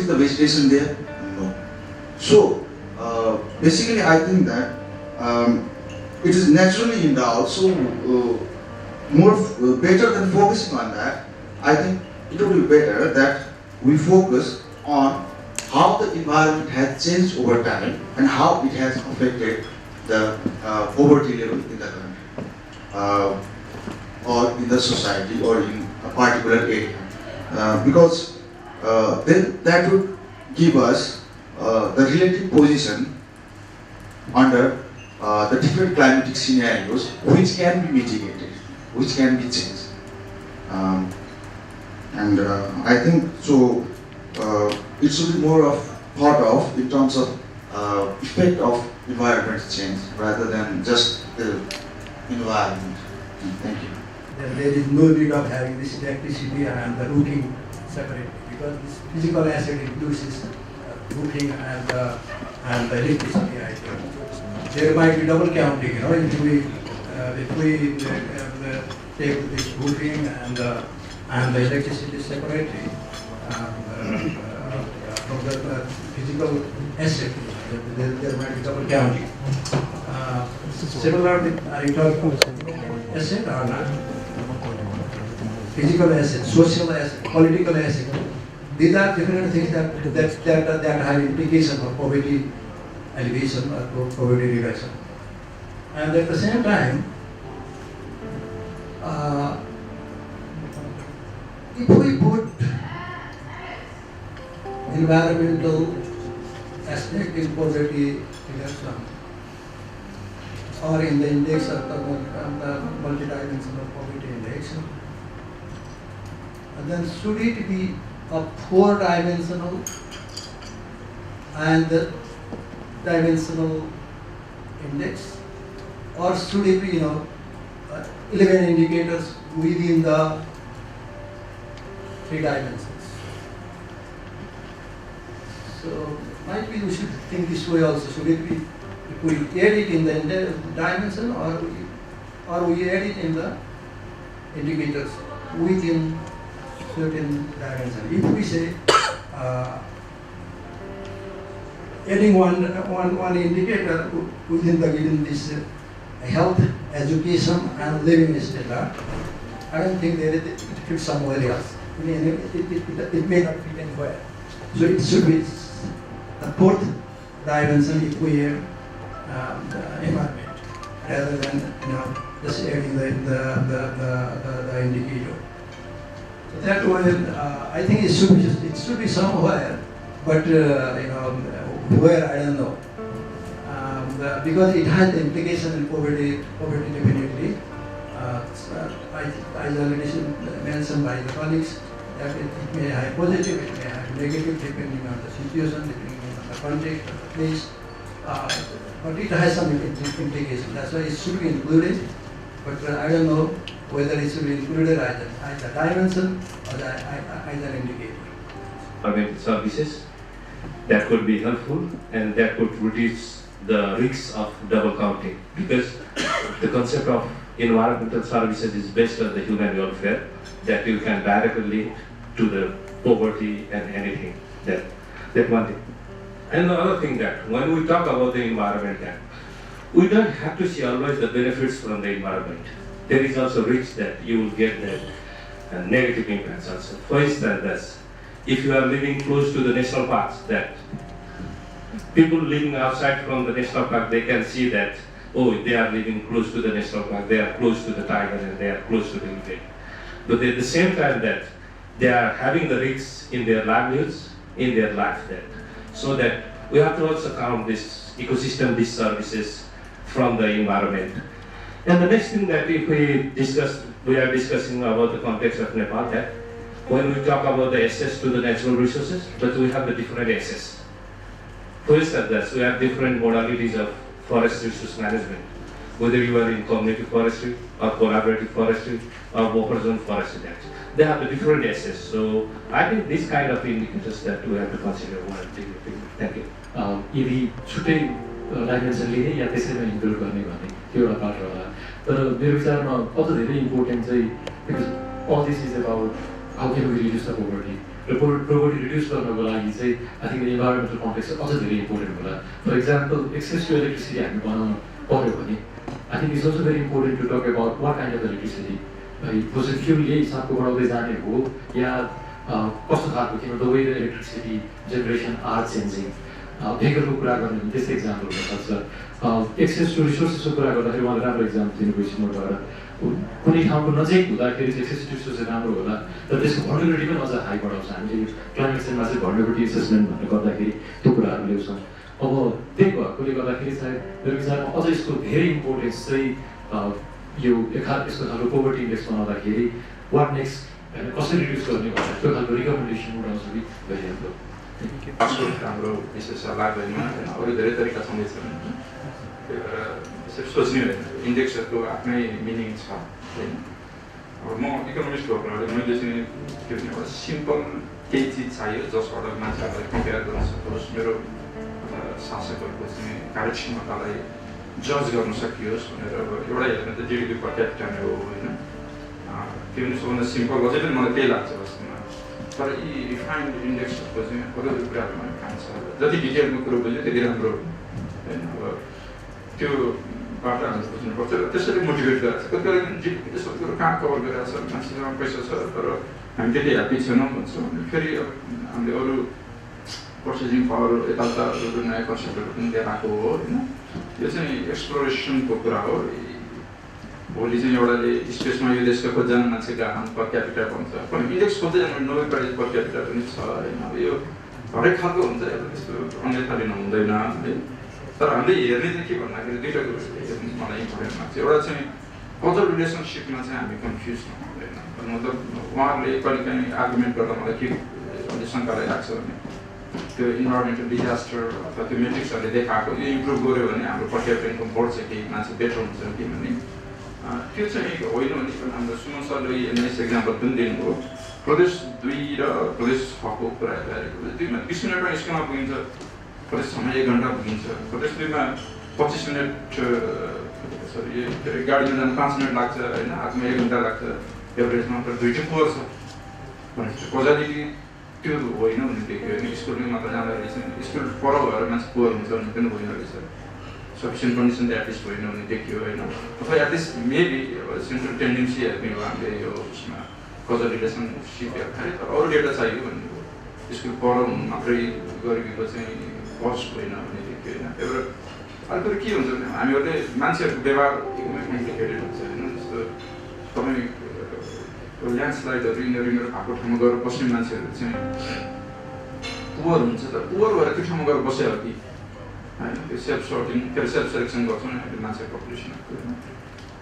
the vegetation there? No. So basically, I think that it is naturally endowed. So better than focusing on that, I think it would be better that we focus on how the environment has changed over time and how it has affected the poverty level in the country or in the society or in a particular area. Because then that would give us the relative position under the different climatic scenarios which can be mitigated, which can be changed. I think so it should be more thought of in terms of effect of environmental change rather than just the environment. Thank you. There is no need of having this electricity and the routing separate because this physical asset includes this routing and the electricity. I think there might be double counting. If we take this routing and the electricity separately from the physical asset, there might be double counting. Similarly, are you talking about asset or not? Physical asset, social asset, political asset. These are different things that have implication for poverty alleviation or poverty reduction. And at the same time, if we put environmental aspect in poverty reduction or in the index of the multidimensional poverty index. And then should it be a 4-dimensional and dimensional index, or should it be 11 indicators within the 3 dimensions? So might be we should think this way also. Should it be, if we add it in the dimension, or we add it in the indicators within certain dimension? If we say adding one indicator within this health, education, and living standard, I don't think that it fits somewhere else. It may not fit anywhere. So it should be the 4th dimension if we have the environment, rather than just adding the indicator. So that way, I think it should be somewhere, but where, I don't know. Because it has the implication in poverty definitely. As already mentioned by the colleagues, that it may have positive, it may have negative, depending on the situation, depending on the context of the place. But it has some implication. That's why it should be included. But I don't know whether it should be included as a dimension or as an indicator. Environmental services that could be helpful, and that could reduce the risks of double counting, because the concept of environmental services is based on the human welfare, that you can directly link to the poverty and anything. That one thing. And the other thing, that when we talk about the environment, that we don't have to see always the benefits from the environment. There is also risk that you will get the negative impacts also. For instance, if you are living close to the national parks, that people living outside from the national park, they can see that, oh, they are living close to the national park, they are close to the tiger, and they are close to the elk. But at the same time, that they are having the risks in their livelihoods, in their life. So that we have to also count this ecosystem, these services from the environment. And the next thing that if we are discussing about the context of Nepal, that when we talk about the access to the natural resources, but we have the different access. For instance, we have different modalities of forest resource management, whether you are in community forestry or collaborative forestry or buffer zone forestry. They have the different access. So I think this kind of indicators that we have to consider one thing. Thank you. यदि छुट्टै डाइमेन्सन लिने या त्यसैमा इन्क्लुड गर्ने भन्ने त्यो एउटा पार्ट होला, तर मेरो विचारमा अझ धेरै इम्पोर्टेन्ट चाहिँ, because all this is about how can we reduce the poverty, र पोभर्टी रिड्युस गर्नको लागि चाहिँ आई थिङ्क इन्भाइरोमेन्टल कन्टेक्स्ट अझ धेरै इम्पोर्टेन्ट होला. For example, access to electricity हामी बनाउनु पर्यो भने I think it's also very important to talk about what kind of electricity. Fossil fuel यही हिसाबको बढाउँदै जाने हो या कस्तो खालको, किन the way the electricity generation are changing. भेहिकलको कुरा गर्ने भने त्यस्तै इक्जाम्पल हुनसक्छ. एक्सेस टु रिसोर्सेसको कुरा गर्दाखेरि उहाँले राम्रो इक्जाम्पल दिनुभयो सिमोटबाट. कुनै ठाउँको नजिक हुँदाखेरि एक्सेस टु रिसोर्सेस राम्रो होला, तर त्यसको भल्नरेबिलिटी पनि अझ हाई बढाउँछ. हामीले क्लाइमेट चेन्जमा चाहिँ भल्नरेबिलिटी एसेसमेन्ट भन्ने गर्दाखेरि त्यो कुराहरू ल्याउँछौँ. अब त्यही भएकोले गर्दाखेरि सायद मेरो विचारमा अझ यसको धेरै इम्पोर्टेन्स चाहिँ यो यस्तो खालको पोभर्टी इन्डेक्स बनाउँदाखेरि वाट नेक्स्ट, होइन कसरी रिड्युस गर्ने भन्दा त्यो खालको रिकमेन्डेसन उठाउँछ कि भइहाल्छ. हाम्रो विशेष लाग्दैन, अरू धेरै तरिका छँदैछ भने त्यही भएर यसरी सोच्ने होइन. इन्डेक्सहरूको आफ्नै मिनिङ छ होइन. अब म इकोनोमिस्ट भएको हुनाले मैले चाहिँ के भने एउटा सिम्पल केही चिज चाहियो जसबाट मान्छेहरूलाई प्रिपेयर गर्न सकोस्, मेरो शासकहरूको चाहिँ कार्यक्षमतालाई जज गर्न सकियोस् भनेर. अब एउटा हेर्ने त जिडिपी पर क्यापिटा नै हो होइन. त्यो पनि सबभन्दा सिम्पल अझै पनि मलाई त्यही लाग्छ वास्तवमा. तर यी रिफाइन्ड इन्डेक्सहरूको चाहिँ अरू अरू कुराहरूमा खान्छ. जति डिटेलमा कुरो बुझ्यो त्यति राम्रो होइन. अब त्योबाट हामीले बुझ्नुपर्छ र त्यसरी मोटिभेट गरेर कति बेला जिडिपी त्यस्तो कुरो कहाँ कभर गरिरहेको छ, मान्छेसँग पैसा छ तर हामी त्यति ह्याप्पी छैनौँ भन्छौँ. फेरि अब हामीले अरू पर्चेजिङ पावर यताउताहरू नयाँ कन्सेप्टहरू पनि लिएर आएको हो होइन. यो चाहिँ एक्सप्लोरेसनको कुरा हो. भोलि चाहिँ एउटाले स्पेसमा यो देशको खोज्दैन मान्छे गाहन पर क्यापिटा भन्छ, पनि इन्डेक्स खोज्दै जानु नोबेल प्राइज पर क्यापिटा पनि छ होइन. अब यो हरेक खालको हुन्छ एउटा त्यस्तो अन्यथा लिनु हुँदैन है तर हामीले हेर्ने चाहिँ के भन्दाखेरि दुईटा कुरो मलाई इम्पोर्टेन्ट लाग्छ एउटा चाहिँ कजल रिलेसनसिपमा चाहिँ हामी कन्फ्युज हुँदैन मतलब उहाँहरूले कहिलेकाहीँ आर्गुमेन्ट गर्दा मलाई के अलि शङ्का लागिरहेको छ भने त्यो इन्भाइरोमेन्टल डिजास्टर अथवा त्यो मेट्रिक्सहरूले देखाएको यो इम्प्रुभ गऱ्यो भने हाम्रो पर्यावरण इन्कम बढ्छ कि मान्छे बेटर हुन्छ कि भन्ने त्यो चाहिँ होइन भने पनि हाम्रो सुमन सरले एनएस एक्जाम्पल पनि दिनुभयो प्रदेश 2 र प्रदेश 6 को कुरा गरेको 2 मा 20 मिनटमा स्कुलमा पुगिन्छ प्रदेश 6 मा 1 घण्टा पुगिन्छ प्रदेश 2 मा 25 मिनट सरी गाडीमा जान 5 मिनट लाग्छ हैन आजमा 1 घण्टा लाग्छ एभरेजमा तर दुईटै पुअर छ भनेपछि कोजालिटी त्यो होइन भने देखियो हैन स्कुलमा मात्र जाँदाखेरि चाहिँ स्कुल पर भएर मान्छे पुअर हुन्छ भन्ने पनि होइन रहेछ सफिसिएन्ट कन्डिसन एटलिस्ट होइन भने देखियो हैन अथवा एटलिस्ट मेबी सेन्ट्रल टेन्डेन्सी हेर्ने हो हामीले यो उसमा कजल रिलेसनसिप हेर्दाखेरि तर अरू डेटा चाहियो भन्ने हो स्कुल पर मात्रै गरिबीको चाहिँ कस्ट होइन भने देखियो हैन एउटा अर्को के हुन्छ भने हामीहरूले मान्छेहरूको व्यवहार एकदमै कम्प्लिकेटेड हुन्छ हैन जस्तो तपाईँ ल्यान्डस्लाइडहरू यिनीहरू भएको ठाउँमा गएर बस्ने मान्छेहरू चाहिँ पुअर हुन्छ तर पुअर भएर त्यो ठाउँमा गएर बस्यो कि होइन त्यो सेल्फ सर्टिङ त्यो सेल्फ सेलेक्सन गर्छौँ नि हामीले मान्छे पपुलेसनको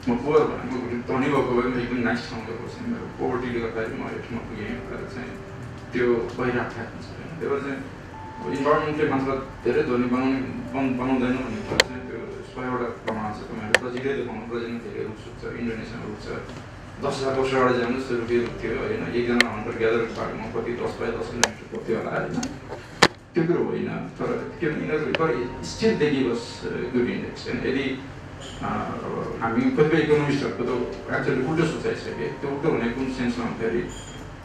म पुअर भने म धनी भएको भए म एकदम नाइस ठाउँमा गएर बस्ने मेरो पोभर्टीले गर्दाखेरि म यो ठाउँमा पुगेँ भनेर चाहिँ त्यो भइरहेको हुन्छ होइन त्यही भएर चाहिँ इन्भाइरोमेन्टले मात्र धेरै धनी बनाउँदैन भन्ने कुरा चाहिँ त्यो 100वटा प्रमाण छ तपाईँहरूले ब्राजिलै देखाउनु ब्राजिलमा धेरै रुख छ इन्डोनेसियामा रुख छ 10,000 वर्ष अगाडि जानुहोस् त्यो रुखै रुख थियो होइन एकजना हन्टर ग्यादर पार्कमा कति 10 किलोमिटर पुग्थ्यो होला होइन त्यो कुरो होइन तर के यिनीहरू still they give us good index होइन यदि हामी कतिपय इकोनोमिस्टहरूको त एक्चुअली उल्टो सोचाइसक्यो त्यो उल्टो भने कुन सेन्समा भन्दाखेरि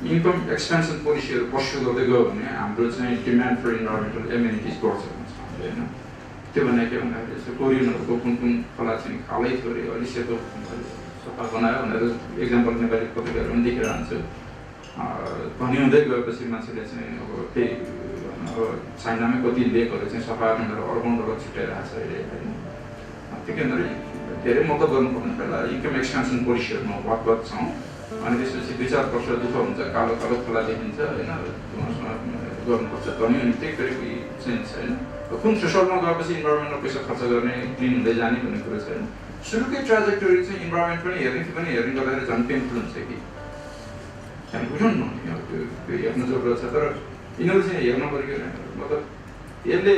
इन्कम एक्सपेन्सन पोलिसीहरू पर्स्यु गर्दै गयो भने हाम्रो चाहिँ डिमान्ड फर इन्भाइरोमेन्टल एम्युनिटिज बढ्छ भन्छ होइन त्यो भने के भन्दाखेरि जस्तो कोरियनहरूको कुन खोला चाहिँ खालै थोरै अलि सेतो सफा बनायो भनेर एक्जाम्पल नेपाली पत्रिकाहरू पनि देखिरहन्छ धनी हुँदै गएपछि मान्छेले चाहिँ अब त्यही अब चाइनामै कति लेकहरू चाहिँ सफा भनेर $1 अर्ब छुट्याइरहेको छ अहिले होइन त्यो के भन्दाखेरि धेरै मतलब गर्नुपर्ने पहिला इन्कम एक्सपेन्सन पोलिसीहरूमा वाकवाद छौँ अनि त्यसपछि 2-4 वर्ष दुःख हुन्छ कालो कालो खोला देखिन्छ होइन गर्नुपर्छ धनी हुने त्यही गरेको चेन्ज छैन कुन थ्रेसहोल्डमा गएपछि इन्भाइरोमेन्टमा पैसा खर्च गर्ने क्लिन हुँदै जाने भन्ने कुरो छैन सुरुकै ट्राजेक्टोरी चाहिँ इन्भाइरोमेन्ट पनि हेर्ने गर्दाखेरि झन् पेनफुल हुन्छ कि हामी बुझौँ न त्यो हेर्नु जरुरत छ तर यिनीहरू चाहिँ हेर्न पऱ्यो मतलब यसले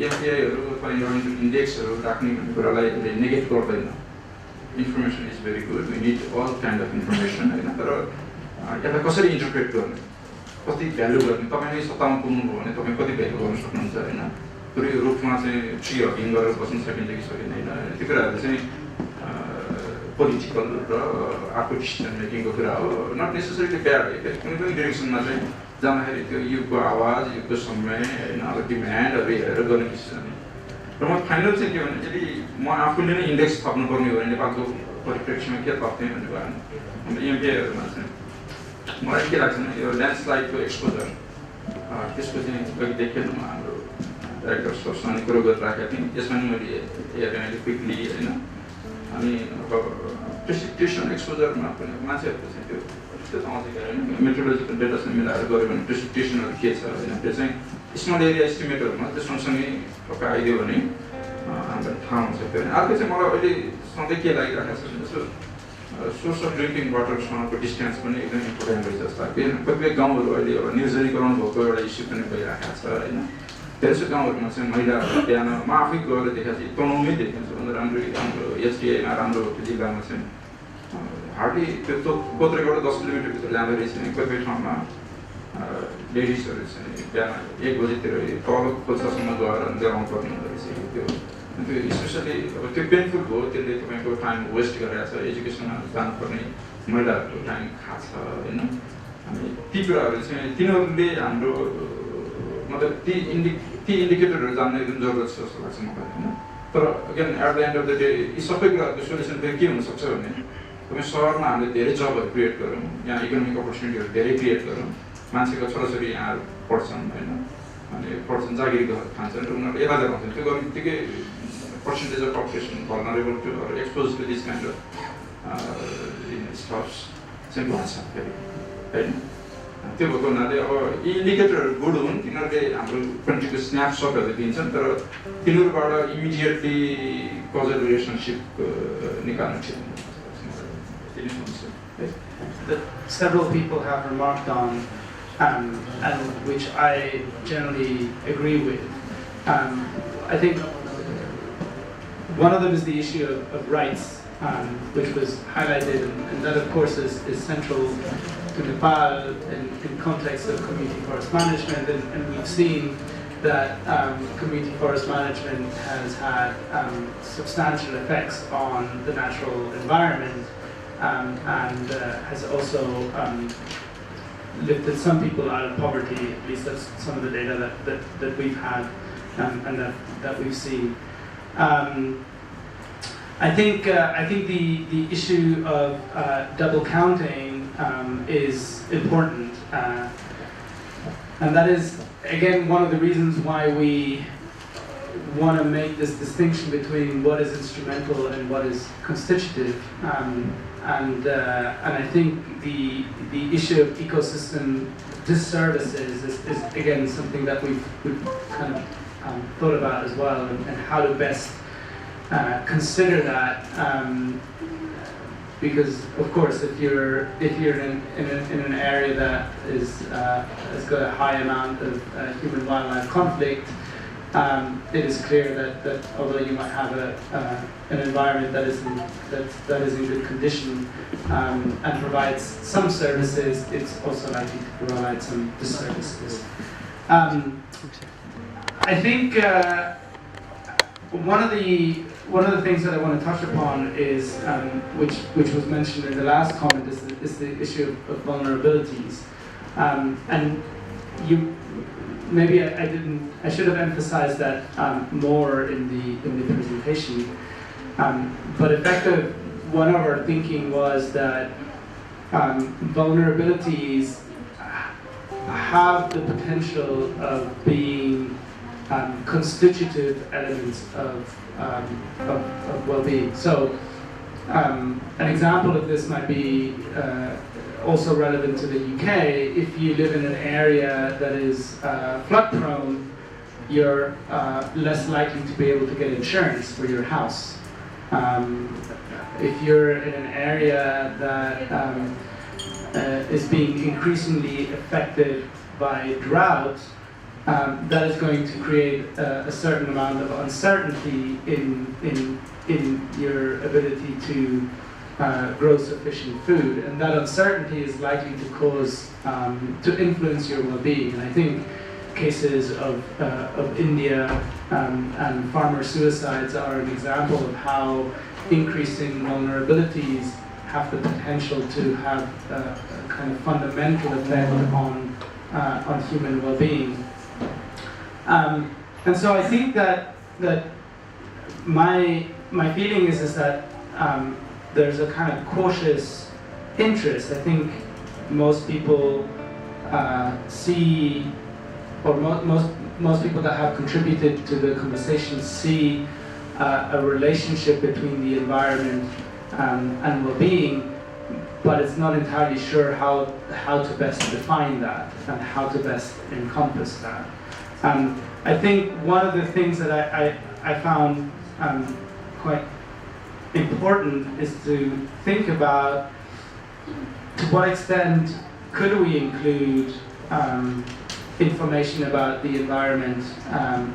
एमपिआईहरू अथवा इन्भाइरोमेन्टल इन्डेक्सहरू राख्ने भन्ने कुरालाई यसले नेगेट गर्दैन information is very good we need all kind of information होइन तर यसलाई कसरी इन्टरप्रेट गर्ने कति भ्यालु गर्ने तपाईँ नै सत्तामा पुग्नुभयो भने तपाईँ कति भ्यालु गर्न सक्नुहुन्छ होइन पुरै रुखमा चाहिँ ट्री हगिङ गरेर बस्न सकिन्छ कि सकिँदैन त्यो कुराहरू चाहिँ पोलिटिकल र आफ्नो डिसिजन मेकिङको कुरा हो नट नेसेसरीली ब्याड कुनै पनि डिरेक्सनमा चाहिँ जाँदाखेरि त्यो युगको आवाज युगको समय होइन अब डिमान्डहरू हेरेर गर्ने डिसिजन र म फाइनल चाहिँ के भने यदि म आफूले नै इन्डेक्स थप्नुपर्ने हो भने नेपालको परिप्रेक्ष्यमा के थप्थेँ भन्ने भयो भने एमपिआईहरूमा चाहिँ मलाई के लाग्छ भने यो ल्यान्डस्लाइडको एक्सपोजर त्यसको चाहिँ कहिले देखेन म हाम्रो डाइरेक्टर सरसँग कुरो गरिराखेको थिएँ त्यसमा पनि मैले हेरेँ अहिले क्विकली होइन अनि अब प्रेसिपिटेसन एक्सपोजरमा पनि मान्छेहरूको चाहिँ त्यो त्यस्तो आउँछ कि होइन मेट्रोलोजिकल डेटासँग मिलाएर गऱ्यो भने प्रेसिपिटेसनहरू के छ होइन त्यो चाहिँ स्मल एरिया एस्टिमेटहरूमा त्यो सँगसँगै टक्क आइदियो भने हामीलाई थाहा हुन्छ त्यो अर्को चाहिँ मलाई अहिले सधैँ के लागिरहेको छ भने जस्तो सोर्स अफ ड्रिङ्किङ वाटरसँगको डिस्टेन्स पनि एकदम इम्पोर्टेन्ट रहेछ जस्तो लाग्यो कतिपय गाउँहरू अहिले एउटा निर्जलीकरण भएको एउटा इस्यु पनि भइरहेको छ होइन धेरै गाउँहरूमा चाहिँ महिलाहरू बिहान म आफै गएर देखाएको छु तनहुमै देखेको छु भन्दा राम्रो एसडिआईमा राम्रो जिल्लामा चाहिँ हार्डली त्यो कोत्रेबाट 10 किलोमिटरभित्र जाँदाखेरि चाहिँ कतिपय ठाउँमा लेडिजहरू चाहिँ बिहान 1 बजीतिर तल खोल्सासम्म गएर ल्याउनु पर्ने हुँदो रहेछ त्यो स्पेसली अब त्यो पेनफुल हो त्यसले तपाईँको टाइम वेस्ट गरिरहेको छ एजुकेसनमा जानुपर्ने महिलाहरूको टाइम खान्छ होइन अनि ती कुराहरू चाहिँ तिनीहरूले हाम्रो मतलब ती इन्डिकेटरहरू जान्ने एकदम जरुरत छ जस्तो लाग्छ मलाई होइन तर again at the end of the day यी सबै कुराहरूको सोल्युसन फेरि के हुनसक्छ भने तपाईँ सहरमा हामीले धेरै जबहरू क्रिएट गरौँ यहाँ इकोनोमिक अपर्च्युनिटीहरू धेरै क्रिएट गरौँ मान्छेको छोराछोरी यहाँ पढ्छन् होइन अनि पढ्छन् जागिरी खान्छन् र उनीहरूले यता आउँछन् त्यो गर्ने बित्तिकै percentage of population vulnerable to expose to this kind of stuffs चाहिँ बढ्छ फेरि होइन त्यो भएको हुनाले अब यी इन्डिकेटरहरू गुड हुन्, तिनीहरूले हाम्रो कन्ट्रीको स्न्यापसटहरू दिन्छन्, तर तिनीहरूबाट इमिडिएटली कजल रिलेसनसिप निकाल्नु ठिक that several people have remarked on, and which I generally agree with. I think one of them is the issue of rights, which was highlighted, and that of course is central to Nepal in context of community forest management, and we've seen that community forest management has had substantial effects on the natural environment, and has also lifted some people out of poverty. At least that's some of the data that we've had and that we've seen. I think the issue of double counting is important, and that is again one of the reasons why we want to make this distinction between what is instrumental and what is constitutive. And I think the issue of ecosystem disservices is again something that we've kind of thought about as well, and how to best consider that, because of course if you're in an area that has got a high amount of human-wildlife conflict, it is clear that although you might have an environment that is in good condition and provides some services, it's also likely to provide some disservices. I think one of the things that I want to touch upon is which was mentioned in the last comment is the issue of vulnerabilities, and you. Maybe I should have emphasized that more in the presentation. But one of our thinking was that vulnerabilities have the potential of being constitutive elements of well-being. So an example of this might be also relevant to the UK. If you live in an area that is flood-prone, you're less likely to be able to get insurance for your house. If you're in an area that is being increasingly affected by drought, that is going to create a certain amount of uncertainty in your ability to grow sufficient food, and that uncertainty is likely to cause to influence your well-being. And I think cases of India and farmer suicides are an example of how increasing vulnerabilities have the potential to have a kind of fundamental effect on human well-being. And so I think that my feeling is that there's a kind of cautious interest. I think most people see, or most people that have contributed to the conversation see a relationship between the environment and well-being, but it's not entirely sure how to best define that and how to best encompass that. I think one of the things that I found quite important is to think about to what extent could we include information about the environment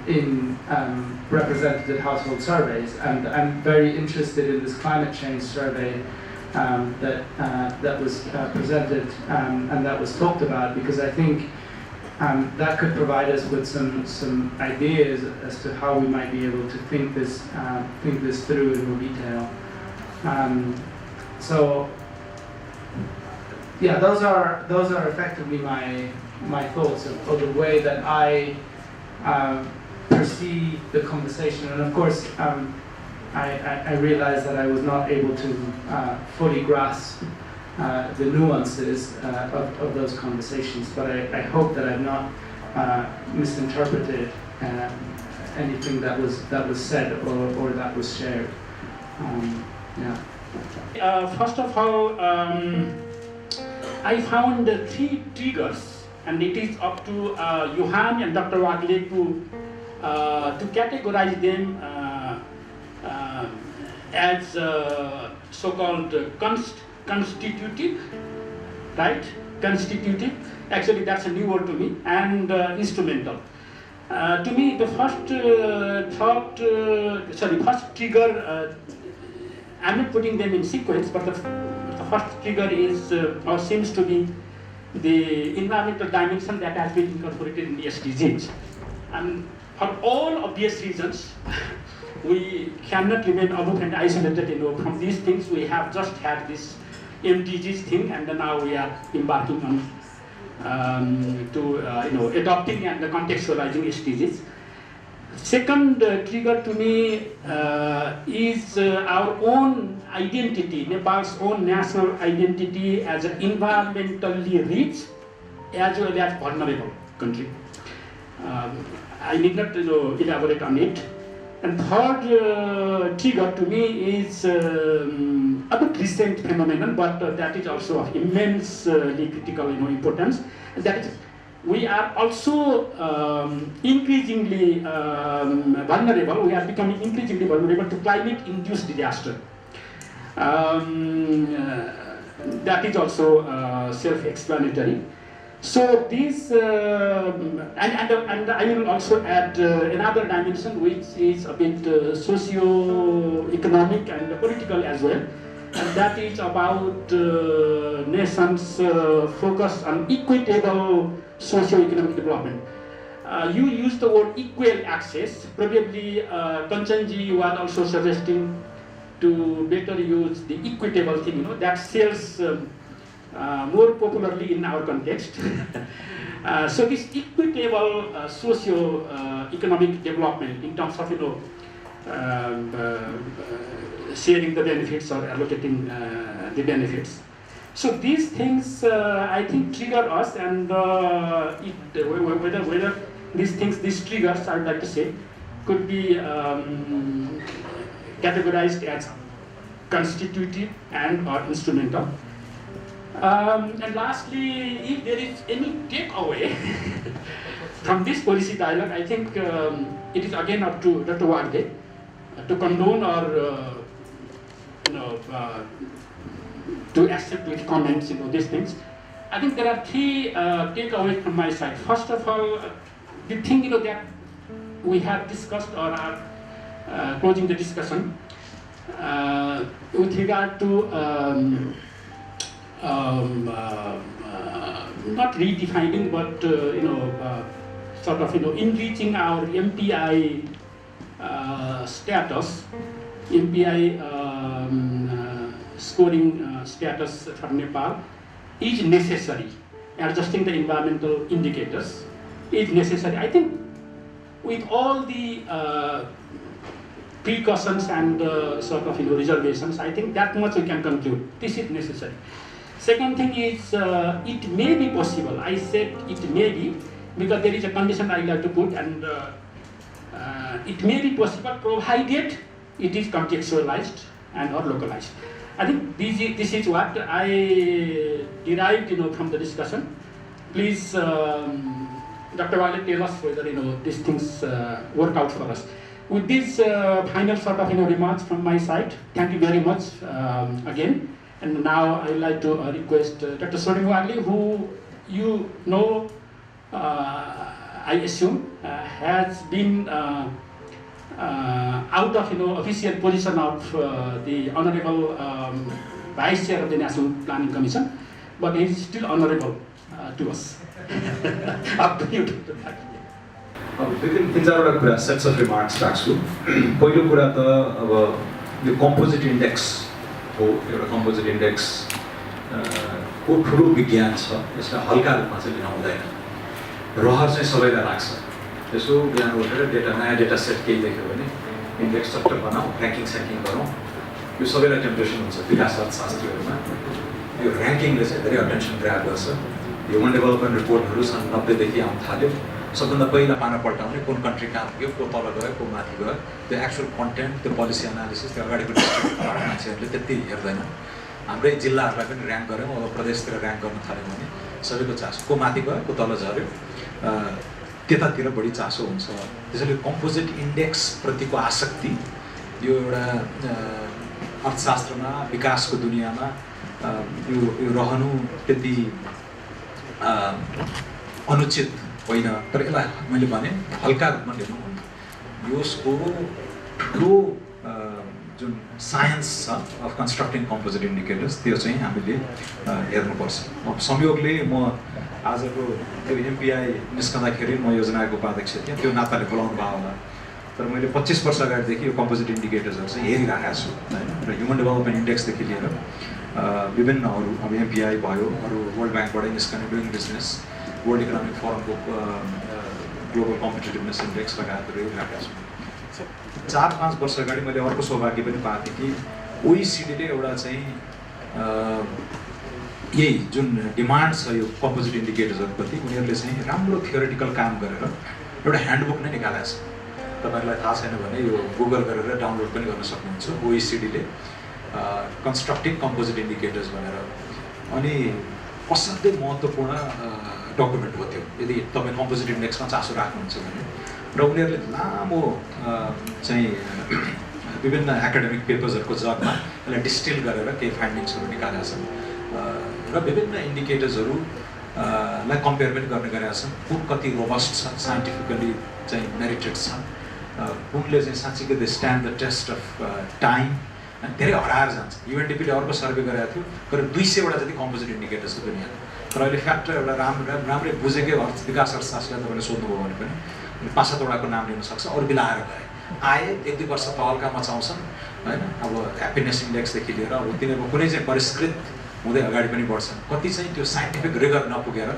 in representative household surveys. And I'm very interested in this climate change survey that was presented and that was talked about, because I think that could provide us with some ideas as to how we might be able to think this through in more detail. So yeah, those are effectively my thoughts of the way that I perceive the conversation. And of course, I realized that I was not able to fully grasp the nuances of those conversations, but I hope that I've not misinterpreted anything that was said or that was shared. First of all, I found 3 triggers, and it is up to Johan and Dr. Wagle to categorize them as so-called constitutive, right? Constitutive. Actually, that's a new word to me, and instrumental. To me, the first first trigger. I'm not putting them in sequence, but the first trigger is or seems to be the environmental dimension that has been incorporated in the SDGs. And for all obvious reasons, we cannot remain aloof and isolated, from these things. We have just had this MDGs thing, and then now we are embarking on adopting and contextualizing SDGs. Second trigger to me is our own identity, Nepal's own national identity as an environmentally rich as well as vulnerable country. I need not elaborate on it. And third trigger to me is a bit recent phenomenon, but that is also of immensely critical importance. That is, we are also increasingly vulnerable. We are becoming increasingly vulnerable to climate-induced disaster. That is also self-explanatory. So this, and I will also add another dimension, which is a bit socio-economic and political as well, and that is about nations' focus on equitable socio-economic development. You used the word equal access. Probably Kanchanji was also suggesting to better use the equitable thing. That sells more popularly in our context. So this equitable socio-economic development in terms of sharing the benefits or allocating the benefits. So these things, I think, trigger us, and whether these things, these triggers, I would like to say, could be categorized as constitutive and or instrumental. And lastly, if there is any takeaway from this policy dialogue, I think it is again up to Dr. Wagle to condone or to accept with comments, these things. I think there are 3 takeaways from my side. First of all, the thing that we have discussed or are closing the discussion with regard to not redefining, but sort of enriching our MPI status, MPI scoring status for Nepal is necessary. Adjusting the environmental indicators is necessary. I think with all the precautions and sort of reservations, I think that much we can conclude. This is necessary. Second thing is, it may be possible. I said it may be because there is a condition I like to put, and it may be possible provided it is contextualized and or localized. I think this is what I derived from the discussion. Please, Dr. Wagle, tell us whether these things work out for us. With this final sort of remarks from my side, thank you very much again. And now I would like to request Dr. Southasia Wagle, who I assume has been out of official position of the Honorable Vice Chair of the National Planning Commission, but he is still honorable to us. Up to you, Dr. Wagle. Within 3-4 कुरा sets of remarks राख्छु. पहिलो कुरा त अब यो composite index हो, एउटा composite index को ठुलो विज्ञान छ. यसलाई हल्का रूपमा चाहिँ लिन हुँदैन. रहर चाहिँ सबैलाई लाग्छ. त्यसो बिहान उठेर नयाँ डेटा सेट केही देख्यो भने इन्डेक्स चट्ट बनाऊ, र्याङ्किङ स्याङ्किङ गरौँ. यो सबैलाई टेम्पटेसन हुन्छ विकास अर्थशास्त्रीहरूमा. यो र्याङ्किङले चाहिँ धेरै अटेन्सन ग्राब गर्छ. ह्युमन डेभलपमेन्ट रिपोर्टहरू सन् 90 देखि आउन थाल्यो. सबभन्दा पहिला पाना पल्टाउने कुन कन्ट्री कहाँ पुग्यो, को तल गयो, को माथि गयो, त्यो एक्चुअल कन्टेन्ट, त्यो पोलिसी एनालिसिस, त्यो अगाडिको मान्छेहरूले त्यति हेर्दैन. हाम्रै जिल्लाहरूलाई पनि ऱ्याङ्क गऱ्यौँ, अब प्रदेशतिर ऱ्याङ्क गर्न थाल्यौँ भने सबैको चासो को माथि गयो को तल झऱ्यो त्यतातिर बढी चासो हुन्छ। त्यसैले कम्पोजिट इन्डेक्स प्रतिको आसक्ति यो एउटा अर्थशास्त्रमा विकासको दुनियाँमा यो रहनु त्यति अनुचित होइन, तर यसलाई मैले भने हल्का रूपमा लिनु यसको ठुलो जुन साइन्स छ अफ कन्स्ट्रक्टिङ कम्पोजिट इन्डिकेटर्स त्यो चाहिँ हामीले हेर्नुपर्छ। अब संयोगले म आजको त्यो एमपिआई निस्कँदाखेरि म योजनाको उपाध्यक्ष थिएँ, त्यो नाताले बोलाउनु भयो होला, तर मैले 25 वर्ष अगाडिदेखि यो कम्पोजिट इन्डिकेटर्सहरू चाहिँ हेरिरहेको छु होइन। र ह्युमन डेभलपमेन्ट इन्डेक्सदेखि लिएर विभिन्न अरू अब एमपिआई भयो, अरू वर्ल्ड ब्याङ्कबाटै निस्कने doing business, world economic फोरमको global कम्पिटिटिभनेस index लगायतहरू हेरिरहेका छु। 4-5 वर्ष अगाडि मैले अर्को सौभाग्य पनि पाएको थिएँ कि ओइसिडीले एउटा चाहिँ यही जुन डिमान्ड छ यो कम्पोजिट इन्डिकेटर्सहरूप्रति उनीहरूले चाहिँ राम्रो थियोरिटिकल काम गरेर एउटा ह्यान्डबुक नै निकालेको छ। तपाईँहरूलाई थाहा छैन भने यो गुगल गरेर डाउनलोड पनि गर्न सक्नुहुन्छ, ओइसिडीले कन्स्ट्रक्टिङ कम्पोजिट इन्डिकेटर्स भनेर। अनि असाध्यै महत्त्वपूर्ण डकुमेन्ट हो त्यो यदि तपाईँ कम्पोजिट इन्डेक्समा चासो राख्नुहुन्छ भने। र उनीहरूले लामो चाहिँ विभिन्न एकाडेमिक पेपर्सहरूको जगमा यसलाई डिस्टिल गरेर केही फाइन्डिङ्सहरू निकालेका छन् र विभिन्न इन्डिकेटर्सहरूलाई कम्पेयर पनि गर्ने गरेका छन्। कुन कति रोबस्ट छ, साइन्टिफिकली चाहिँ मेरिटेड छ, कुनले चाहिँ साँच्चीकै the stand the test of time, अनि धेरै हराएर जान्छ। युएनडिपीले अर्को सर्वे गरेको थियो, करिब 200वटा जति कम्पोजिट इन्डिकेटर्स छ दुनियाँमा। तर अहिले फ्याक्टर एउटा राम्रै बुझेकै विकास अर्थशास्त्रलाई तपाईँले सोध्नुभयो भने पनि 5-7वटाको नाम लिन सक्छ, अरू बिलाएर गए आए 1-2 वर्ष तहल्का मचाउँछन् होइन। अब ह्याप्पिनेस इन्डेक्सदेखि लिएर अब तिनीहरूको कुनै चाहिँ परिष्कृत हुँदै अगाडि पनि बढ्छन्, कति चाहिँ त्यो साइन्टिफिक रिगर नपुगेर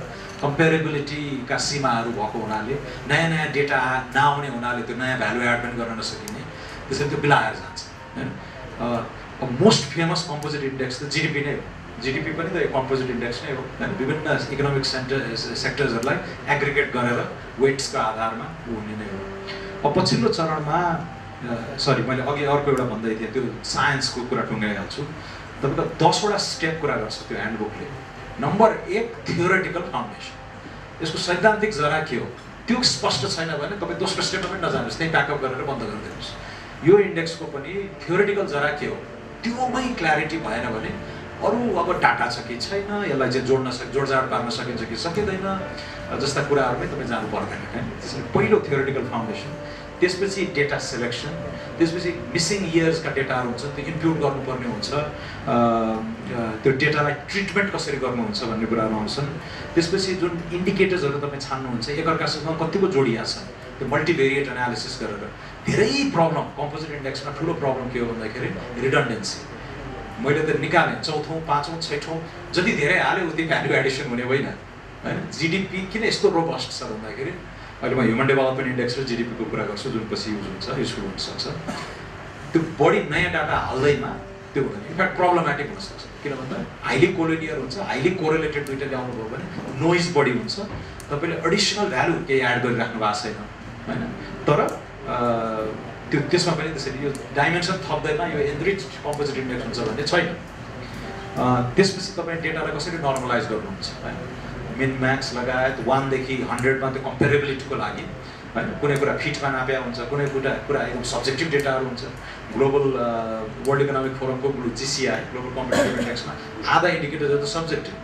कम्पेरेबिलिटीका सीमाहरू भएको हुनाले नयाँ नयाँ डेटा नआउने हुनाले त्यो नयाँ भ्यालु एड पनि गर्न नसकिने, त्यसरी त्यो बिलाएर जान्छ होइन। अब मोस्ट फेमस कम्पोजिट इन्डेक्स त जिडिपी नै हो, जिडिपी पनि त कम्पोजिट इन्डेक्स नै हो होइन। विभिन्न इकोनोमिक सेक्टर्सहरूलाई एग्रिगेट गरेर वेट्सको आधारमा हुने नै हो। अब पछिल्लो चरणमा मैले अघि अर्को एउटा भन्दै थिएँ, त्यो साइन्सको कुरा टुङ्गाइहाल्छु। तपाईँको 10वटा स्टेप कुरा गर्छ त्यो ह्यान्डबुकले। नम्बर 1 थियोरिटिकल फाउन्डेसन, यसको सैद्धान्तिक जरा के हो त्यो स्पष्ट छैन भने तपाईँ दोस्रो स्टेपमा पनि नजानुहोस्, त्यहीँ प्याकअप गरेर बन्द गरिदिनुहोस्। यो इन्डेक्सको पनि थियोरिटिकल जरा के हो त्योमै क्ल्यारिटी भएन भने अरू अब डाटा छ कि छैन, यसलाई चाहिँ जोडजाड पार्न सकिन्छ कि सकिँदैन जस्ता कुराहरूमै तपाईँ जानु पर्दैन होइन। त्यसैले पहिलो थियोरिटिकल फाउन्डेसन, त्यसपछि डेटा सेलेक्सन, त्यसपछि मिसिङ इयर्सका डेटाहरू हुन्छ त्यो इम्प्युट गर्नुपर्ने हुन्छ, त्यो डेटालाई ट्रिटमेन्ट कसरी गर्नुहुन्छ भन्ने कुराहरू आउँछन्। त्यसपछि जुन इन्डिकेटर्सहरू तपाईँ छान्नुहुन्छ एकअर्कासँग कतिको जोडिया छ त्यो मल्टिभेरिएट एनालिसिस गरेर। धेरै प्रब्लम कम्पोजिट इन्डेक्समा ठुलो प्रब्लम के हो भन्दाखेरि रिडन्डेन्सी। मैले त निकालेँ 4औँ 5औँ 6औँ जति धेरै हाल्यो उति भ्यालु एडिसन हुने होइन होइन। जिडिपी किन यस्तो रोबस्ट छ भन्दाखेरि अहिले म ह्युमन डेभलपमेन्ट इन्डेक्स र जिडिपीको कुरा गर्छु जुन पछि युज हुन्छ, युजफुल हुनसक्छ। त्यो बढी नयाँ डाटा हाल्दैमा त्यो हुँदैन, इनफ्याक्ट प्रब्लमेटिक हुनसक्छ। किन भन्दा हाइली कोलिनियर हुन्छ, हाइली कोरिलेटेड दुइटा ल्याउनुभयो भने नोइज बढी हुन्छ, तपाईँले एडिसनल भ्यालु केही एड गरिराख्नु भएको छैन होइन। तर त्यो त्यसमा पनि त्यसरी यो डाइमेन्सन थप्दैमा यो एनरिच कम्पोजिट इन्डेक्स हुन्छ भन्ने छैन। त्यसपछि तपाईँ डेटालाई कसरी नर्मलाइज गर्नुहुन्छ होइन। मिन म्याक्स लगायत 1 देखि 100मा त्यो कम्पेरेबिलिटीको लागि होइन। कुनै कुरा फिटमा नाप्या हुन्छ, कुनै कुरा एकदम सब्जेक्टिभ डेटाहरू हुन्छ। Global world economic फोरमको GCI global competitive इन्डेक्समा आधा इन्डिकेटरहरू त सब्जेक्टिभ,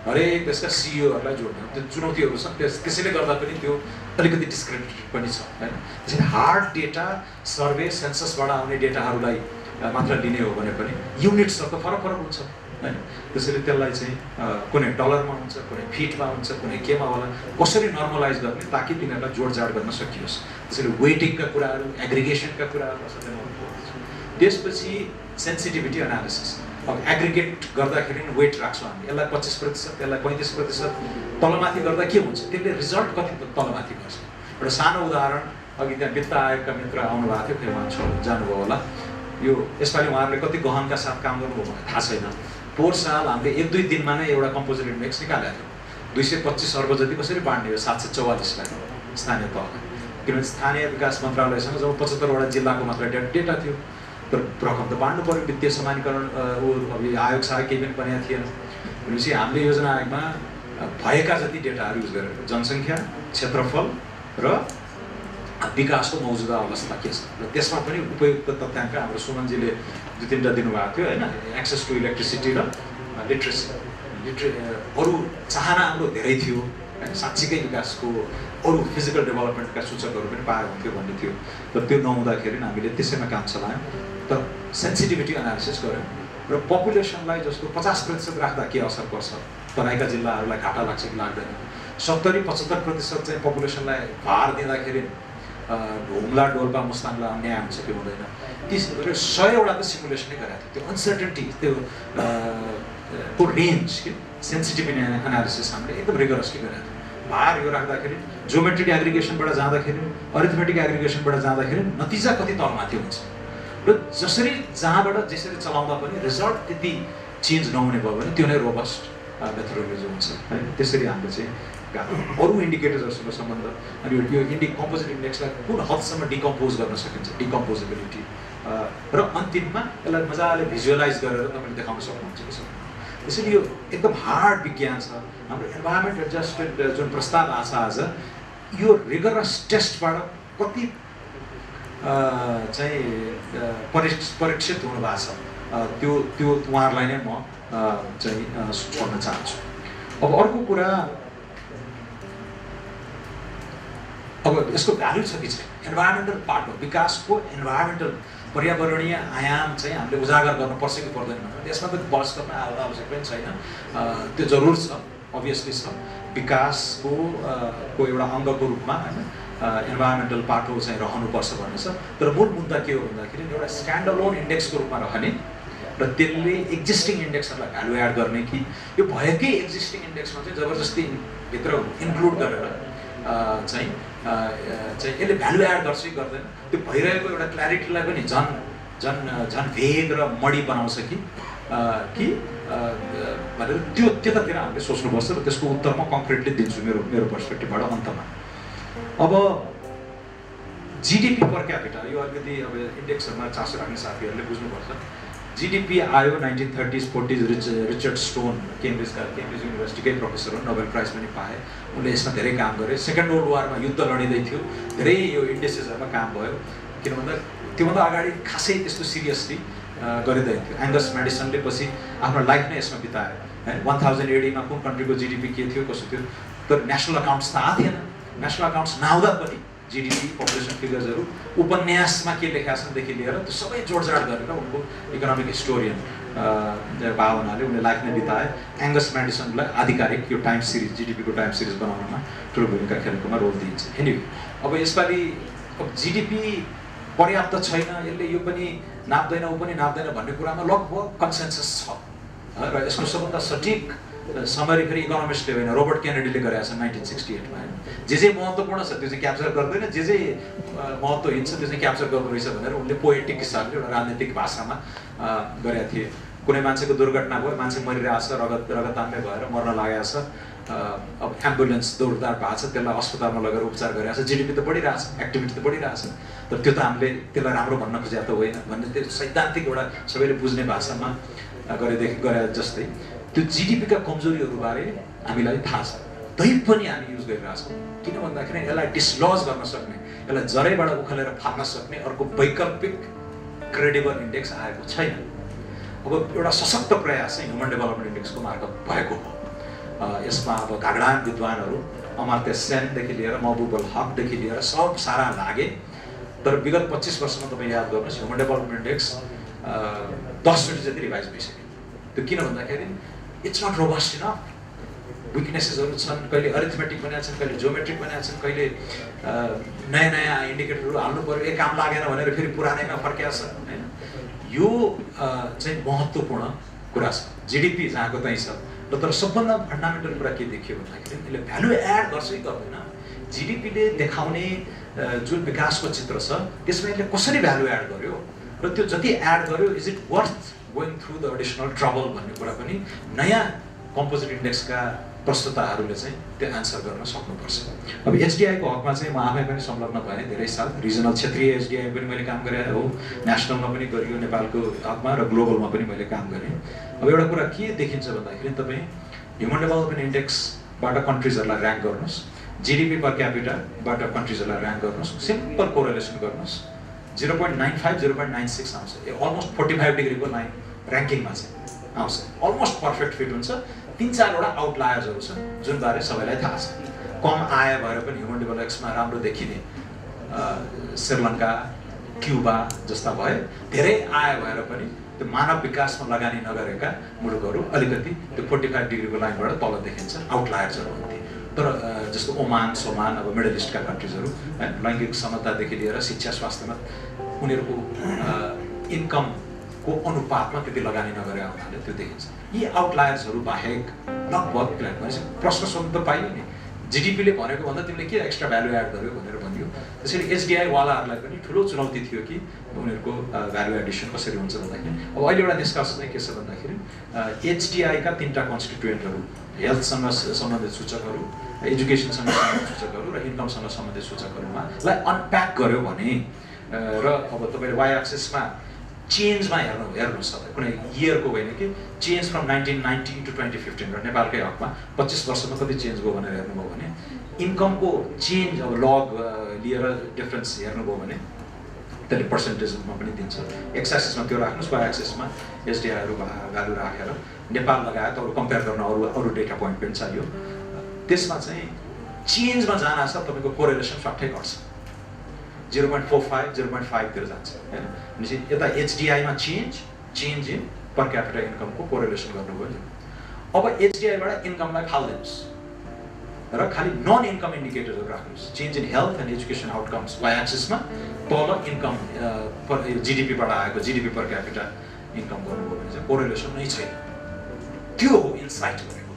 हरेक त्यसका सिइओहरूलाई जोड्ने त्यो चुनौतीहरू छन्। त्यसैले गर्दा पनि त्यो अलिकति डिस्क्रिप्टिभ पनि छ होइन। त्यसैले हार्ड डेटा सर्वे सेन्ससबाट आउने डेटाहरूलाई मात्र लिने हो भने पनि युनिट्सहरूको फरक हुन्छ होइन। त्यसैले त्यसलाई चाहिँ कुनै डलरमा हुन्छ, कुनै फिटमा हुन्छ, कुनै केमा होला, कसरी नर्मलाइज गर्ने ताकि तिनीहरूलाई जोडजाड गर्न सकियोस्। त्यसैले वेटिङका कुराहरू, एग्रिगेसनका कुराहरू असाध्यै महत्त्वपूर्ण छ। त्यसपछि सेन्सिटिभिटी एनालिसिस। अब एग्रिगेट गर्दाखेरि वेट राख्छौँ हामी, यसलाई 25%, यसलाई 35%, तलमाथि गर्दा के हुन्छ, त्यसले रिजल्ट कति तलमाथि गर्छ। एउटा सानो उदाहरण, अघि त्यहाँ वित्त आयोगका मित्र आउनुभएको थियो, फेरि उहाँ जानुभयो होला। यो यसपालि उहाँहरूले कति गहनका साथ काम गर्नुभयो भने थाहा छैन। पोहोर साल हामीले 1-2 दिनमा नै एउटा कम्पोजिट इन्डेक्स निकालेको थियो। 225 अर्ब जति कसरी बाँड्ने हो 744लाई स्थानीय तहमा, किनभने स्थानीय विकास मन्त्रालयसँग जब 75वटा जिल्लाको मात्र डेटा थियो। तर रकम त बाँड्नु पऱ्यो, वित्तीय समानीकरण अब आयोग सहायक केही पनि बनेको थिएन भनेपछि हामीले योजना आयोगमा भएका जति डेटाहरू युज गरेर जनसङ्ख्या, क्षेत्रफल र विकासको मौजुदा अवस्था के छ र त्यसमा पनि उपयुक्त तथ्याङ्क हाम्रो सुमनजीले 2-3टा दिनुभएको थियो होइन, एक्सेस टु इलेक्ट्रिसिटी र लिट्रेसी। अरू चाहना हाम्रो धेरै थियो होइन, साँच्चीकै विकासको अरू फिजिकल डेभलपमेन्टका सूचकहरू पनि पाए हुन्थ्यो भन्ने थियो, तर त्यो नहुँदाखेरि हामीले त्यसैमा काम चलायौँ। तर सेन्सिटिभिटी एनालिसिस गऱ्यौँ र पपुलेसनलाई जस्तो 50% राख्दा के असर पर्छ, तराईका जिल्लाहरूलाई घाटा लाग्छ कि लाग्दैन, 70-75% चाहिँ पपुलेसनलाई भार दिँदाखेरि हुम्ला, डोल्पा, मुस्ताङलाई अन्याय हुन्छ कि हुँदैन, ती 100वटा त सिमुलेसनै गरेको थियो। त्यो अनसर्टेन्टी, त्यो को रेन्ज के सेन्सिटिभिटी एनालिसिस हामीले एकदम रिगरसली गरेको थियो। भार यो राख्दाखेरि जियोमेट्रिक एग्रिगेसनबाट जाँदाखेरि, अरिथमेटिक एग्रिगेसनबाट जाँदाखेरि नतिजा कति तलमाथि हुन्छ र जसरी जहाँबाट जसरी चलाउँदा पनि रिजल्ट त्यति चेन्ज नहुने भयो भने त्यो नै रोबस्ट मेथोडोलोजी हुन्छ होइन। त्यसरी हामीले चाहिँ अरू इन्डिकेटर्सहरूसँग सम्बन्ध अनि यो कम्पोजिट इन्डेक्सलाई कुन हदसम्म डिकम्पोज गर्न सकिन्छ, डिकम्पोजेबिलिटी र अन्तिममा यसलाई मजाले भिजुअलाइज गरेर तपाईँले देखाउन सक्नुहुन्छ कि सक्नुहुन्छ। त्यसैले यो एकदम हार्ड विज्ञान छ। हाम्रो इन्भाइरोमेन्ट एडजस्टेड जुन प्रस्ताव आछ आज, यो रिगरस टेस्टबाट कति चाहिँ परीक्षित हुनुभएको छ त्यो उहाँहरूलाई नै म चाहिँ छोड्न चाहन्छु। अब अर्को कुरा, अब यसको भ्यालु छ कि छैन, इन्भाइरोमेन्टल पार्ट हो विकासको, इन्भाइरोमेन्टल पर्यावरणीय आयाम चाहिँ हामीले उजागर गर्नुपर्छ कि पर्दैन भनेर त्यसमा त बहस गर्न आवश्यक पनि छैन, त्यो जरुर छ, अभियसली छ। विकासको एउटा अङ्गको रूपमा होइन इन्भाइरोमेन्टल पाटो चाहिँ रहनुपर्छ भन्ने छ। तर मूल मुद्दा के हो भन्दाखेरि एउटा स्ट्यान्ड अलोन इन्डेक्सको रूपमा रहने र त्यसले एक्जिस्टिङ इन्डेक्सहरूलाई भ्यालु एड गर्ने कि यो भएकै एक्जिस्टिङ इन्डेक्समा चाहिँ जबरजस्ती भित्र इन्क्लुड गरेर चाहिँ यसले भ्यालु एड गर्छ कि गर्दैन, त्यो भइरहेको एउटा क्ल्यारिटीलाई पनि झन् भेग र मडी बनाउँछ कि भनेर त्यतातिर हामीले सोच्नुपर्छ र त्यसको उत्तर म कङ्क्रिटली दिन्छु मेरो पर्सपेक्टिभबाट अन्तमा। अब जिडिपी पर क्यापिटा, यो अलिकति अब इन्डेक्सहरूमा चासो राख्ने साथीहरूले बुझ्नुपर्छ। जिडिपी आयो 1930s-40s, रिचर्ड स्टोन केम्ब्रिज युनिभर्सिटीकै प्रोफेसर हो, नोबेल प्राइज पनि पाए, उनले यसमा धेरै काम गरे। सेकेन्ड वर्ल्ड वारमा युद्ध लडिँदै थियो, धेरै यो इन्डेक्सेसहरूमा काम भयो, किन भन्दा त्योभन्दा अगाडि खासै त्यस्तो सिरियसली गरिँदैन थियो। एङ्गस म्याडिसनले पछि आफ्नो लाइफ नै यसमा बिताए होइन। 1000 AD-मा कुन कन्ट्रीको जिडिपी के थियो कसो थियो, तर नेसनल अकाउन्ट्स त आएको थिएन। नेसनल अकाउन्ट्स नआउँदा पनि जिडिपी पपुलेसन फिगर्सहरू उपन्यासमा के लेखा छदेखि लिएर त्यो सबै जोडजाड गरेर उनको इकोनोमिक हिस्टोरियन भए हुनाले उनले लाइफ नै बिताए। एङ्गस म्याडिसनलाई आधिकारिक यो टाइम सिरिज, जिडिपीको टाइम सिरिज बनाउनमा ठुलो भूमिका खेलेकोमा रोल दिइन्छ। एनिवे, अब यसपालि जिडिपी पर्याप्त छैन, यसले यो पनि नाप्दैन ऊ पनि नाप्दैन भन्ने कुरामा लगभग कन्सेन्सस छ र यसको सबभन्दा सठिक समरी फेरि इकोनोमिस्टले होइन, रोबर्ट केनेडीले गरेका छन् 1968 मा होइन। जे महत्त्वपूर्ण छ त्यो चाहिँ क्याप्चर गर्दैन, जे महत्त्वहीन छ त्यो चाहिँ क्याप्चर गर्नु रहेछ भनेर उनले पोएटिक हिसाबले एउटा राजनीतिक भाषामा गरेका थिए। कुनै मान्छेको दुर्घटना भयो, मान्छे मरिरहेको छ, रगताम्य भएर मर्न लागेको छ, अब एम्बुलेन्स दौडदाड भएको छ, त्यसलाई अस्पतालमा लगेर उपचार गरिरहेको छ, जिडिपी त बढिरहेछ, एक्टिभिटी त बढिरहेछ, तर त्यो त हामीले त्यसलाई राम्रो भन्न खोजेको त होइन भन्ने त्यो सैद्धान्तिक एउटा सबैले बुझ्ने भाषामा गरे जस्तै त्यो जिडिपीका कमजोरीहरूबारे हामीलाई थाहा छ, तै पनि हामी युज गरिरहेछौँ। किन भन्दाखेरि यसलाई डिसलज गर्न सक्ने, यसलाई जरैबाट उखालेर फाल्न सक्ने अर्को वैकल्पिक क्रेडिबल इन्डेक्स आएको छैन। अब एउटा सशक्त प्रयास चाहिँ ह्युमन डेभलपमेन्ट इन्डेक्सको मार्फत भएको हो। यसमा अब घागडान विद्वानहरू अमर्त्य सेनदेखि लिएर महबुबुल हकदेखि लिएर सब सारा लागे, तर विगत 25 वर्षमा तपाईँ याद गर्नुहोस् ह्युमन डेभलपमेन्ट इन्डेक्स 10चोटि जति रिभाइज भइसक्यो। त्यो किन भन्दाखेरि इट्स नट रोबस्ट इनफ, विकनेसेसहरू छन्, कहिले अरिथमेटिक बनाएका छन्, कहिले जियोमेट्रिक बनाएका छन्, कहिले नयाँ इन्डिकेटरहरू हाल्नु पऱ्यो, एक काम लागेन भनेर फेरि पुरानैमा फर्किया छ होइन। यो चाहिँ महत्त्वपूर्ण कुरा छ। जिडिपी जहाँको त्यहीँ छ, तर सबभन्दा फन्डामेन्टल कुरा के देखियो भन्दाखेरि यसले भ्यालु एड गर्छ कि गर्दैन। जिडिपीले देखाउने जुन विकासको चित्र छ त्यसमा यसले कसरी भ्यालु एड गर्यो र त्यो जति एड गर्यो is it worth going through the additional trouble भन्ने कुरा पनि नयाँ कम्पोजिट इन्डेक्सका प्रस्तुताहरूले चाहिँ त्यो एन्सर गर्न सक्नुपर्छ। अब एचडिआईको हकमा चाहिँ म आफै पनि संलग्न भएँ धेरै साल। रिजनल क्षेत्रीय एचडिआई पनि मैले काम गरेँ हो, नेसनलमा पनि गरियो नेपालको हकमा र ग्लोबलमा पनि मैले काम गरेँ। अब एउटा कुरा के देखिन्छ भन्दाखेरि तपाईँ ह्युमन डेभलपमेन्ट इन्डेक्सबाट कन्ट्रिजहरूलाई ऱ्याङ्क गर्नुहोस्, जिडिपी पर क्यापिटाबाट कन्ट्रिजहरूलाई ऱ्याङ्क गर्नुहोस्, सिम्पल कोरिलेसन गर्नुहोस्, 0.95 0.96 आउँछ। यो अलमोस्ट 45 डिग्रीको लाइन ऱ्याङ्किङमा चाहिँ आउँछ, अलमोस्ट पर्फेक्ट फिट हुन्छ। 3-4वटा आउटलायर्सहरू छन् जुन बारे सबैलाई थाहा छ। कम आय भएर पनि ह्युमन डेभलपमेन्टमा राम्रो देखिने श्रीलङ्का, क्युबा जस्ता भए, धेरै आय भएर पनि त्यो मानव विकासमा लगानी नगरेका मुलुकहरू अलिकति त्यो 45 डिग्रीको लाइनबाट तल देखिन्छ, आउटलायर्सहरू हुन्थे। तर जस्तो ओमान, सोमान, अब मिडल इस्टका कन्ट्रिजहरू लैङ्गिक समतादेखि लिएर शिक्षा स्वास्थ्यमा उनीहरूको इन्कमको अनुपातमा त्यति लगानी नगरेका हुनाले त्यो देखिन्छ। यी आउटलायर्सहरू बाहेक लगभग भनेपछि प्रश्न सोध्न त पाइयो नि, जिडिपीले भनेको भन्दा तिमीले के एक्स्ट्रा भ्यालु एड गर्यो भनेर भनियो। त्यसैले एचडिआईवालाहरूलाई पनि ठुलो चुनौती थियो कि उनीहरूको भ्यालु एडिसन कसरी हुन्छ भन्दाखेरि अब अहिले एउटा निष्कर्ष चाहिँ के छ भन्दाखेरि एचडिआईका 3टा कन्स्टिट्युएन्टहरू, हेल्थसँग सम्बन्धित सूचकहरू, एजुकेसनसँग सम्बन्धित सूचकहरू र इन्कमसँग सम्बन्धित सूचकहरूमा अनप्याक गर्यो भने र अब तपाईँले वाइ एक्सिसमा चेन्जमा हेर्नुहोस् तपाईँ, कुनै इयरको होइन कि चेन्ज फ्रम 1990 to 2015 र नेपालकै हकमा 25 वर्षमा कति चेन्ज भयो भनेर हेर्नुभयो भने इन्कमको चेन्ज अब लग लिएर डिफरेन्स हेर्नुभयो भने त्यसले पर्सेन्टेजमा पनि दिन्छ। एक्स एक्सिसमा त्यो राख्नुहोस्, वाइ एक्सिसमा एचडिआईहरू भ्यालु राखेर नेपाल लगायत अरू कम्पेयर गर्न अरू डेटा पोइन्ट पनि चाहियो। त्यसमा चाहिँ चेन्जमा जान साथ तपाईँको कोरिलेसन सट्टै घट्छ, 0.45 0.5 तिर जान्छ हैन। भनेपछि यता एचडिआईमा चेन्ज इन पर क्यापिटा इन्कमको कोरिलेसन गर्नुभयो। अब एचडिआईबाट इन्कमलाई फाल्दिनुहोस् र खालि नन इन्कम इन्डिकेटरहरू राख्नुहोस्, change in health and education outcomes Y एक्सिसमा, तल इन्कम जिडिपीबाट आएको जिडिपी पर क्यापिटा इन्कम गर्नुभयो भने चाहिँ कोरिलेसन नै छैन। त्यो हो इन्साइट भनेको।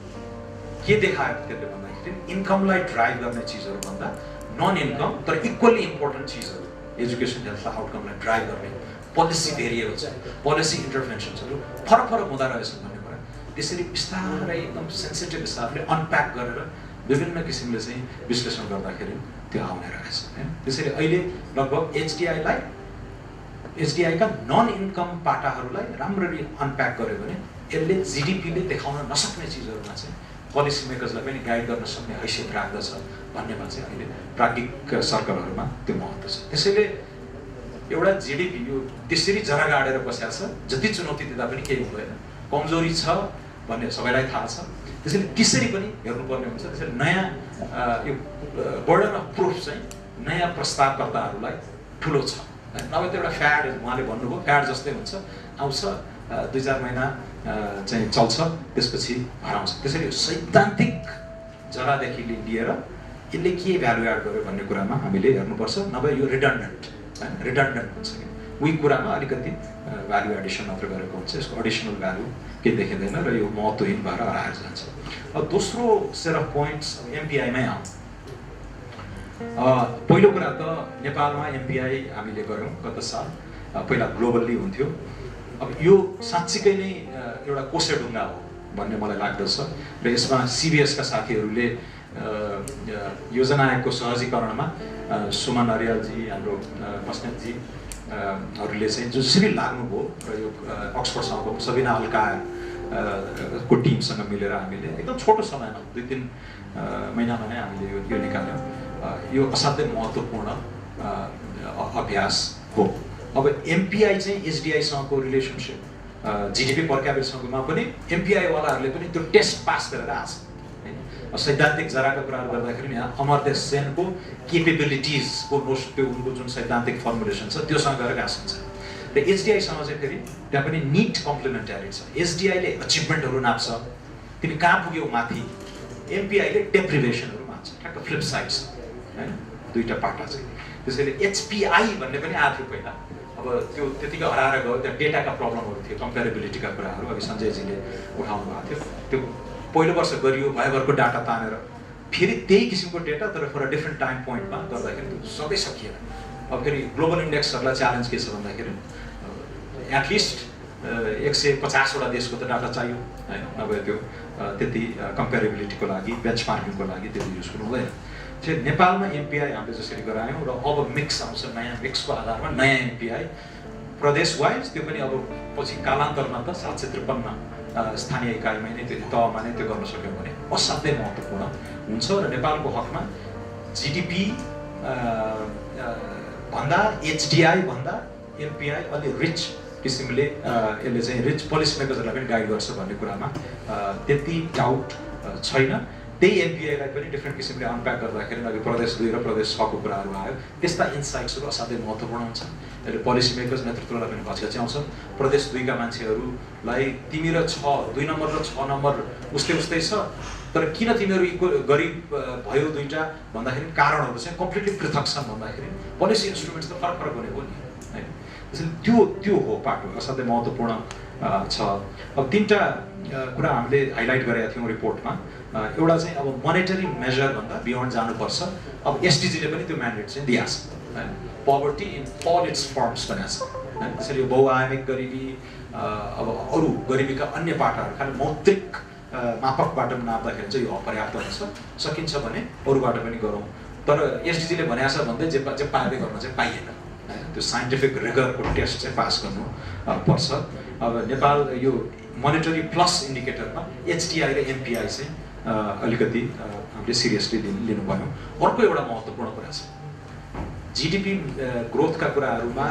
के देखायो त्यसले भन्दाखेरि इन्कमलाई ड्राइभ गर्ने चिजहरू भन्दा नन इन्कम तर इक्वली इम्पोर्टेन्ट चिजहरू, एजुकेसन हेल्थ आउटकमलाई ड्राइभ गर्ने पोलिसी भेरिएबल्स, पोलिसी इन्टरभेन्सन्सहरू फरक फरक हुँदो रहेछन् भन्ने कुरा त्यसरी बिस्तारै एकदम सेन्सिटिभ हिसाबले अनप्याक गरेर विभिन्न किसिमले चाहिँ विश्लेषण गर्दाखेरि त्यो आउने रहेछ हैन। त्यसैले अहिले लगभग एचडिआईका नन इन्कम पाटाहरूलाई राम्ररी अनप्याक गर्यो भने यसले जिडिपीले देखाउन नसक्ने चिजहरूमा चाहिँ पोलिसी मेकर्सलाई पनि गाइड गर्न सक्ने हैसियत राख्दछ भन्नेमा चाहिँ अहिले प्राज्ञिक सर्कलहरूमा त्यो महत्त्व छ। त्यसैले एउटा जिडिपी यो त्यसरी जरा गाडेर बसेको छ, जति चुनौती दिँदा पनि केही हुँदैन, कमजोरी छ भन्ने सबैलाई थाहा छ। त्यसैले त्यसरी पनि हेर्नुपर्ने हुन्छ। त्यसैले नयाँ यो बर्डन अफ प्रुफ चाहिँ नयाँ प्रस्तावकर्ताहरूलाई ठुलो छ। नभए त एउटा फ्याड उहाँले भन्नुभयो फ्याड जस्तै हुन्छ, आउँछ 2-4 महिना चाहिँ चल्छ, त्यसपछि हराउँछ। त्यसैले सैद्धान्तिक जरादेखि लिएर यसले के भ्यालु एड गर्यो भन्ने कुरामा हामीले हेर्नुपर्छ, नभए यो रिडन्डेन्ट हुन्छ कि उही कुरामा अलिकति भ्यालु एडिसन मात्र गरेको हुन्छ, यसको एडिसनल भ्यालु केही देखिँदैन र यो महत्त्वहीन भएर हराएर जान्छ। अब दोस्रो सेट अफ पोइन्ट्स एमपिआईमै आउँ। पहिलो कुरा त नेपालमा एमपिआई हामीले गऱ्यौँ गत साल, पहिला ग्लोबल्ली हुन्थ्यो। अब यो साँच्चीकै नै एउटा कोसेढुङ्गा हो भन्ने मलाई लाग्दछ र यसमा सिबिएसका साथीहरूले योजना आयोगको सहजीकरणमा सुमन अर्यालजी, हाम्रो बस्नेतजी हरूले चाहिँ जसरी लाग्नुभयो र यो अक्सफोर्डसँगको सबिना अल्काको टिमसँग मिलेर हामीले एकदम छोटो समयमा 2-3 महिनामा नै हामीले यो निकाल्यौँ। यो असाध्यै महत्त्वपूर्ण अभ्यास हो। अब एमपिआई चाहिँ एचडिआईसँगको रिलेसनसिप, जिडिपी पर क्यापिटासँगमा पनि एमपिआईवालाहरूले पनि त्यो टेस्ट पास गरेर आएको छ। सैद्धान्तिक जराका कुराहरू गर्दाखेरि यहाँ अमर्त्य सेनको केपेबिलिटिजको त्यो उनको जुन सैद्धान्तिक फर्मुलेसन छ त्योसँग गएर घाँस हुन्छ। र एचडिआईसँग चाहिँ फेरि त्यहाँ पनि निट कम्प्लिमेन्टरी छ। एचडिआईले अचिभमेन्टहरू नाप्छ, तिमी कहाँ पुग्यौ माथि, एमपिआईले डेप्रिभेसनहरू मान्छ, ठ्याक्क फ्लिप साइड छ हैन, दुईटा पाटा चाहिँ। त्यसैले एचपिआई भन्ने पनि आएको थियो पहिला, अब त्यो त्यतिकै हराएर गयो। त्यहाँ डेटाका प्रब्लमहरू थियो, कम्पेरेबिलिटीका कुराहरू अघि सञ्जयजीले उठाउनु भएको थियो। त्यो पहिलो वर्ष गरियो, भयभरको डाटा तानेर फेरि त्यही किसिमको डेटा तर फर डिफ्रेन्ट टाइम पोइन्टमा गर्दाखेरि त्यो सबै सकिएन। अब फेरि ग्लोबल इन्डेक्सहरूलाई च्यालेन्ज के छ भन्दाखेरि एटलिस्ट 150वटा देशको त डाटा चाहियो हैन नभए त्यो त्यति कम्पेरेबिलिटीको लागि बेन्चमार्किङको लागि त्यति युजफुल हुँदैन चाहिँ नेपालमा एमपीआई हामीले जसरी गरायौँ र अब मिक्स आउँछ नयाँ मिक्सको आधारमा नयाँ एमपीआई प्रदेश वाइज त्यो पनि अब पछि कालान्तरमा त 753 स्थानीय इकाइमा नै त्यो तहमा नै त्यो गर्न सक्यौँ भने असाध्यै महत्त्वपूर्ण हुन्छ र नेपालको हकमा जीडीपी भन्दा एचडीआई भन्दा एमपीआई अलि रिच किसिमले यसले चाहिँ रिच पोलिसी मेकर्सहरूलाई पनि गाइड गर्छ भन्ने कुरामा त्यति डाउट छैन त्यही एमपीआईलाई पनि डिफ्रेन्ट किसिमले अनप्याक गर्दाखेरि अघि प्रदेश 2 र प्रदेश 6 को कुराहरू आयो त्यस्ता इन्साइट्सहरू असाध्यै महत्त्वपूर्ण हुन्छ यसले पोलिसी मेकर्स नेतृत्वलाई पनि घचघच्याउँछ प्रदेश 2 का मान्छेहरूलाई तिमी र 2 नम्बर र 6 नम्बर उस्तै छ तर किन तिमीहरू गरिब भयो दुईटा भन्दाखेरि कारणहरू चाहिँ कम्प्लिटली पृथक छन् भन्दाखेरि पोलिसी इन्स्ट्रुमेन्ट्स त फरक हुने हो नि हैन त्यसैले त्यो हो पाटो असाध्यै महत्त्वपूर्ण छ अब 3टा कुरा हामीले हाइलाइट गरेका थियौँ रिपोर्टमा एउटा चाहिँ अब मोनेटरी मेजर भन्दा बियोन्ड जानुपर्छ अब एसडीजीले पनि त्यो म्यान्डेट चाहिँ दिएको छ हैन poverty in all its forms भनेको छ हैन त्यसैले यो बहुआयामिक गरिबी अब अरू गरिबीका अन्य पाटाहरू खालि मौद्रिक मापकबाट नाप्दाखेरि चाहिँ यो अपर्याप्त हुन्छ सकिन्छ भने अरूबाट पनि गरौँ तर एसडीजीले भनेको छ भन्दै जे पाए गर्न चाहिँ पाइएन हैन त्यो साइन्टिफिक रिगरको टेस्ट चाहिँ पास गर्नु पर्छ अब नेपाल यो मोनेटरी प्लस इन्डिकेटरमा एचडीआई र एमपीआई चाहिँ अलिकति हामीले सिरियसली लिनु भयो अर्को एउटा महत्त्वपूर्ण कुरा छ जीडीपी ग्रोथका कुराहरूमा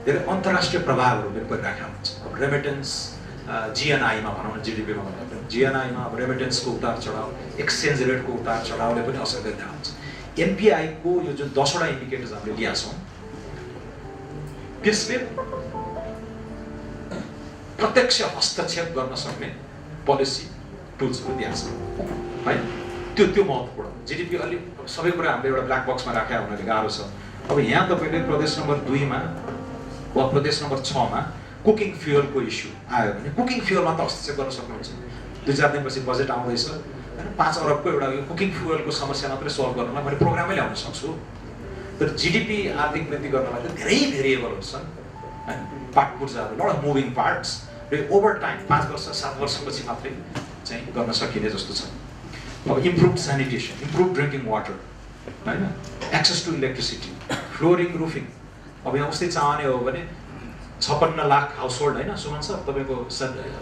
धेरै अन्तर्राष्ट्रिय प्रभावहरू पनि परिराखेका हुन्छ रेमिटेन्स जीएनआईमा भनौँ न जीडीपीमा भन्दा पनि जीएनआईमा अब रेमिटेन्सको उतार चढाव एक्सचेन्ज रेटको उतार चढावले पनि असर गरिरहेको हुन्छ एमपीआईको यो जुन 10वटा इन्डिकेटर्स हामीले लिएका छौँ त्यसले प्रत्यक्ष हस्तक्षेप गर्न सक्ने पोलिसी टुल्सहरू दिएको छ है त्यो महत्त्वपूर्ण जीडीपी अलि सबै कुरा हामीले एउटा ब्ल्याक बक्समा राखेका हुनाले गाह्रो छ अब यहाँ तपाईँले प्रदेश नम्बर 2 मा वा प्रदेश नम्बर 6 मा कुकिङ फ्युअलको इस्यु आयो भने कुकिङ फ्युअलमा त हस्तक्षेप गर्न सक्नुहुन्छ 2-4 दिनपछि बजेट आउँदैछ हैन 5 अरबको एउटा यो कुकिङ फ्युअलको समस्या मात्रै सल्भ गर्नलाई मैले प्रोग्रामै ल्याउन सक्छु तर जीडीपी आर्थिक वृद्धि गर्नलाई त धेरै भेरिएबलहरू छन् हैन पाटपुर्जाहरू लड अफ मुभिङ पार्ट्स र ओभर टाइम 5 वर्ष 7 वर्षपछि मात्रै चाहिँ गर्न सकिने जस्तो छ अब improved sanitation improved drinking water हैन access to electricity flooring roofing अब यहाँ उस्तै चाहने हो भने 56 लाख हाउसहोल्ड हैन सुमन सर तपाईको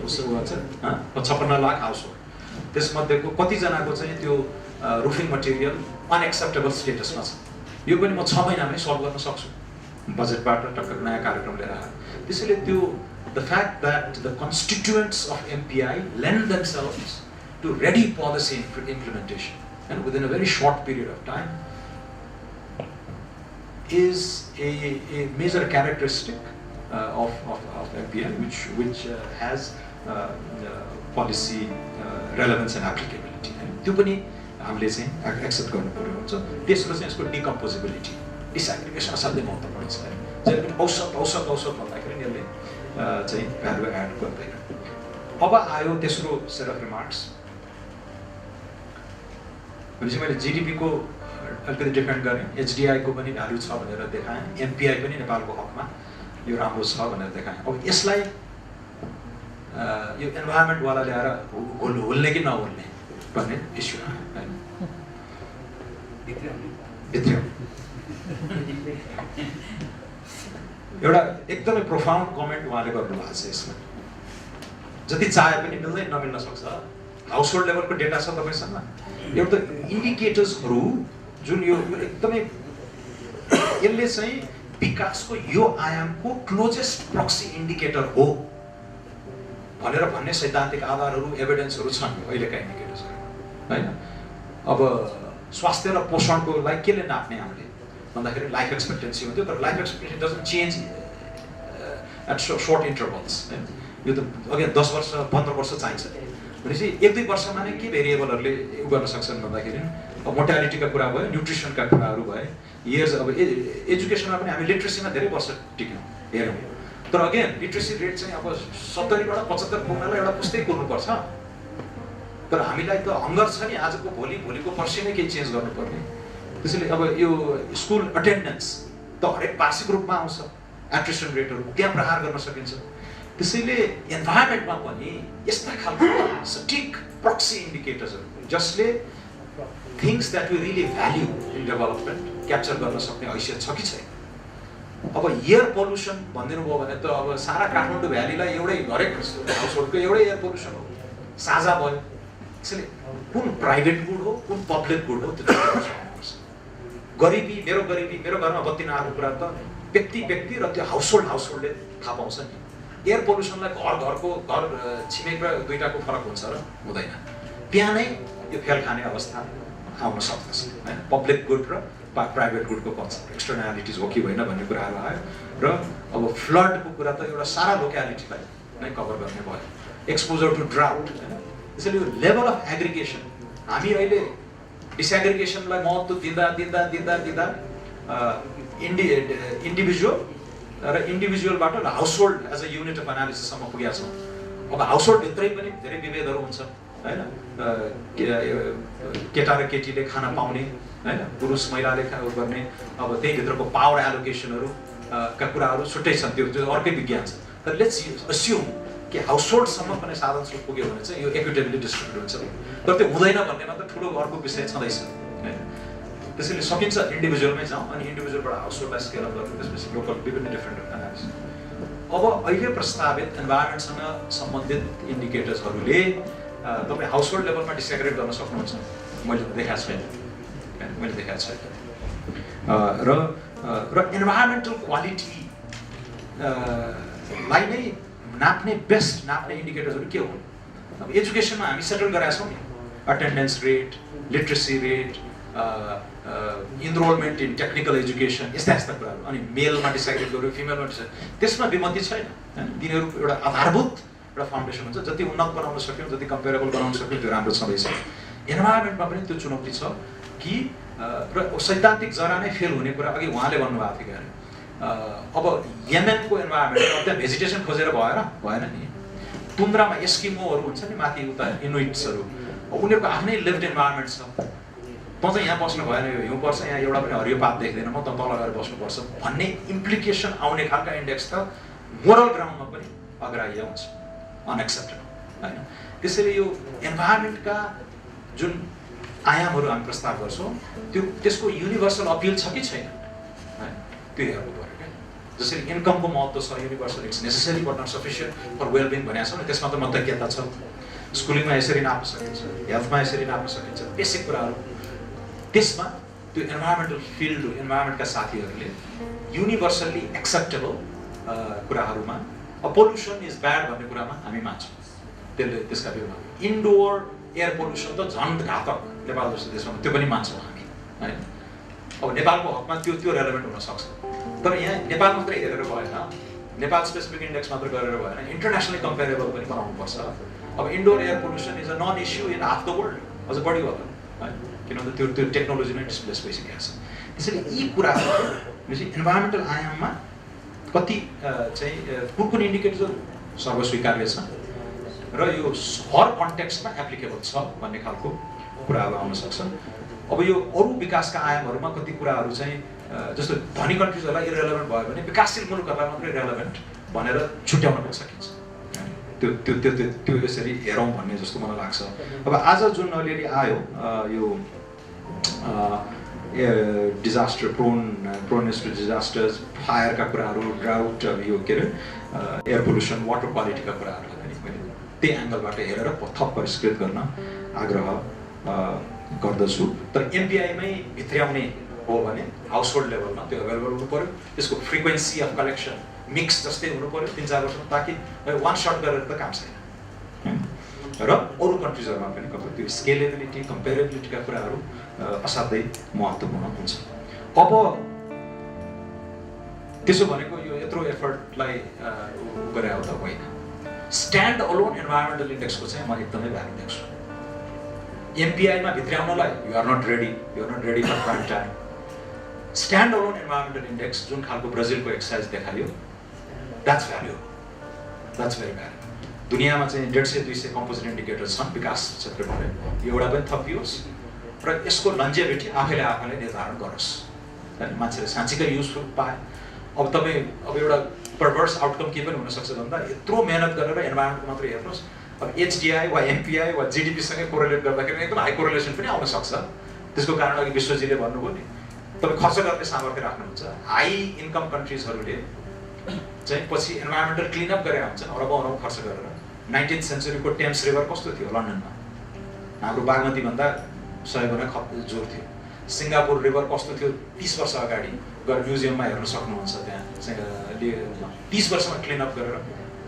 उसो भन्छ 56 लाख हाउसहोल्ड त्यसमध्येको कतिजनाको चाहिँ त्यो रुफिङ मटेरियल अनएक्सेप्टेबल स्टेटसमा छ यो पनि म 6 महिनामै सल्भ गर्न सक्छु बजेटबाट टक्क नयाँ कार्यक्रम लिएर आएर त्यसैले त्यो the fact that the constituents of MPI lend themselves to ready policy implementation and within a very short period of time is a major characteristic of MPI which has policy relevance and applicability. त्यो पनि हामीले चाहिँ एक्सेप्ट गर्नु पर्यो हुन्छ तेस्रो चाहिँ यसको डिकम्पोजिबिलिटी डिसएग्रिगेसन असाध्यै महत्त्वपूर्ण छ जहिले पनि औसत भन्दाखेरि यसले चाहिँ भ्यालु एड गर्दैन अब आयो तेस्रो सेट अफ रिमार्क्स भनेपछि मैले जीडीपीको अलिकति डिपेन्ड गरेँ एचडीआईको पनि भ्यालु छ भनेर देखाएँ एमपीआई पनि नेपालको हकमा यो राम्रो छ भनेर देखाएँ अब यसलाई यो इन्भाइरोमेन्टवाला ल्याएर हुल्ने कि नहुल्ने भन्ने इस्यु आयो होइन भित्र्याउ एउटा एकदमै प्रोफाउन्ड कमेन्ट उहाँले गर्नुभएको छ यसमा जति चाहे पनि मिल्दै नमिल्न सक्छ हाउसहोल्ड लेभलको डेटा छ तपाईँसँग एउटा इन्डिकेटर्सहरू जुन यो एकदमै यसले चाहिँ विकासको यो आयामको क्लोजेस्ट प्रक्सी इन्डिकेटर हो भनेर भन्ने सैद्धान्तिक आधारहरू एभिडेन्सहरू छन् अहिलेका इन्डिकेटर्सहरू होइन अब स्वास्थ्य र पोषणको लागि केले नाप्ने हामीले भन्दाखेरि लाइफ एक्सपेक्टेन्सी हुन्थ्यो तर life expectancy doesn't change at short intervals होइन यो त अघि 10 वर्ष 15 वर्ष चाहिन्छ भनेपछि 1-2 वर्षमा नै के भेरिएबलहरूले उ गर्न सक्छन् भन्दाखेरि अब मोर्टालिटीका कुरा भयो न्युट्रिसनका कुराहरू भए इयर्स अब एजुकेसनमा पनि हामी लिट्रेसीमा धेरै वर्ष टिक्यौँ हेरौँ तर अगेन लिट्रेसी रेट चाहिँ अब 70बाट 75 पुग्नलाई एउटा पुस्तै कुर्नुपर्छ तर हामीलाई त हङ्गर छ नि आजको भोलिको पर्सि नै केही चेन्ज गर्नुपर्ने त्यसैले अब यो स्कुल अटेन्डेन्स त हरेक वार्षिक रूपमा आउँछ एट्रिसन रेटहरू त्यहाँ प्रहार गर्न सकिन्छ त्यसैले इन्भाइरोमेन्टमा पनि यस्ता खालको सटिक प्रक्सी इन्डिकेटर्सहरू जसले things that we really value in development capture गर्न सक्ने हैसियत छ कि छैन। अब एयर पोल्युसन भनिदिनु भयो भने त अब सारा काठमाडौँ भ्यालीलाई एउटै हरेक हाउसहोल्डको एउटै एयर पोल्युसन हो, साझा भयो। त्यसैले कुन प्राइभेट गुड हो कुन पब्लिक गुड हो त्यो सक्नुपर्छ। गरिबी मेरो घरमा बत्ती नआएको कुरा त व्यक्ति र त्यो हाउसहोल्डले थाहा पाउँछ नि। एयर पोल्युसनलाई घर छिमेक र दुईटाको फरक हुन्छ र हुँदैन। त्यहाँ नै यो फेल खाने अवस्था आउन सक्दछ हैन। पब्लिक गुड र प्राइभेट गुडको कन्सेप्ट एक्सटर्नालिटिज हो कि होइन भन्ने कुराहरू आयो र अब फ्लडको कुरा त एउटा सारा लोक्यालिटीलाई नै कभर गर्ने भयो। एक्सपोजर टु ड्राउट हैन। त्यसैले यो लेभल अफ एग्रिगेसन हामी अहिले डिसएग्रिगेसनलाई महत्त्व दिँदा इन्डिभिजुअल र इन्डिभिजुअलबाट household as a unit of एनालिसिससम्म पुगेका छौँ। अब हाउसहोल्ड भित्रै पनि धेरै विभेदहरू हुन्छ हैन। केटा र केटीले खान पाउने हैन, पुरुष महिलाले गर्ने अब त्यही भित्रको पावर एलोकेसनहरू का कुराहरू छुट्टै छन्, त्यो अर्कै विज्ञान छ। तर लेट्स अस्युम कि हाउसहोल्डसम्म पनि साधन स्रोत पुग्यो भने चाहिँ यो इक्विटेबली डिस्ट्रिब्युट हुन्छ। तर त्यो हुँदैन भन्नेमा त ठुलो अर्को विषय छँदैछ हैन। त्यसैले सकिन्छ इन्डिभिजुअलमै जाउँ अनि इन्डिभिजुअलबाट हाउसहोल्डलाई स्केल अप गर्ने, त्यसपछि लोकल विभिन्न डिफ्रेन्ट एनालिसिस। अब अहिले प्रस्तावित इन्भाइरोमेन्टसँग सम्बन्धित इन्डिकेटर्सहरूले तपाईँ हाउसहोल्ड लेभलमा डिसएग्रिगेट गर्न सक्नुहुन्छ? मैले त देखाएको छैन, मैले देखाएको छैन। र इन्भाइरोमेन्टल क्वालिटीलाई नै नाप्ने इन्डिकेटर्सहरू के हुन्? अब एजुकेसनमा हामी सेटल गरेका छौँ नि, attendance rate, literacy rate, enrolment in technical education, यस्ता कुराहरू। अनि मेलमा डिसाइड गर्यो, फिमेलमा डिसाइड, त्यसमा विमति छैन हैन। तिनीहरू एउटा आधारभूत एउटा फाउन्डेसन हुन्छ। जति उन्नत बनाउन सक्यौँ, जति कम्पेरेबल बनाउन सक्यौँ त्यो राम्रो छँदैछ। इन्भाइरोमेन्टमा पनि त्यो चुनौती छ कि र सैद्धान्तिक जरा नै फेल हुने कुरा अघि उहाँले भन्नुभएको थियो कि अब यमेनको इन्भाइरोमेन्ट त्यहाँ भेजिटेसन खोजेर भएन नि। तुन्द्रामा एस्किमोहरू हुन्छ नि, माथि उता इनुइट्सहरू, उनीहरूको आफ्नै लिभ्ड इन्भाइरोमेन्ट छ। त चाहिँ यहाँ बस्नु भएन, यो हिउँ पर्छ, यहाँ एउटा पनि हरियो पात देख्दैन, म त तल गएर बस्नुपर्छ भन्ने इम्प्लिकेसन आउने खालका इन्डेक्स त मोरल ग्राउन्डमा पनि अग्राह्य हुन्छ, अनएक्सेप्टेबल हैन। त्यसैले यो इन्भाइरोमेन्टका जुन आयामहरू हामी प्रस्ताव गर्छौँ त्यसको युनिभर्सल अपिल छ कि छैन हैन, त्यो हेर्नु पर्यो क्या। जसरी इन्कमको महत्त्व छ, universal it's necessary but not sufficient for wellbeing भनेको छ नि, त्यसमा त मतज्ञता छ। स्कुलिङमा यसरी नाप्न सकिन्छ, हेल्थमा यसरी नाप्न सकिन्छ, बेसिक कुराहरू। त्यसमा त्यो इन्भाइरोमेन्टल फिल्ड, इन्भाइरोमेन्टका साथीहरूले युनिभर्सल्ली एक्सेप्टेबल कुराहरूमा पोल्युसन इज ब्याड भन्ने कुरामा हामी मान्छौँ, त्यसका विरुद्धमा इन्डोर एयर पोल्युसन त झन् घातक नेपाल जस्तो देशमा, त्यो पनि मान्छौँ हामी हैन। अब नेपालको हकमा त्यो रेलेभेन्ट हुनसक्छ, तर यहाँ नेपाल मात्रै हेरेर भएन, नेपाल स्पेसिफिक इन्डेक्स मात्र गरेर भएन, इन्टरनेसनली कम्पेरेबल पनि बनाउनुपर्छ। अब indoor air pollution is a non issue in half the world, अझ बढी होला है, किनभने त्यो टेक्नोलोजी नै डिस्प्लेस भइसकेको छ। त्यसैले यी कुराहरू इन्भाइरोमेन्टल आयाममा कति चाहिँ कुन इन्डिकेटर सर्वस्वीकार्य छ र यो हर कन्टेक्स्टमा एप्लिकेबल छ भन्ने खालको कुराहरू आउन सक्छन्। अब यो अरू विकासका आयामहरूमा कति कुराहरू चाहिँ जस्तो धनी कन्ट्रिजहरूलाई इरेलेभेन्ट भयो भने विकासशील मुलुकहरूलाई मात्रै रेलेभेन्ट भनेर छुट्याउन पनि सकिन्छ। त्यो यसरी हेरौँ भन्ने जस्तो मलाई लाग्छ। अब आज जुन अलिअलि आयो यो डिजास्टर प्रोनेस टु डिजास्टर्स, फायरका कुराहरू, ड्राउट, यो के अरे एयर पोल्युसन, वाटर क्वालिटीका कुराहरूलाई पनि मैले त्यही एङ्गलबाट हेरेर थप परिष्कृत गर्न आग्रह गर्दछु। तर एमपिआईमै भित्र्याउने हो भने हाउसहोल्ड लेभलमा त्यो एभाइलेबल हुनु पऱ्यो, त्यसको फ्रिक्वेन्सी अफ कलेक्सन मिक्स जस्तै हुनु पऱ्यो 3-4 वर्षमा, ताकि वान सर्ट गरेर त काम छैन। र अरू कन्ट्रिजहरूमा पनि त्यो स्केलेबिलिटी, कम्पेरेबिलिटीका कुराहरू असाध्यै महत्त्वपूर्ण हुन्छ। अब त्यसो भनेको यो यत्रो एफर्टलाई गरे हो त होइन। स्ट्यान्ड अलोन इन्भाइरोमेन्टल इन्डेक्सको चाहिँ म एकदमै भ्यालु देख्छु। एमपिआईमा भित्र्याउनलाई you are not ready for prime time. Stand alone environmental index जुन खालको ब्राजिलको एक्सर्साइज देखायो, that's value, that's very value. दुनियाँमा चाहिँ 150-200 कम्पोजिट इन्डिकेटर छन् विकास क्षेत्रबाट, एउटा पनि थपियोस् र यसको लन्जेभिटी आफैले निर्धारण गरोस्, मान्छेले साँच्चीकै युजफुल पाए अब तपाईँ अब एउटा परभर्स आउटकम के पनि हुनसक्छ भन्दा यत्रो मेहनत गरेर इन्भाइरोमेन्ट मात्रै हेर्नुहोस् अब HDI वा MPI वा GDP-सँगै कोरिलेट गर्दाखेरि एकदम हाई कोरिलेसन पनि आउन सक्छ। त्यसको कारण अघि विश्वजीले भन्नुभयो नि तपाईँ खर्च गर्ने सामर्थ्य राख्नुहुन्छ। हाई इन्कम कन्ट्रिजहरूले चाहिँ पछि इन्भाइरोमेन्टल क्लिनअप गरेर हुन्छन् अरबौँ खर्च गरेर। 19th सेन्चुरीको टेम्स रिभर कस्तो थियो लन्डनमा, हाम्रो बागमती भन्दा 100 गुणा जोर थियो। सिङ्गापुर रिभर कस्तो थियो 30 वर्ष अगाडि गएर म्युजियममा हेर्न सक्नुहुन्छ। त्यहाँ 30 वर्षमा क्लिनअप गरेर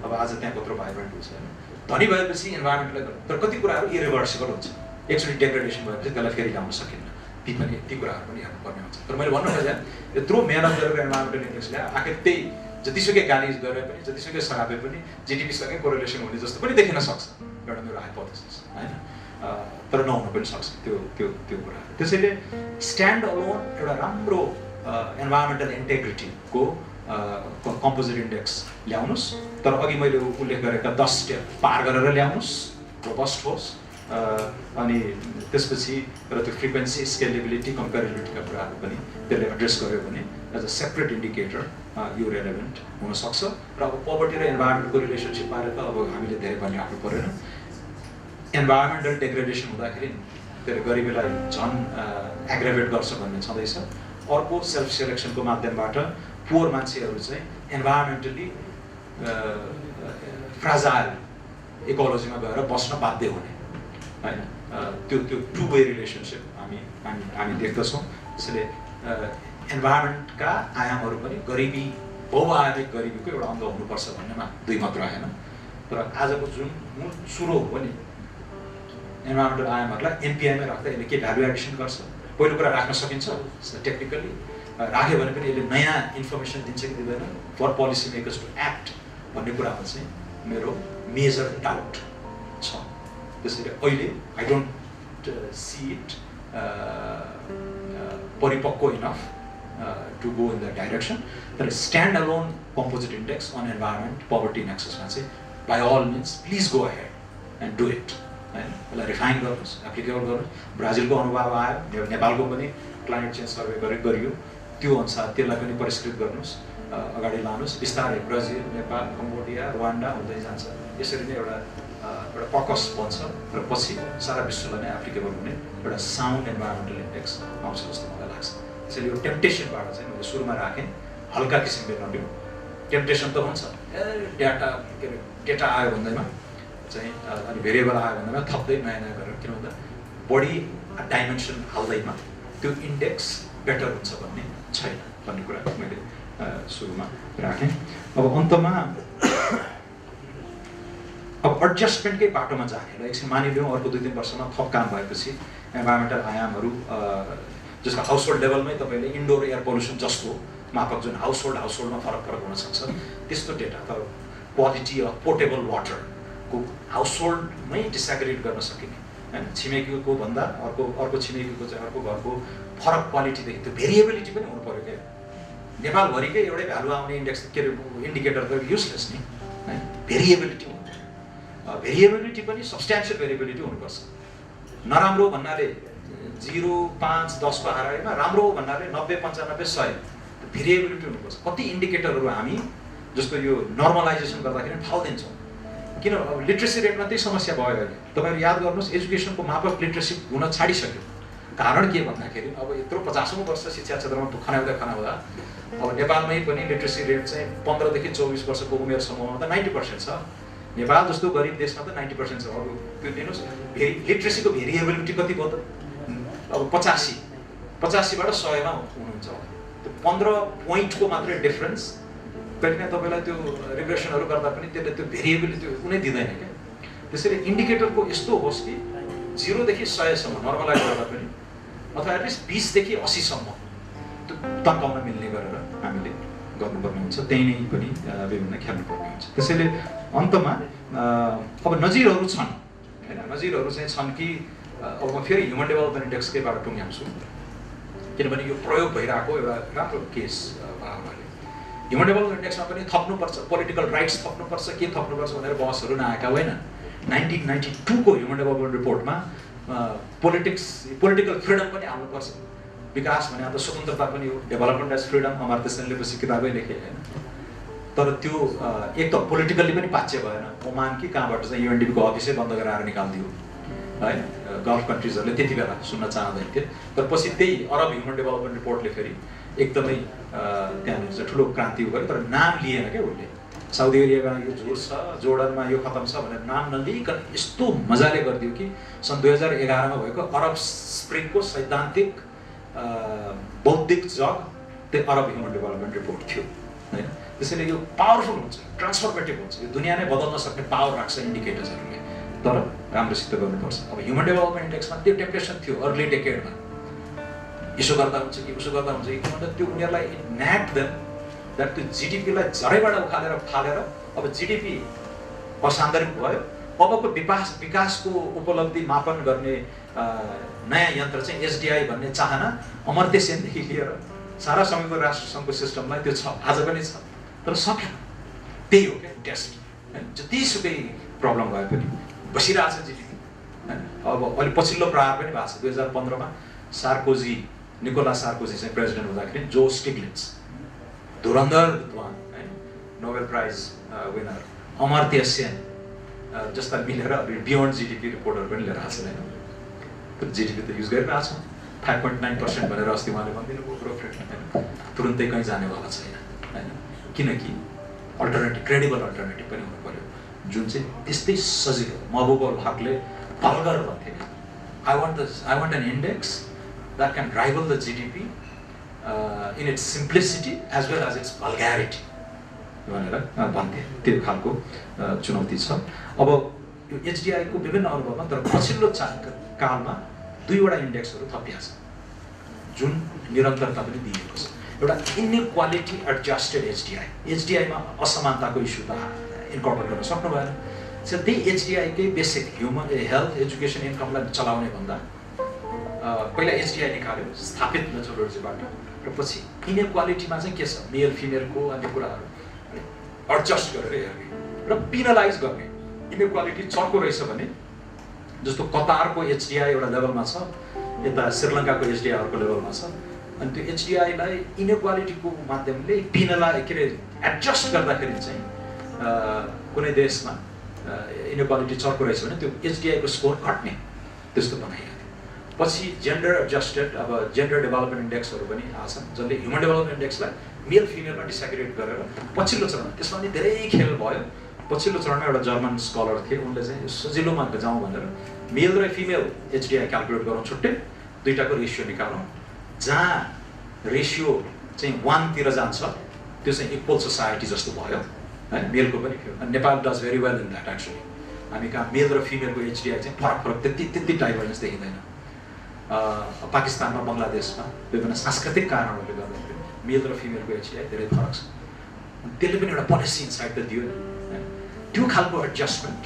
अब आज त्यहाँ कत्रो भाइब्रेन्ट हुन्छ होइन। धनी भएपछि इन्भाइरोमेन्टलाई तर कति कुराहरू इरिभर्सिबल हुन्छ, एकचोटि डेग्रेडेसन भएपछि त्यसलाई फेरि ल्याउन सकिन्न। ती कुराहरू पनि हेर्नुपर्ने हुन्छ। तर मैले भन्नु खोजेँ यत्रो मेहनत गरेर इन्भाइरोमेन्टल इन्डेक्स ल्यायो, आखिर त्यही जतिसुकै गाली गरे पनि जतिसुकै सरापे पनि GDP-सँगै कोरिलेसन हुने जस्तो पनि देखिन सक्छ, एउटा मेरो हाइपोथेसिस होइन। तर नहुन पनि सक्छ त्यो कुरा। त्यसैले स्ट्यान्ड अलोन एउटा राम्रो इन्भाइरोमेन्टल इन्टेग्रिटीको कम्पोजिट इन्डेक्स ल्याउनुहोस्। तर अघि मैले उल्लेख गरेका 10 स्टेप पार गरेर ल्याउनुहोस्, रोबस्ट होस्। अनि त्यसपछि र त्यो फ्रिक्वेन्सी स्केलेबिलिटी कम्पेरेबिलिटीका कुराहरू पनि त्यसले एड्रेस गर्यो भने एज अ सेपरेट इन्डिकेटर यो रेलेभेन्ट हुनसक्छ। र अब पोभर्टी र इन्भाइरोमेन्टको रिलेसनसिपबारे त अब हामीले धेरै पनि राख्नु परेन। इन्भाइरोमेन्टल डेग्रेडेसन हुँदाखेरि त्यसले गरिबीलाई झन् एग्रेभेट गर्छ भन्ने छँदैछ। अर्को सेल्फ सेलेक्सनको माध्यमबाट पुवर मान्छेहरू चाहिँ इन्भाइरोमेन्टली फ्राजाइल इकोलोजीमा गएर बस्न बाध्य हुने होइन। त्यो टु वे रिलेसनसिप हामी देख्दछौँ। त्यसैले इन्भाइरोमेन्टका आयामहरू पनि गरिबी बहुआयामिक गरिबीको एउटा अङ्ग हुनुपर्छ भन्नेमा दुई मत रहेन। तर आजको जुन मूल सुरु हो नि इन्भाइरोमेन्टल आयामहरूलाई MPI-मै राख्दा यसले के भ्यालु एडिसन गर्छ, पहिलो कुरा राख्न सकिन्छ टेक्निकली, राख्यो भने पनि यसले नयाँ इन्फर्मेसन दिन्छ कि दिँदैन for policy makers to act भन्ने कुरामा चाहिँ मेरो मेजर डाउट छ। त्यसैले अहिले आई डोन्ट सी इट परिपक्व enough to go in the direction. तर stand alone composite index on environment poverty नेक्ससमा चाहिँ by all means please go ahead and do it होइन। यसलाई रिफाइन गर्नुहोस्, एप्लिकेबल गर्नुहोस्। ब्राजिलको अनुभव आयो, नेपालको पनि क्लाइमेट चेन्ज सर्वे गरियो, त्यो अनुसार त्यसलाई पनि परिष्कृत गर्नुहोस्, अगाडि लानुहोस्। बिस्तारै ब्राजिल, नेपाल, कम्बोडिया, रुवान्डा हुँदै जान्छ। यसरी नै एउटा पकस बन्छ र पछि सारा विश्वलाई नै एप्लिकेबल हुने एउटा साउन्ड इन्भाइरोमेन्टल इन्डेक्स आउँछ जस्तो मलाई लाग्छ। त्यसैले यो टेम्पटेसनबाट चाहिँ मैले सुरुमा राखेँ, हल्का किसिमले नलिउँ। टेम्पटेसन त हुन्छ डेटा आयो भन्दैमा चाहिँ अनि भेरिएबल आयो भन्दैमा थप्दै नयाँ गरेर, किन भन्दा बढी डाइमेन्सन हाल्दैमा त्यो इन्डेक्स बेटर हुन्छ भन्ने छैन भन्ने कुरा मैले सुरुमा राखेँ। अब अन्तमा अब एडजस्टमेन्टकै बाटोमा जाने र एकछिन मानिलिउँ अर्को 2-3 वर्षमा थप काम भएपछि इन्भाइरोमेन्टल आयामहरू जसको हाउसहोल्ड लेभलमै तपाईँले इन्डोर एयर पल्युसन जस्तो मापक जुन हाउसहोल्डमा फरक हुनसक्छ त्यस्तो डेटा, तर क्वालिटी अफ पोर्टेबल वाटरको हाउसहोल्डमै डिसएग्रिगेट गर्न सकिने होइन। छिमेकीको भन्दा अर्को छिमेकीको चाहिँ अर्को घरको फरक क्वालिटीदेखि त्यो भेरिएबिलिटी पनि हुनु पऱ्यो क्या। नेपालभरिकै एउटै भ्यालु आउने इन्डेक्स के अरे इन्डिकेटर त युजलेस नि होइन। भेरिएबिलिटी पनि सब्सट्यान्सियल भेरिएबिलिटी हुनुपर्छ। नराम्रो भन्नाले 0, 5, 10 को हाराहारीमा, राम्रो भन्नाले 90, 95, 100 भेरिएबिलिटी हुनुपर्छ। कति इन्डिकेटरहरू हामी जस्तो यो नर्मलाइजेसन गर्दाखेरि फाल्दिन्छौँ। किन अब लिट्रेसी रेटमा त्यही समस्या भयो अहिले। तपाईँहरू याद गर्नुहोस् एजुकेसनको मापक लिट्रेसी हुन छाडिसक्यो। कारण के भन्दाखेरि अब यत्रो 50औं वर्ष शिक्षा क्षेत्रमा खनाउँदा अब नेपालमै पनि लिट्रेसी रेट चाहिँ 15 देखि 24 वर्षको उमेर समूहमा त 90% छ। नेपाल जस्तो गरिब देशमा त 90% छ। अब त्यो दिनुहोस् लिट्रेसीको भेरिएबिलिटी कति भयो त? अब 85बाट 100मा हुनुहुन्छ। त्यो 15 पोइन्टको मात्रै डिफरेन्स कहिलेकाहीँ तपाईँलाई त्यो रिग्रेसनहरू गर्दा पनि त्यसले त्यो भेरिएबिलिटी कुनै दिँदैन क्या। त्यसैले इन्डिकेटरको यस्तो होस् कि 0 देखि 100सम्म नर्मलाइज गर्दा पनि अथवा एटलिस्ट 20 देखि 80सम्म त्यो तन्काउन मिल्ने गरेर हामीले गर्नुपर्ने हुन्छ। त्यही नै पनि विभिन्न खेल्नुपर्ने हुन्छ। त्यसैले अन्तमा अब नजिरहरू छन् होइन। नजिरहरू चाहिँ छन् कि अब म फेरि ह्युमन डेभलपमेन्ट इन्डेक्सकैबाट टुङ्ग्याउँछु, किनभने यो प्रयोग भइरहेको एउटा राम्रो केस भयो भने ह्युमन डेभलपमेन्ट इन्डेक्समा पनि थप्नुपर्छ, पोलिटिकल राइट्स थप्नुपर्छ, के थप्नुपर्छ भनेर बहसहरू नआएका होइन। 1992 को ह्युमन डेभलपमेन्ट रिपोर्टमा पोलिटिकल फ्रिडम पनि आउनुपर्छ, विकास भने त स्वतन्त्रता पनि हो, डेभलपमेन्ट एज फ्रिडम अमर्त्य सेनले पछि किताबै लेखे हैन। तर त्यो एक त पोलिटिकल्ली पनि पाच्य भएन। ओमान कि कहाँबाट चाहिँ युएनडिपीको अफिसै बन्द गराएर निकालिदियो है, गल्फ कन्ट्रिजहरूले त्यति बेला सुन्न चाहँदैन थिए। तर पछि त्यही अरब ह्युमन डेभलपमेन्ट रिपोर्टले फेरि एकदमै त्यहाँनिर चाहिँ ठुलो क्रान्ति गर्यो, तर नाम लिएन क्या उसले। साउदी अरेबियामा यो झोर छ, जोर्डनमा यो खतम छ भनेर नाम नलिइकन यस्तो मजाले गरिदियो कि सन् 2011 मा भएको अरब स्प्रिङको सैद्धान्तिक बौद्धिक जग त्यो अरब ह्युमन डेभलपमेन्ट रिपोर्ट थियो हैन। त्यसैले यो पावरफुल हुन्छ, ट्रान्सफर्मेटिभ हुन्छ, यो दुनियाँ नै बदल्न सक्ने पावर राख्छ इन्डिकेटर्सहरूले, तर राम्रोसित गर्नुपर्छ। अब ह्युमन डेभलपमेन्ट इन्डेक्समा त्यो टेम्पटेसन थियो अर्ली डेकेडमा, यसो गर्दा हुन्छ कि उसो गर्दा हुन्छ कि भन्दा त्यो उनीहरूलाई न्याट देम द्याट त्यो जिडिपीलाई जरैबाट उखालेर फालेर अब जिडिपी असान्दर्भिक भयो। अबको विकासको उपलब्धि मापन गर्ने नयाँ यन्त्र चाहिँ एसडिआई भन्ने चाहना अमर्त्य सेनदेखि लिएर सारा संयुक्त राष्ट्र सङ्घको सिस्टमलाई त्यो छ, आज पनि छ, तर सकेन। त्यही हो क्या टेस्ट हैन। जतिसुकै प्रब्लम भए पनि बसिरहेछ जिडिपी हैन। अब अहिले पछिल्लो प्रहार पनि भएको छ 2015 मा निकोलास सार्कोजी चाहिँ प्रेसिडेन्ट हुँदाखेरि जो स्टिग्लिट्ज धुरन्धर विद्वान हैन, Nobel prize winner Amartya Sen जस्ता मिलेर बियोन्ड जिडिपी रिपोर्टहरू पनि लिएर आएको छैन। तर जिडिपी त युज गरिरहेको छ 5.9% भनेर अस्ति उहाँले भनिदिनु भयो ग्रोथ रेट हैन, तुरुन्तै कहीँ जानेवाला छैन हैन। किनकि अल्टरनेटिभ क्रेडिबल अल्टरनेटिभ पनि हुनु पर्यो जुन चाहिँ त्यस्तै सजिलो। महबुब अल हकले भल्गर भन्थे, I want an index that can rival the GDP in its simplicity as well as its vulgarity भनेर भन्थे। त्यो खालको चुनौती छ। अब यो एचडिआई को विभिन्न अनुभवमा तर पछिल्लो कालमा दुईवटा इन्डेक्सहरू थपिएको छ जुन निरन्तरता पनि दिएको छ। एउटा इनइक्वालिटी एडजस्टेड एचडिआई, एचडिआईमा असमानताको इस्यु त इन्कर्पोरेट गर्न सक्नु भएन। त्यही एचडिआई कै बेसिक ह्युमन हेल्थ एजुकेसन इन्कमलाई चलाउने भन्दा पहिला एचडिआई निकाल्यो स्थापित मेथोडोलोजीबाट, र पछि इनइक्वालिटीमा चाहिँ के छ मेल फिमेलको अन्य कुराहरू एडजस्ट गरेर हेर्ने र पिनलाइज गर्ने। इनइक्वालिटी चर्को रहेछ भने जस्तो कतारको एचडिआई एउटा लेभलमा छ, यता श्रीलङ्काको एचडिआई अर्को लेभलमा छ, अनि त्यो एचडिआईलाई इनइक्वालिटीको माध्यमले पिनलाइज के अरे एडजस्ट गर्दाखेरि चाहिँ कुनै देशमा इनइक्वालिटी चर्को रहेछ भने त्यो एचडिआईको स्कोर घट्ने त्यस्तो बनाइयो। पछि जेन्डर एडजस्टेड अब जेन्डर डेभलपमेन्ट इन्डेक्सहरू पनि आछन् जसले ह्युमन डेभलपमेन्ट इन्डेक्सलाई मेल फिमेलमा डिसेग्रिगेट गरेर पछिल्लो चरण, त्यसमा पनि धेरै खेल भयो। पछिल्लो चरणमा एउटा जर्मन स्कलर थिए, उनले चाहिँ सजिलोमा जाउँ भनेर मेल र फिमेल एचडिआई क्यालकुलेट गरौँ छुट्टै, दुईटाको रेसियो निकालौँ, जहाँ रेसियो चाहिँ 1 तिर जान्छ त्यो चाहिँ इक्वल सोसाइटी जस्तो भयो हैन। मेलको पनि थियो, Nepal does very well in that actually. हामी कहाँ मेल र फिमेलको एचडिआई चाहिँ फरक त्यति डाइभर्जेन्स देखिँदैन। पाकिस्तानमा बङ्गलादेशमा विभिन्न सांस्कृतिक कारणहरूले गर्दाखेरि मेल र फिमेलको एचडिआई धेरै फरक छ। त्यसले पनि एउटा पोलिसी इन्साइट त दियो नि, त्यो खालको एडजस्टमेन्ट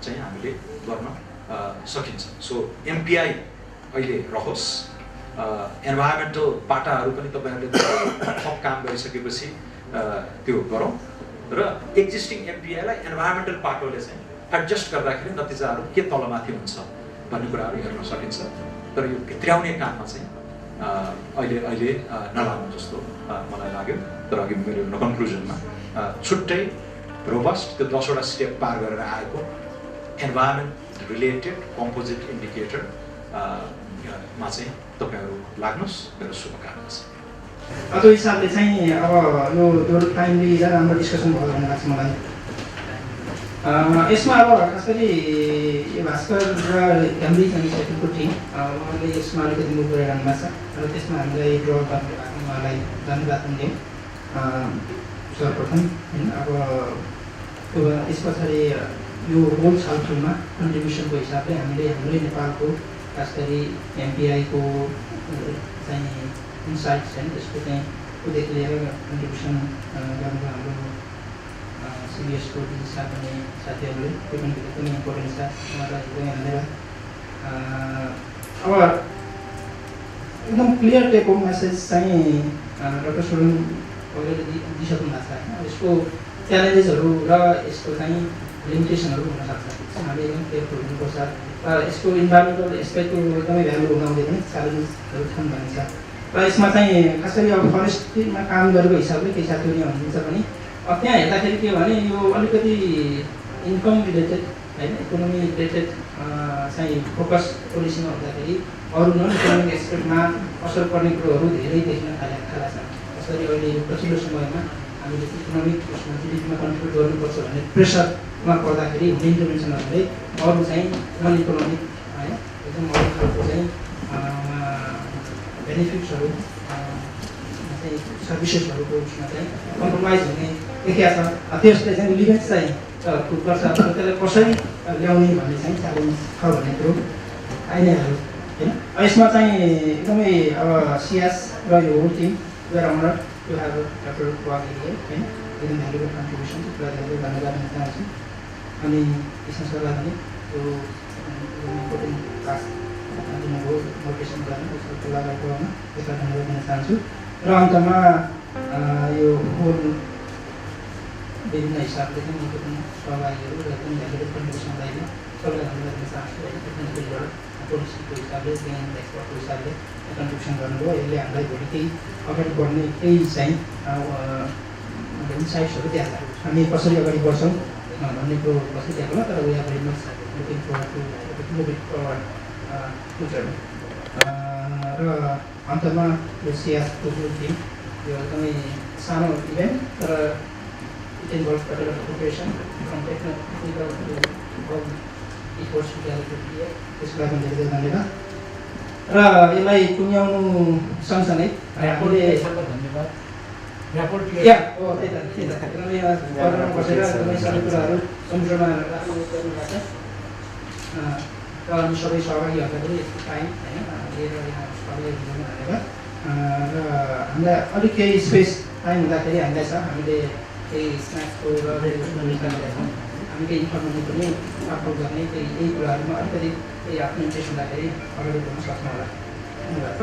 चाहिँ हामीले गर्न सकिन्छ। सो एमपिआई अहिले रहोस्, इन्भाइरोमेन्टल पाटाहरू पनि तपाईँहरूले थप काम गरिसकेपछि त्यो गरौँ, र एक्जिस्टिङ एमपिआईलाई इन्भाइरोमेन्टल पाटोले चाहिँ एडजस्ट गर्दाखेरि नतिजाहरू के तलमाथि हुन्छ भन्ने कुराहरू हेर्न सकिन्छ। तर यो भित्र्याउने काममा चाहिँ अहिले नलाग्नु जस्तो मलाई लाग्यो। तर अघि मेरो कन्क्लुजनमा छुट्टै रोबस्ट त्यो 10वटा स्टेप पार गरेर आएको इन्भाइरोमेन्ट रिलेटेड कम्पोजिट इन्डिकेटर मा चाहिँ तपाईँहरू लाग्नुहोस्, मेरो शुभकामना छ। त्यो हिसाबले चाहिँ अब यो टाइमली राम्रो डिस्कसन भयो भन्ने लाग्छ मलाई। यसमा अब खास गरी यो भास्कर र एमडी चाहिँ सेटलको टिम उहाँले यसमा अलिकति मुभ गरिरहनु भएको छ, र त्यसमा हामीलाई ड्र गर्नु भएको उहाँलाई धन्यवाद दियौँ सर्वप्रथम होइन। अब यस पछाडि यो होल छलफलमा कन्ट्रिब्युसनको हिसाबले हामीले हाम्रै नेपालको खास गरी एमपिआईको चाहिँ इन्साइट्स होइन त्यसको चाहिँ उदेखि लिएर कन्ट्रिब्युसन गर्नुभयो हाम्रो सिबिएसको दिशा पनि साथीहरूले, त्यो पनि एकदमै इम्पोर्टेन्ट छ, उहाँलाई एकदमै धन्यवाद। अब एकदम क्लियर टेक होम मेसेज चाहिँ डक्टर सोरेन अहिले दिइसक्नु भएको छ होइन। यसको च्यालेन्जेसहरू र यसको चाहिँ लिमिटेसनहरू हुनसक्छ, हामीले एकदम केयरफुल हुनुपर्छ। र यसको इन्भाइरोमेन्टल एस्पेक्टको एकदमै भ्यालु हुँदाहुँदै पनि च्यालेन्जेसहरू छन् भन्ने छ। र यसमा चाहिँ खास गरी अब फरेस्ट्रीमा काम गरेको हिसाबले केही साथीहरू यहाँ हुनुहुन्छ भने त्यहाँ हेर्दाखेरि के भने यो अलिकति इन्कम रिलेटेड होइन इकोनोमी रिलेटेड चाहिँ फोकस पोलिसीमा हुँदाखेरि अरू नन इकोनोमिक एस्पेक्टमा असर पर्ने कुरोहरू धेरै देख्न थालेका छन्। जसरी अहिले पछिल्लो समयमा हामीले इकोनोमिक उसमा जिडिपीमा कन्ट्रिब्युट गर्नुपर्छ भन्ने प्रेसरमा पर्दाखेरि हुने इन्टरभेन्सनहरूले अरू चाहिँ नन इकोनोमिक होइन एकदम अरू खालको चाहिँ बेनिफिट्सहरू चाहिँ सर्भिसेसहरूको उसमा चाहिँ कम्प्रोमाइज हुने देखिएको छ। त्यसले चाहिँ लिमिट चाहिँ गर्छ त्यसलाई कसरी ल्याउने भन्ने चाहिँ च्यालेन्ज छ भन्ने कुरो आइ नै हाल्यो होइन। यसमा चाहिँ एकदमै अब सियास र यो whole team were honoured to have effort work here होइन गिभिङ भ्यालुएबल कन्ट्रिब्युसन धेरै धन्यवाद दिन चाहन्छु। अनि यसमा सरलाई पनि यो इम्पोर्टेन्ट टास्क दिनुभयो मोटिभेसन गर्ने उसको लागि पुऱ्याउन त्यसलाई धन्यवाद दिन चाहन्छु। र अन्तमा यो होल विभिन्न हिसाबले चाहिँ महत्त्वपूर्ण सहभागीहरू र पनि भ्यालुएबल कन्ट्रिब्युसनलाई सबैलाई धन्यवाद दिन चाहन्छु। टेक्निकलबाट पोलिसीको हिसाबले ज्ञान एक्सपर्टको हिसाबले कन्ट्रिब्युसन गर्नुभयो। यसले हामीलाई भोलि केही अगाडि बढ्ने केही चाहिँ इन्साइट्सहरू दिएको छ हामी कसरी अगाडि बढ्छौँ भन्ने कुरो बसिदिएको होला। तर we are very much looking forward to moving forward फ्युचरमा। र अन्तमा यो सियासको टिम यो एकदमै सानो इभेन्ट तर इट इन्भल्भ कतिवटा प्रिपरेसन फ्रम टेक्निकल इफोर्ट्स त्यसको लागि धेरै धेरै धन्यवाद। र यसलाई टुङ्ग्याउनु सँगसँगै हामीले बसेर एकदमै सबै कुराहरू समुद्रमा राख्नु गर्नुभएको छ। र हामी सबै सहभागीहरूलाई पनि यस्तो टाइम होइन लिएर यहाँ धन्यवाद। र हामीलाई अलिक केही स्पेस टाइम हुँदाखेरि हामीलाई छ हामीले केही स्न्याक्सको र हामी केही इन्फर्मेसन पनि अपलोड गर्ने केही यही कुराहरूमा अलिकति केही आफ्नो इन्ट्रेस्ट हुँदाखेरि अगाडि बढ्न सक्छौँ होला। धन्यवाद।